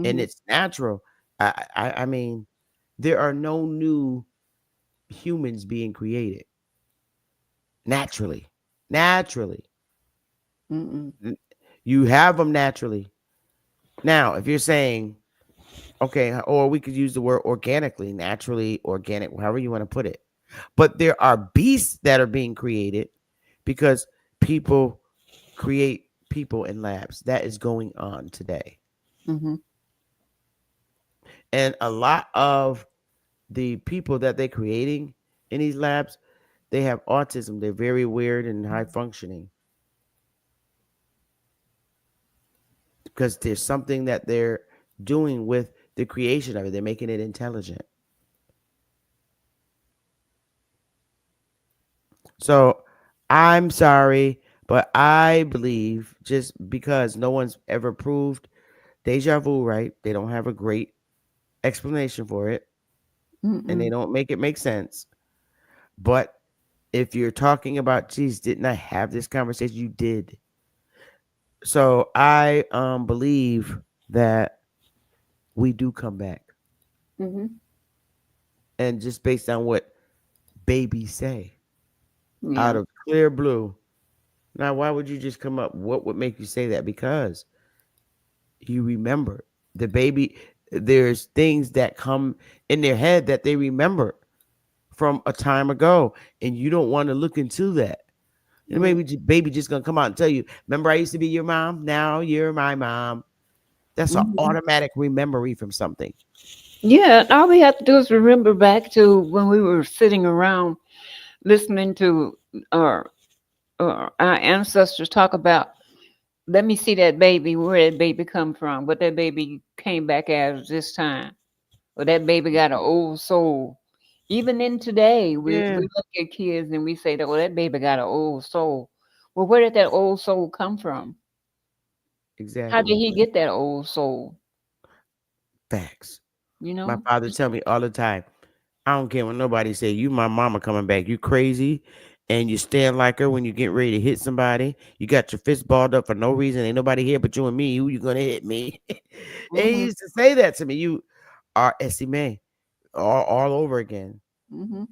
and Mm-hmm. it's natural. I mean, there are no new humans being created naturally. Naturally, Mm-hmm. you have them naturally. Now, if you're saying okay, or we could use the word organically, naturally, organic, however you want to put it. But there are beasts that are being created because people create people in labs. That is going on today. Mm-hmm. And a lot of the people that they're creating in these labs, they have autism. They're very weird and high functioning because there's something that they're doing with the creation of it. They're making it intelligent. So I'm sorry, but I believe just because no one's ever proved deja vu right, they don't have a great explanation for it and they Mm-mm. don't make it make sense. But if you're talking about, geez, didn't I have this conversation? You did. So I believe that we do come back. Mm-hmm. And just based on what babies say Yeah. out of clear blue. Now, why would you just come up? What would make you say that? Because you remember the baby. There's things that come in their head that they remember from a time ago, and you don't want to look into that. And baby just gonna come out and tell you, remember I used to be your mom? Now you're my mom. That's an Mm-hmm. automatic memory from something. Yeah, all we have to do is remember back to when we were sitting around listening to our our ancestors talk about. Let me see that baby. Where that baby come from? What that baby came back as this time? Or that baby got an old soul. Even in today, we Yeah, look at kids and we say that, well, that baby got an old soul. Well, where did that old soul come from? How did exactly. he get that old soul? Facts. You My know? father tell me all the time, I don't care when nobody say you my mama coming back. You crazy and you stand like her when you get ready to hit somebody. You got your fist balled up for no reason. Ain't nobody here but you and me. Who you gonna hit me? And he Mm-hmm. used to say that to me. You are estimate all over again. Mm-hmm.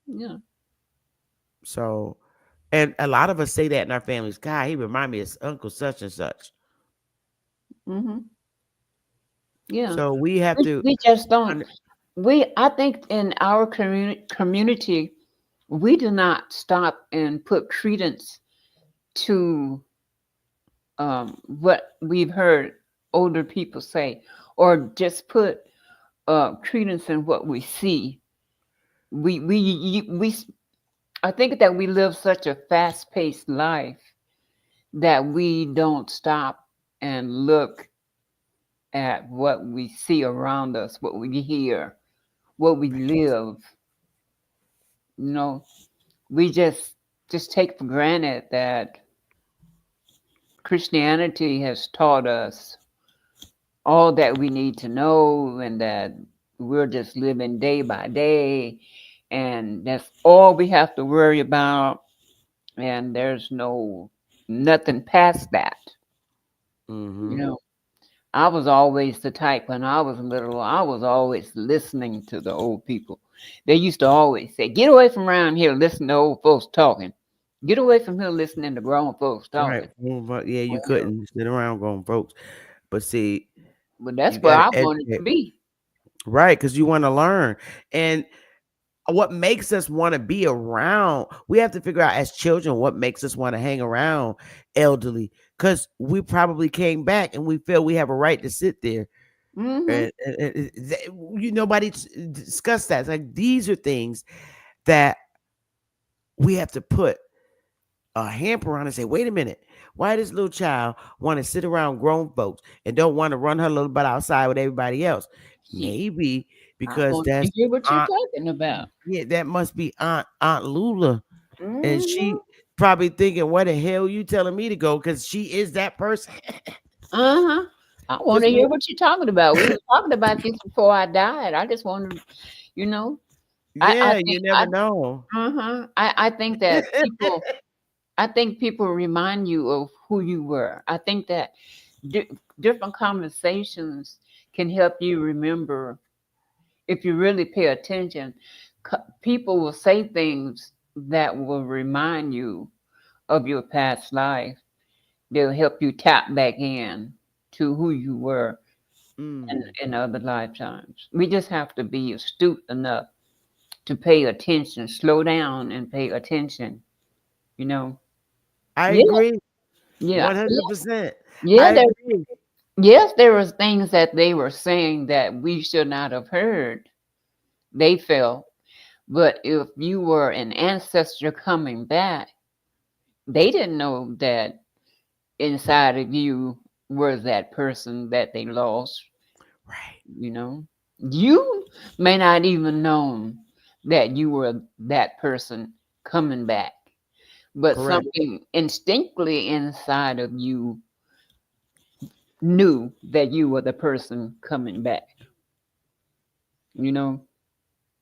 Yeah. So and a lot of us say that in our families. God, he remind me of Uncle such and such. Mm-hmm. Yeah. So we have to We just don't. un- I think in our community, we do not stop and put credence to what we've heard older people say, or just put credence in what we see. We I think that we live such a fast-paced life that we don't stop and look at what we see around us, what we hear, what we live. You know, we just take for granted that Christianity has taught us all that we need to know and that we're just living day by day and that's all we have to worry about and there's nothing past that. You mhm. know, I was always the type when I was little, I was always listening to the old people. They used to always say, get away from around here, listen to old folks talking. Get away from here listening to grown folks Right. talking. Well, but yeah, you Well, couldn't sit around going folks. But see, but that's you where gotta I wanted educate. to be. Right, because you want to learn. And what makes us want to be around, we have to figure out as children what makes us want to hang around elderly. Because we probably came back and we feel we have a right to sit there. Hmm. Nobody discussed that. It's like these are things that we have to put a hamper on and say, wait a minute, why this little child want to sit around grown folks and don't want to run her little butt outside with everybody else? Maybe I because want to that's hear what you're Aunt, talking about. yeah, that must be Aunt Lula. And Hmm. she probably thinking, what the hell you telling me to go? Because she is that person. Uh-huh. I want Because to hear what you're talking about. We were talking about this before I died. I just wanted, you know, I yeah, think you never know. I think that I think people remind you of who you were. I think that different conversations can help you remember if you really pay attention. People will say things that will remind you of your past life. They'll help you tap back in to who you were Mm, in other lifetimes. We just have to be astute enough to pay attention, slow down and pay attention, you know. I Yeah, agree. yeah, 100%. yeah. I agree. Yes, there was things that they were saying that we should not have heard. They felt, but if you were an ancestor coming back, they didn't know that inside of you was that person that they lost. Right. You know, you may not even known that you were that person coming back, but Correct. something instinctively inside of you knew that you were the person coming back. You know,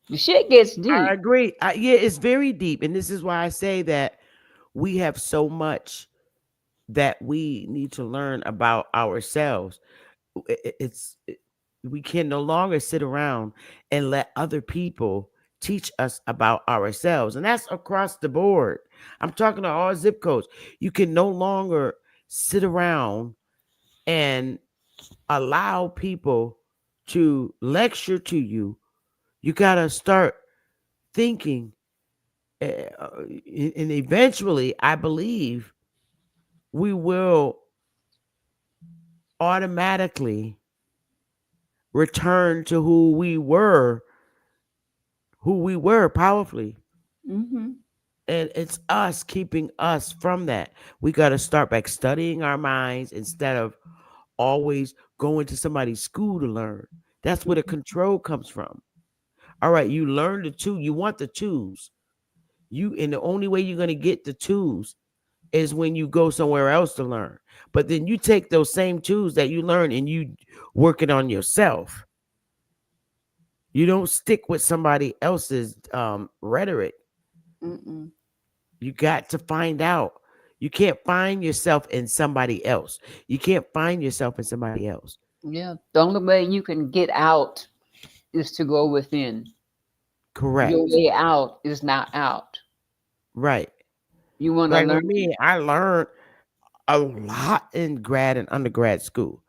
the shit gets I deep. agree. Yeah, it's very deep. And this is why I say that we have so much that we need to learn about ourselves. We can no longer sit around and let other people teach us about ourselves. And that's across the board. I'm talking to all zip codes. You can no longer sit around and allow people to lecture to you. You got to start thinking And eventually, I believe we will automatically return to who we were powerfully. Mm-hmm. And it's us keeping us from that. We got to start back studying our minds instead of always going to somebody's school to learn. That's where the control comes from. All right, you learn the two, you want the twos. And the only way you're going to get the twos is when you go somewhere else to learn. But then you take those same tools that you learn and you work it on yourself. You don't stick with somebody else's rhetoric. Mm-mm. You got to find out. You can't find yourself in somebody else. You can't find yourself in somebody else. Yeah. The only way you can get out is to go within. Your Correct. way out is not out. Right. You want to Like with learn. me, I learned a lot in grad and undergrad school.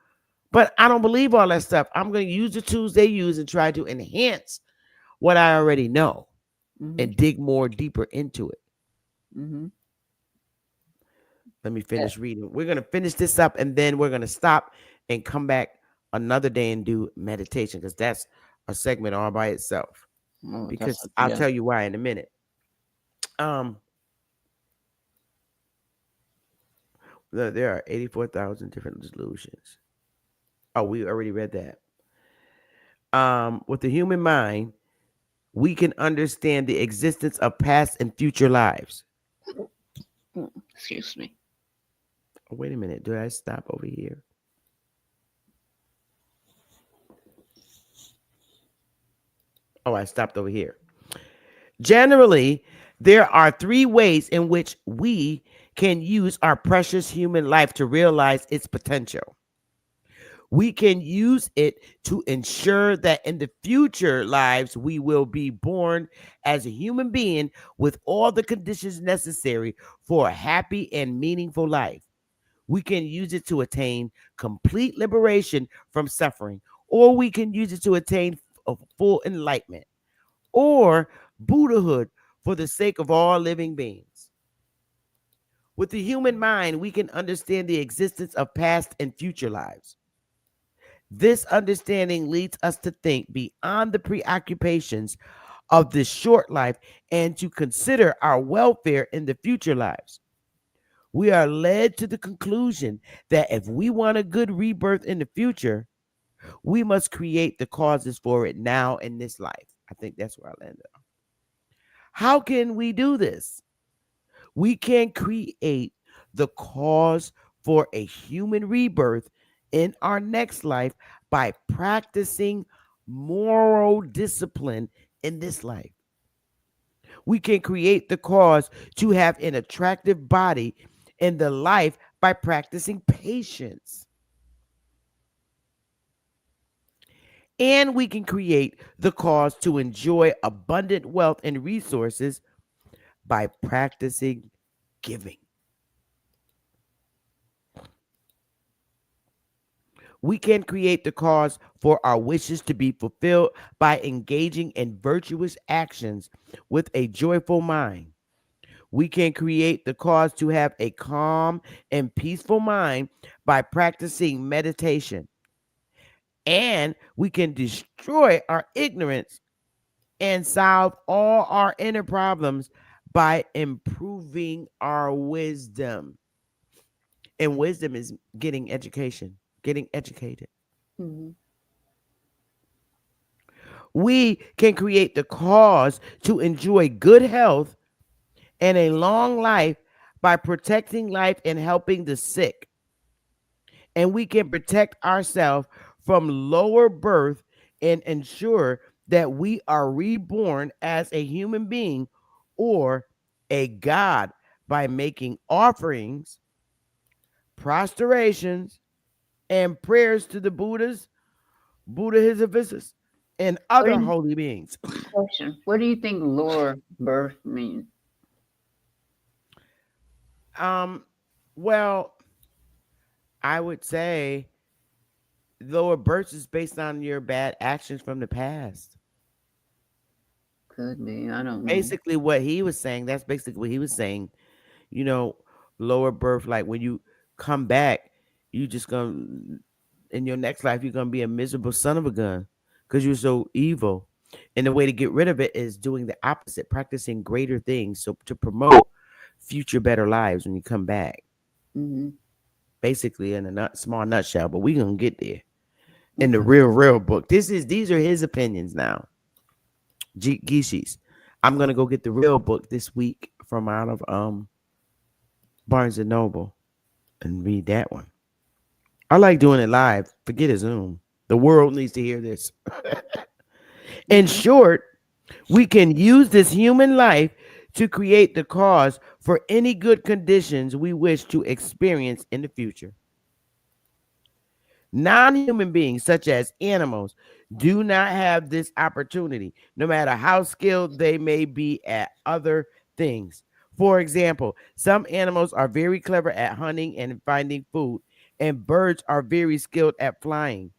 But I don't believe all that stuff. I'm going to use the tools they use and try to enhance what I already know Mm-hmm. and dig more deeper into it. Mm-hmm. Let me Yeah. finish reading. We're going to finish this up and then we're going to stop and come back another day and do meditation because that's a segment all by itself. Oh, Because I'll yeah. tell you why in a minute. Um, there are 84,000 different solutions. Oh, we already read that. With the human mind, we can understand the existence of past and future lives. Excuse me. Oh, wait a minute. Did I stop over here? Oh, I stopped over here. Generally, there are three ways in which we can use our precious human life to realize its potential. We can use it to ensure that in the future lives we will be born as a human being with all the conditions necessary for a happy and meaningful life. We can use it to attain complete liberation from suffering, or we can use it to attain a full enlightenment or Buddhahood for the sake of all living beings. With the human mind, we can understand the existence of past and future lives. This understanding leads us to think beyond the preoccupations of this short life and to consider our welfare in the future lives. We are led to the conclusion that if we want a good rebirth in the future, we must create the causes for it now in this life. I think that's where I landed. How can we do this? We can create the cause for a human rebirth in our next life by practicing moral discipline in this life. We can create the cause to have an attractive body in the life by practicing patience. And we can create the cause to enjoy abundant wealth and resources by practicing giving. We can create the cause for our wishes to be fulfilled by engaging in virtuous actions with a joyful mind. We can create the cause to have a calm and peaceful mind by practicing meditation. And we can destroy our ignorance and solve all our inner problems by improving our wisdom. And wisdom is getting education, getting educated. Mm-hmm. We can create the cause to enjoy good health and a long life by protecting life and helping the sick. And we can protect ourselves from lower birth and ensure that we are reborn as a human being or a god by making offerings, prostrations, and prayers to the Buddha his Avisas, and What do other you, holy beings. question? What do you think lower birth means? Um, well, I would say lower births is based on your bad actions from the past. Could be. I don't know. Basically, what he was saying, that's basically what he was saying. You know, lower birth, like when you come back, you just gonna in your next life, you're gonna be a miserable son of a gun because you're so evil. And the way to get rid of it is doing the opposite, practicing greater things. So to promote future better lives when you come back. Hmm. Basically, in a small nutshell, but we gonna get there in the Okay. real book. These are his opinions now. Gishis. I'm gonna go get the real book this week from out of Barnes and Noble and read that one. I like doing it live. Forget a Zoom. The world needs to hear this. In Hmm. short, we can use this human life to create the cause for any good conditions we wish to experience in the future. Non human beings, such as animals, do not have this opportunity, no matter how skilled they may be at other things. For example, some animals are very clever at hunting and finding food, and birds are very skilled at flying.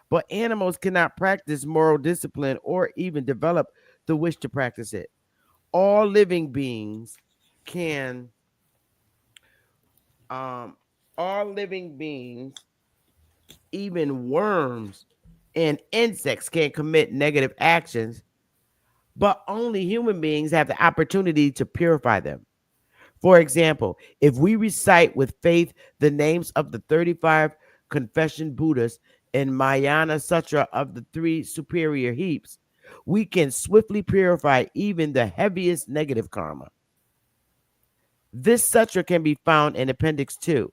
But animals cannot practice moral discipline or even develop the wish to practice it. All living beings can, um, all living beings, even worms and insects can commit negative actions, but only human beings have the opportunity to purify them. For example, if we recite with faith the names of the 35 confession Buddhas in Mahayana Sutra of the three superior heaps, we can swiftly purify even the heaviest negative karma. This sutra can be found in Appendix 2.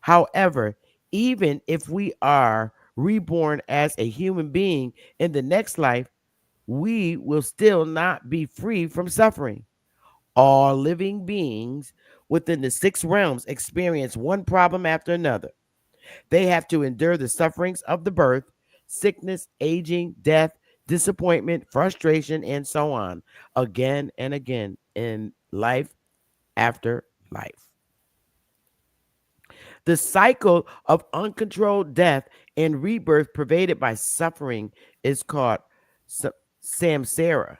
However, even if we are reborn as a human being in the next life, we will still not be free from suffering. All living beings within the six realms experience one problem after another. They have to endure the sufferings of the birth, sickness, aging, death, disappointment, frustration, and so on, again and again in life after life. The cycle of uncontrolled death and rebirth pervaded by suffering is called samsara.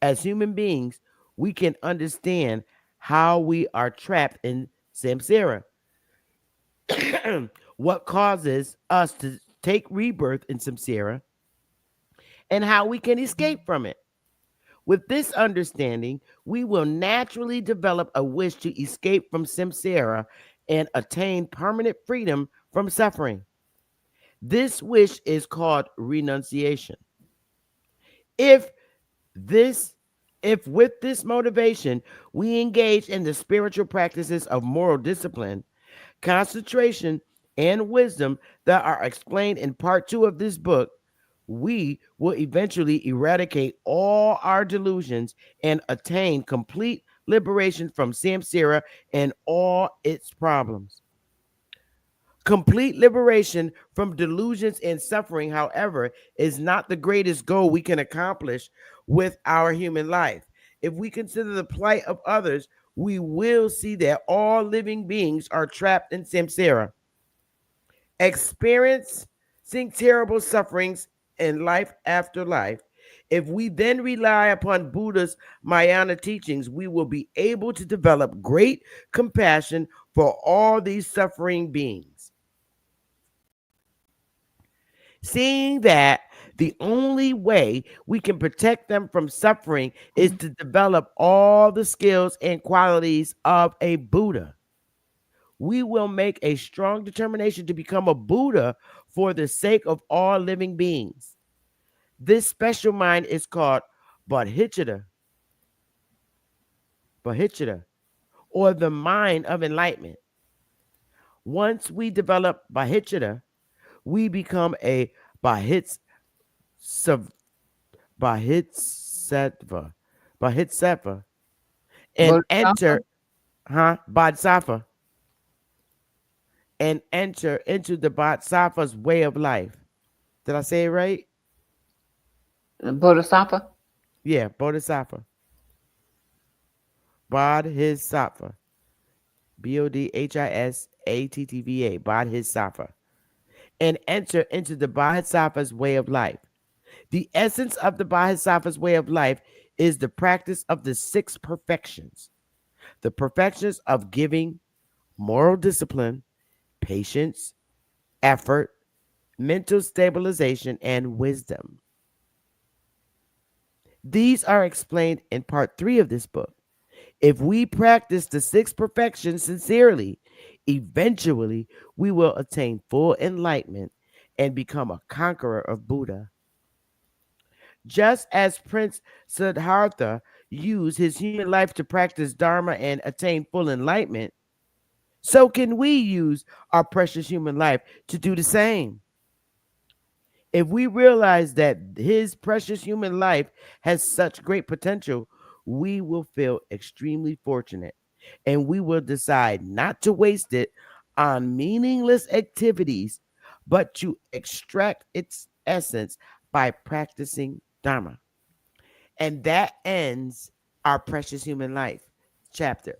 As human beings, we can understand how we are trapped in samsara, what causes us to take rebirth in samsara, and how we can escape from it. With this understanding, we will naturally develop a wish to escape from samsara and attain permanent freedom from suffering. This wish is called renunciation. If this if with this motivation we engage in the spiritual practices of moral discipline, concentration, and wisdom that are explained in part 2 of this book, we will eventually eradicate all our delusions and attain complete liberation from samsara and all its problems. Complete liberation from delusions and suffering, however, is not the greatest goal we can accomplish with our human life. If we consider the plight of others, we will see that all living beings are trapped in samsara, experiencing terrible sufferings in life after life. If we then rely upon Buddha's Mahayana teachings, we will be able to develop great compassion for all these suffering beings. Seeing that the only way we can protect them from suffering is to develop all the skills and qualities of a Buddha. We will make a strong determination to become a Buddha for the sake of all living beings. This special mind is called bodhicitta, bodhicitta, or the mind of enlightenment. Once we develop bodhicitta, we become a bodhis, Bodhisattva, Bodhisattva, and Bodhisattva. enter, Bodhisattva, and enter into the Bodhisattva's way of life. Did I say it right? Bodhisattva. Yeah, Bodhisattva, Bodhisattva, Bodhisattva, Bodhisattva, and enter into the Bodhisattva's way of life. The essence of the Bodhisattva's way of life is the practice of the six perfections. The perfections of giving, moral discipline, patience, effort, mental stabilization, and wisdom. These are explained in part 3 of this book. If we practice the six perfections sincerely, eventually we will attain full enlightenment and become a conqueror of Buddha. Just as Prince Siddhartha used his human life to practice Dharma and attain full enlightenment, so can we use our precious human life to do the same. If we realize that his precious human life has such great potential, we will feel extremely fortunate and we will decide not to waste it on meaningless activities, but to extract its essence by practicing Dharma. And that ends our precious human life chapter.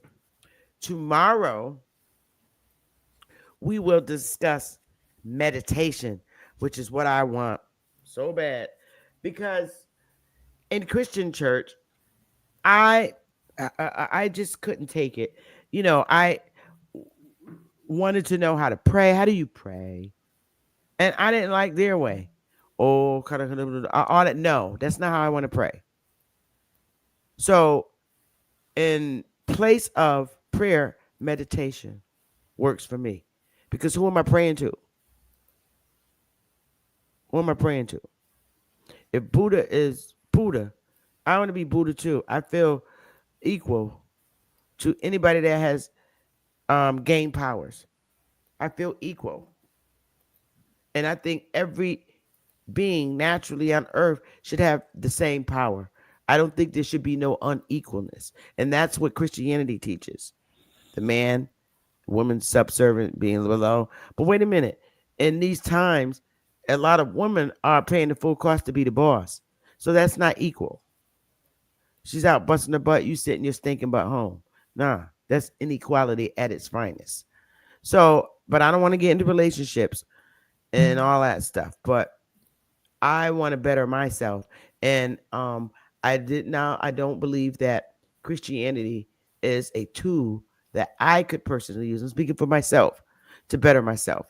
Tomorrow, we will discuss meditation, which is what I want so bad. Because in Christian church, I I just couldn't take it. I wanted to know how to pray. How do you pray? And I didn't like their way. Oh, kind of all that. No, that's not how I want to pray. So, in place of prayer, meditation works for me. Because who am I praying to? Who am I praying to? If Buddha is Buddha, I want to be Buddha too. I feel equal to anybody that has gained powers. I feel equal. And I think every being naturally on earth should have the same power. I don't think there should be no unequalness. And that's what Christianity teaches. The man, woman subservient being below. But wait a minute. In these times, a lot of women are paying the full cost to be the boss. So that's not equal. She's out busting her butt. You sitting your stinking butt home. Nah, that's inequality at its finest. So, but I don't want to get into relationships and all that stuff. But I want to better myself. And I don't believe that Christianity is a tool that I could personally use. I'm speaking for myself to better myself.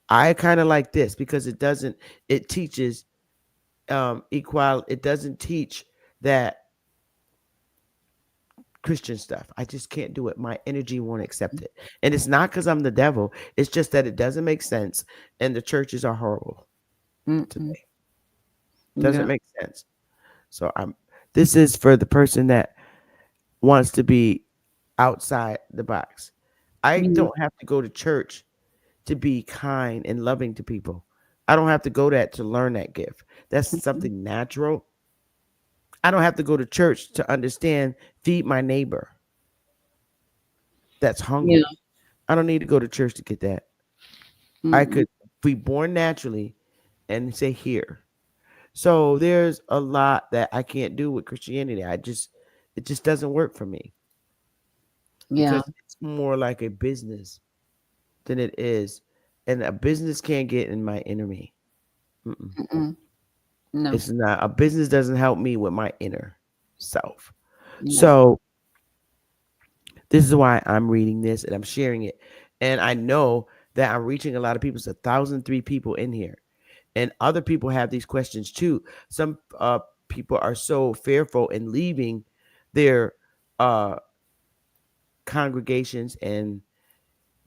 I kind of like this because it teaches equal. It doesn't teach that Christian stuff. I just can't do it. My energy won't accept it. And it's not because I'm the devil. It's just that it doesn't make sense. And the churches are horrible to Mm-mm. me. Doesn't Yeah. make sense. So this is for the person that wants to be outside the box. I Yeah. don't have to go to church to be kind and loving to people. I don't have to go that to learn that gift. That's something natural. I don't have to go to church to understand feed my neighbor that's Yeah. hungry. I don't need to go to church to get that. I Mm-mm. could be born naturally and say here. So there's a lot that I can't do with Christianity. It just doesn't work for me Yeah. because it's more like a business than it is, and a business can't get in my inner me. Mm-mm. Mm-mm. No. It's not a business doesn't help me with my inner self. No. So this is why I'm reading this and I'm sharing it, and I know that I'm reaching a lot of people. It's 1,003 people in here, and other people have these questions too. Some people are so fearful in leaving their uh, congregations and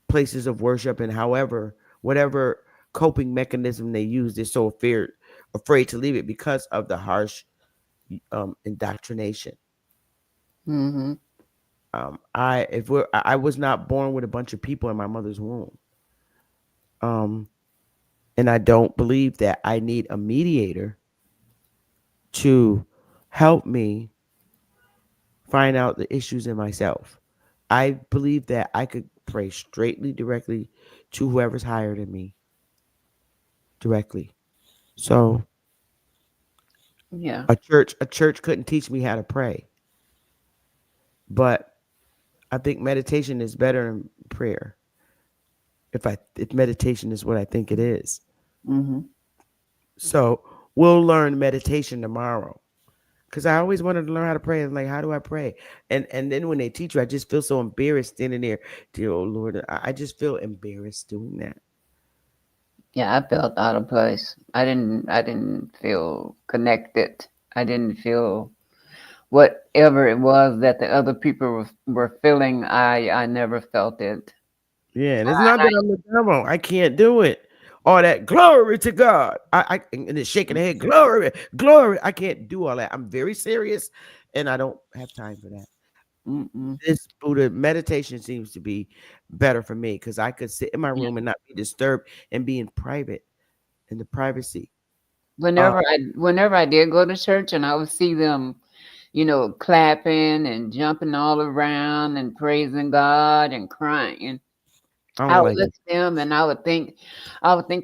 places of worship, and however, whatever coping mechanism they use, they're so afraid to leave it because of the harsh indoctrination. Mm-hmm. I was not born with a bunch of people in my mother's womb. Um, and I don't believe that I need a mediator to help me find out the issues in myself. I believe that I could pray straightly, directly to whoever's higher than me, directly. So Yeah. a church couldn't teach me how to pray, but I think meditation is better than prayer. If meditation is what I think it is, Mm-hmm. so we'll learn meditation tomorrow because I always wanted to learn how to pray. And like, how do I pray? And then when they teach you, I just feel so embarrassed standing there. Dear oh Lord, I just feel embarrassed doing that. Yeah, I felt out of place. I didn't feel connected. I didn't feel whatever it was that the other people were feeling. I never felt it. Yeah, and it's not that I'm the devil. I can't do it. All that glory to God. And then shaking the head, glory, glory. I can't do all that. I'm very serious, and I don't have time for that. Mm-mm. This Buddha meditation seems to be better for me because I could sit in my Yeah. room and not be disturbed and be in private, in the privacy. Uh, Whenever I did go to church and I would see them, clapping and jumping all around and praising God and crying, I I don't would like look it. at them and I would think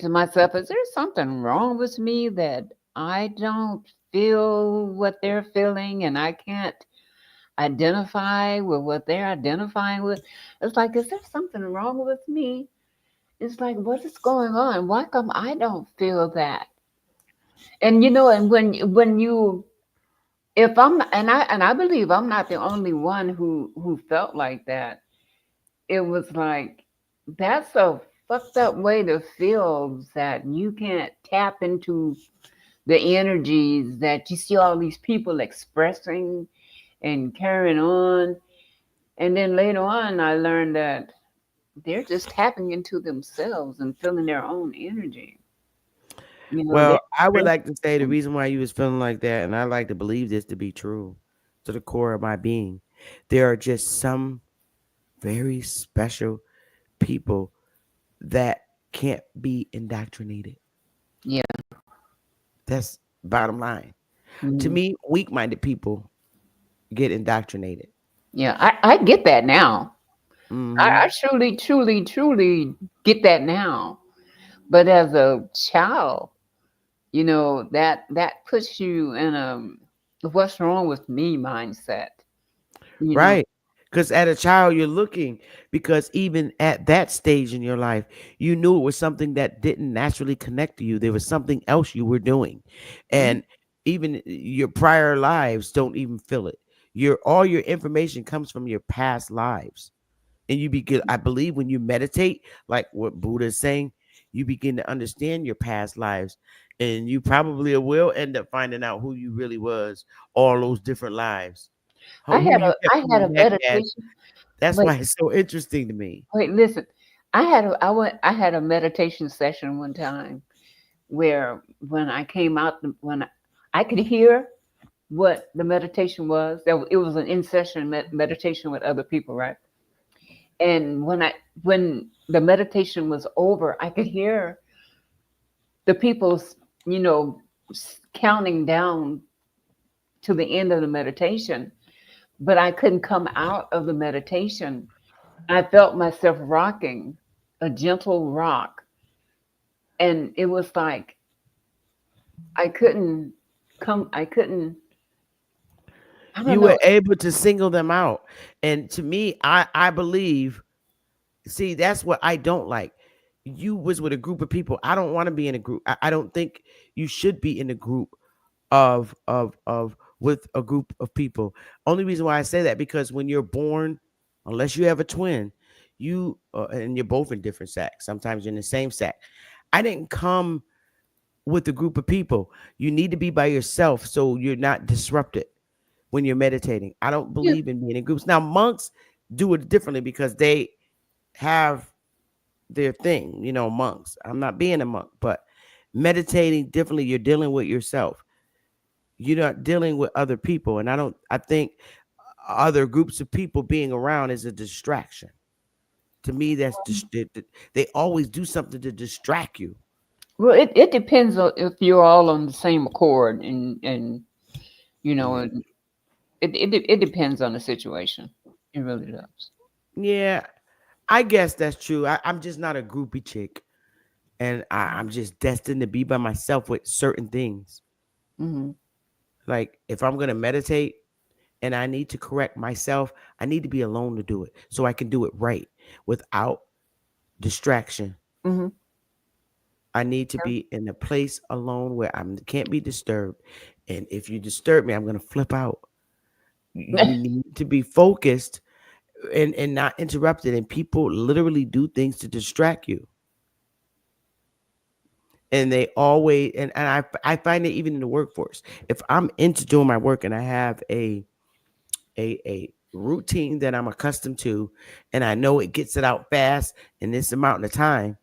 to myself, is there something wrong with me that I don't feel what they're feeling and I can't identify with what they're identifying with? It's like, is there something wrong with me? It's like, what is going on? Why come I don't feel that? And when you if I'm and I believe I'm not the only one who felt like that. It was like, that's a fucked up way to feel, that you can't tap into the energies that you see all these people expressing and carrying on. And then later on, I learned that they're just tapping into themselves and feeling their own energy. They're Well, I would like to say the expressing. reason why you was feeling like that, and I like to believe this to be true to the core of my being. There are just some very special people that can't be indoctrinated. Yeah. That's bottom line. To Mhm. me, weak-minded people get indoctrinated. Yeah, I get that now. I Hmm. truly, truly, truly get that now. But as a child, that puts you in a what's wrong with me mindset. You know. Right. Because at a child, you're looking, because even at that stage in your life, you knew it was something that didn't naturally connect to you. There was something else you were doing. Mhm. And even your prior lives don't even feel it. All your information comes from your past lives. And you begin, I believe, when you meditate, like what Buddha is saying, you begin to understand your past lives. And you probably will end up finding out who you really was, all those different lives, I who had you a kept I had coming a back as. meditation. That's Wait, why it's so interesting to me. wait, listen. I had a meditation session one time where when I came out, when I could hear what the meditation was. It was an in session meditation with other people, right? And when the meditation was over, I could hear the people, you know, counting down to the end of the meditation, but I couldn't come out of the meditation. I felt myself rocking, a gentle rock, and it was like I couldn't come. I couldn't. I don't You know. were able to single them out. And to me, I believe, see, that's what I don't like. You was with a group of people. I don't want to be in a group. I don't think you should be in a group of with a group of people. Only reason why I say that, because when you're born, unless you have a twin, you and you're both in different sacks. Sometimes you're in the same sack. I didn't come with a group of people. You need to be by yourself so you're not disrupted when you're meditating. I don't Yeah, believe in being in groups. Now, monks do it differently because they have their thing, monks. I'm not being a monk, but meditating differently, you're dealing with yourself. You're not dealing with other people. And I think other groups of people being around is a distraction. To me, they always do something to distract you. well, it depends on if you're all on the same accord, and you know, Mm. and it depends on the situation. It really does. Yeah, I guess that's true. I'm just not a groupie chick. And I'm just destined to be by myself with certain things. Hmm. Like if I'm gonna meditate and I need to correct myself, I need to be alone to do it so I can do it right without distraction. Hmm. I need to be in a place alone where I can't be disturbed. And if you disturb me, I'm gonna flip out. You need to be focused and not interrupted. And people literally do things to distract you. And they always and I find it even in the workforce. If I'm into doing my work and I have a routine that I'm accustomed to, and I know it gets it out fast in this amount of time,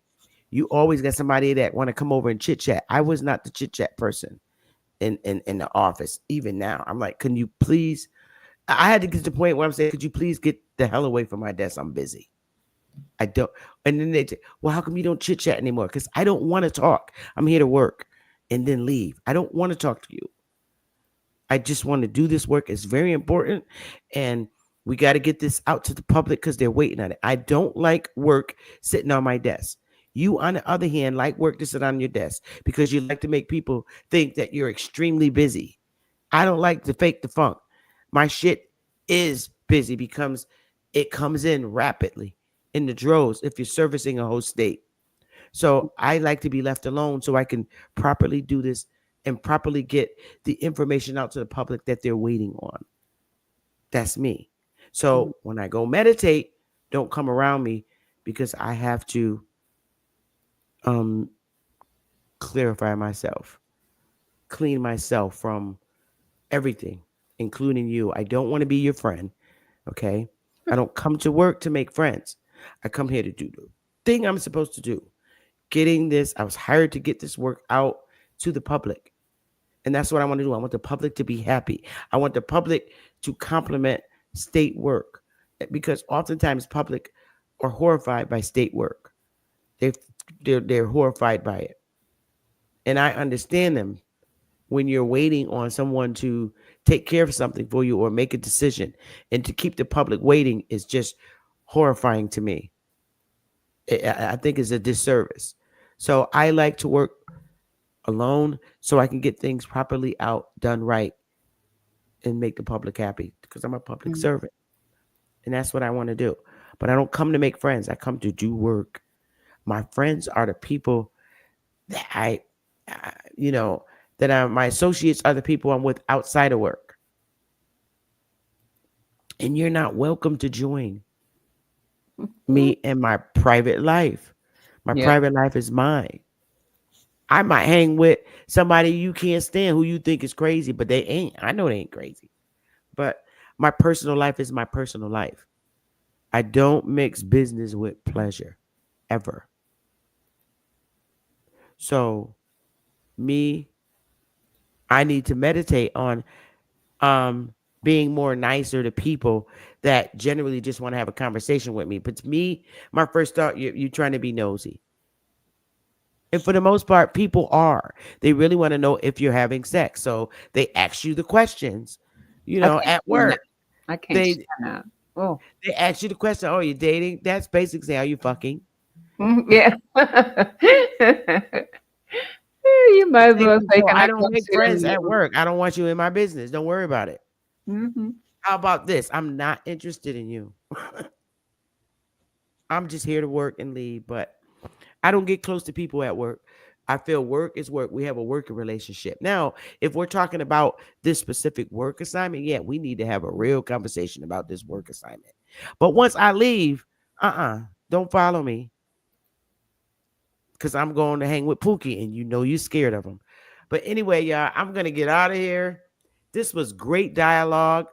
you always got somebody that want to come over and chit chat. I was not the chit chat person in the office. Even now, I'm like, can you please? I had to get to the point where I'm saying, could you please get the hell away from my desk? I'm busy. I don't. And then they say, well, how come you don't chit chat anymore? Because I don't want to talk. I'm here to work and then leave. I don't want to talk to you. I just want to do this work. It's very important. And we got to get this out to the public because they're waiting on it. I don't like work sitting on my desk. You, on the other hand, like work to sit on your desk because you like to make people think that you're extremely busy. I don't like to fake the funk. My shit is busy because it comes in rapidly in the droves if you're servicing a whole state. So I like to be left alone so I can properly do this and properly get the information out to the public that they're waiting on. That's me. So when I go meditate, don't come around me because I have to um clarify myself, clean myself from everything, including you. I don't want to be your friend. Okay. I don't come to work to make friends. I come here to do the thing I'm supposed to do. Getting this, I was hired to get this work out to the public. And that's what I want to do. I want the public to be happy. I want the public to compliment state work because oftentimes public are horrified by state work. They they're horrified by it. And I understand them when you're waiting on someone to take care of something for you or make a decision and to keep the public waiting is just horrifying to me. I think it's a disservice. So I like to work alone so I can get things properly out, done right, and make the public happy because I'm a public servant. And that's what I want to do. But I don't come to make friends. I come to do work. My friends are the people that uh, you know, my associates are the people I'm with outside of work. And you're not welcome to join me in my private life. My Yeah. private life is mine. I might hang with somebody you can't stand who you think is crazy, but they ain't. I know they ain't crazy. But my personal life is my personal life. I don't mix business with pleasure ever. So, me, I need to meditate on um being more nicer to people that generally just want to have a conversation with me. But to me, my first thought, you're trying to be nosy. And for the most part, people are. They really want to know if you're having sex. So they ask you the questions, I can't at stand that. work. I can't They stand that. Oh, they ask you the question, oh, you're dating? That's basically, are you fucking? yeah. You might as well say, So "Can I I don't come make sit in friends your at work. I don't want you in my business. Don't worry about it. Mm-hmm. How about this? I'm not interested in you. I'm just here to work and leave, but I don't get close to people at work. I feel work is work. We have a working relationship. Now, if we're talking about this specific work assignment, yeah, we need to have a real conversation about this work assignment. But once I leave, don't follow me because I'm going to hang with Pookie and you know you're scared of him. But anyway, y'all, I'm going to get out of here. This was great dialogue.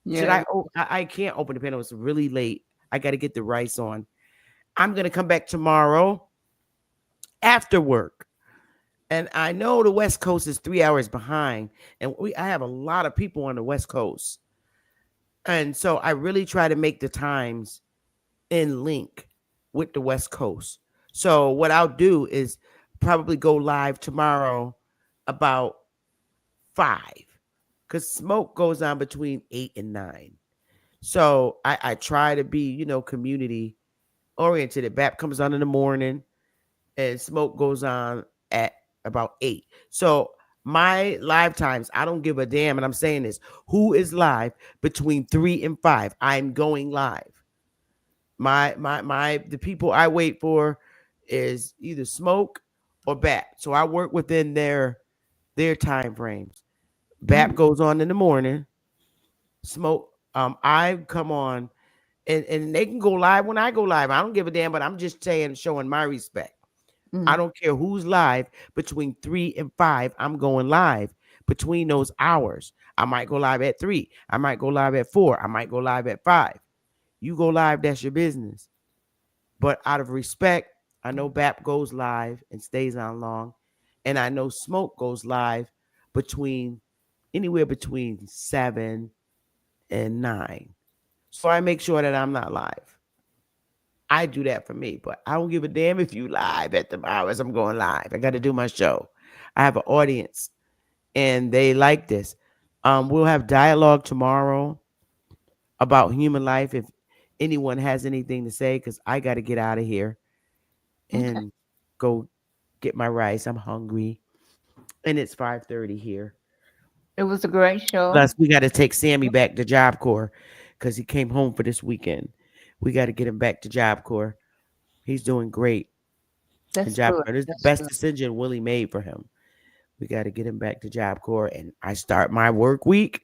Should Yeah. I? Oh, I can't open the panel. It's really late. I got to get the rice on. I'm going to come back tomorrow after work. And I know the West Coast is 3 hours behind, and I have a lot of people on the West Coast, and so I really try to make the times in link with the West Coast. So what I'll do is probably go live tomorrow about 5, because smoke goes on between 8 and 9. So I try to be community oriented. BAP comes on in the morning and smoke goes on at about 8. So my live times, I don't give a damn. And I'm saying this, who is live between 3 and 5? I'm going live. The people I wait for is either smoke or BAP. So I work within their time frames. Bap goes on in the morning. Smoke. I come on, and they can go live when I go live. I don't give a damn, but I'm just saying, showing my respect. I Mm-hmm. don't care who's live between 3 and 5. I'm going live between those hours. I might go live at 3. I might go live at 4. I might go live at 5. You go live, that's your business. But out of respect, I know BAP goes live and stays on long. And I know Smoke goes live between anywhere between 7 and 9. So I make sure that I'm not live. I do that for me, but I don't give a damn if you live at the hours I'm going live. I got to do my show. I have an audience and they like this. We'll have dialogue tomorrow about human life if anyone has anything to say, because I got to get out of here Okay. and go get my rice. I'm hungry. And it's 5:30 here. It was a great show. Plus, we got to take Sammy back to Job Corps because he came home for this weekend. We got to get him back to Job Corps. He's doing great. And That's Job good. Corps, this is the That's best good. decision Willie made for him. We got to get him back to Job Corps. And I start my work week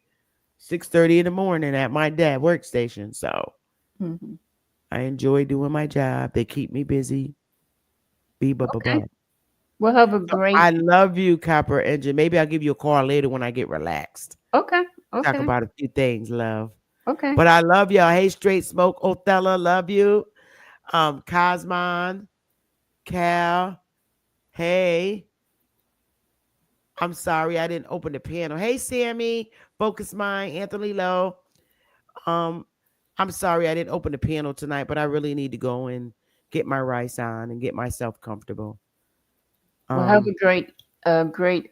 6:30 in the morning at my dad workstation. So Hmm. I enjoy doing my job. They keep me busy. Be ba ba ba. Okay. We'll have a So great. I love you, Copper Engine. Maybe I'll give you a call later when I get relaxed. Okay. Talk Okay. about a few things, love. Okay. But I love y'all. Hey, Straight Smoke, Othello, love you. Cosmon, Cal. Hey, I'm sorry I didn't open the panel. Hey, Sammy, Focus Mind, Anthony Lowe. Um, I'm sorry I didn't open the panel tonight, but I really need to go and get my rice on and get myself comfortable. We'll have a Um, great.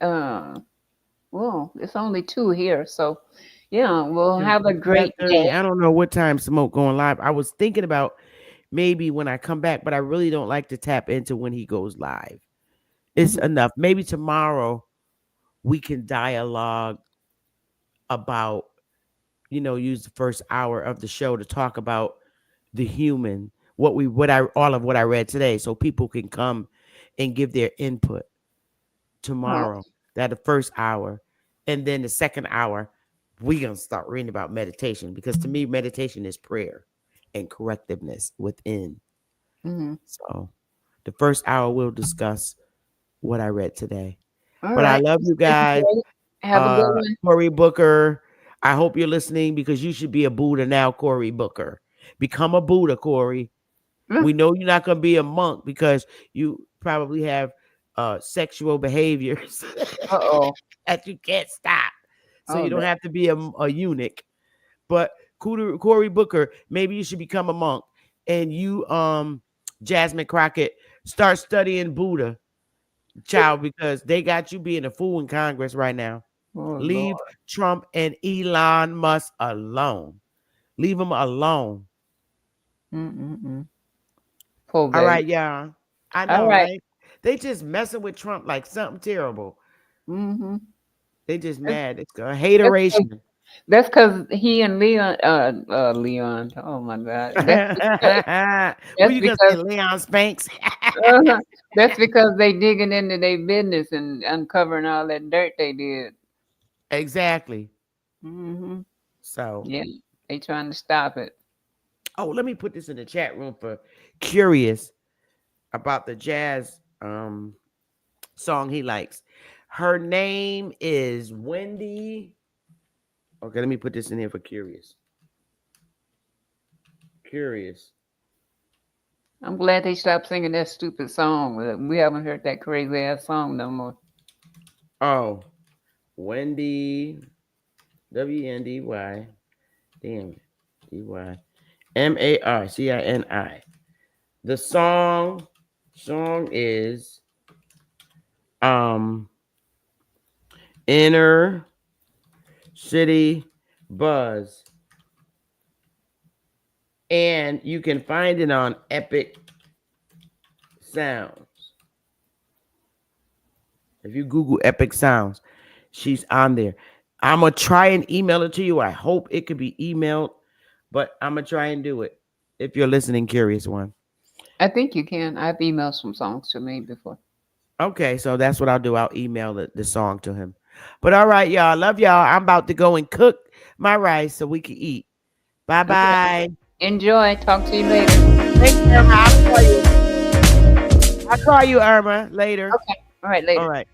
Well, it's only two here, so yeah, we'll have a it's great 5:30. day. I don't know what time Smoke going live. I was thinking about maybe when I come back, but I really don't like to tap into when he goes live. It's Mhm. enough. Maybe tomorrow we can dialogue about, use the first hour of the show to talk about the human, all of what I read today, so people can come and give their input Oh, tomorrow. That the first hour. And then the second hour, we're gonna start reading about meditation because to me, meditation is prayer and correctiveness within. hmm. So the first hour we'll discuss what I read today. All But I right. love you Stay guys. great. Have a good one. Cory Booker, I hope you're listening because you should be a Buddha now, Cory Booker. Become a Buddha, Cory. We know you're not going to be a monk because you probably have sexual behaviors Uh-oh. that you can't stop. So Oh, you don't that. have to be a eunuch. But Cory Booker, maybe you should become a monk. And you, Jasmine Crockett, start studying Buddha, child, because they got you being a fool in Congress right now. Oh, Leave Lord. Trump and Elon Musk alone. Leave them alone. Mm-mm-mm. Poor All baby. right, y'all. I All know, right. right? They just messing with Trump like something terrible. Mm-hmm. They just That's mad. It's a that's 'cause hateration. that's 'cause he and Leon. Oh my God. What That's you gonna say, because Leon Spanks? uh, that's because they digging into their business and uncovering all that dirt they did. Exactly. Hmm. So, Yeah, they trying to stop it. oh, let me put this in the chat room for curious about the jazz song he likes. Her name is Wendy. Okay, let me put this in here for curious. Curious. I'm glad they stopped singing that stupid song. We haven't heard that crazy ass song no more. Oh, Wendy. WNDY. Damn. DYMARCINI. The song is um Inner City Buzz. And you can find it on Epic Sounds. If you Google Epic Sounds, she's on there. I'm gonna try and email it to you. I hope it could be emailed, but I'm gonna try and do it. If you're listening, curious one. I think you can. I've emailed some songs to me before. Okay, so that's what I'll do. I'll email the song to him. But all right, y'all. Love y'all. I'm about to go and cook my rice so we can eat. Bye Okay. bye. Enjoy. Talk to you later. Thanks, Irma. I'll call you. I'll call you, Irma, later. Okay. All right. All Later. right.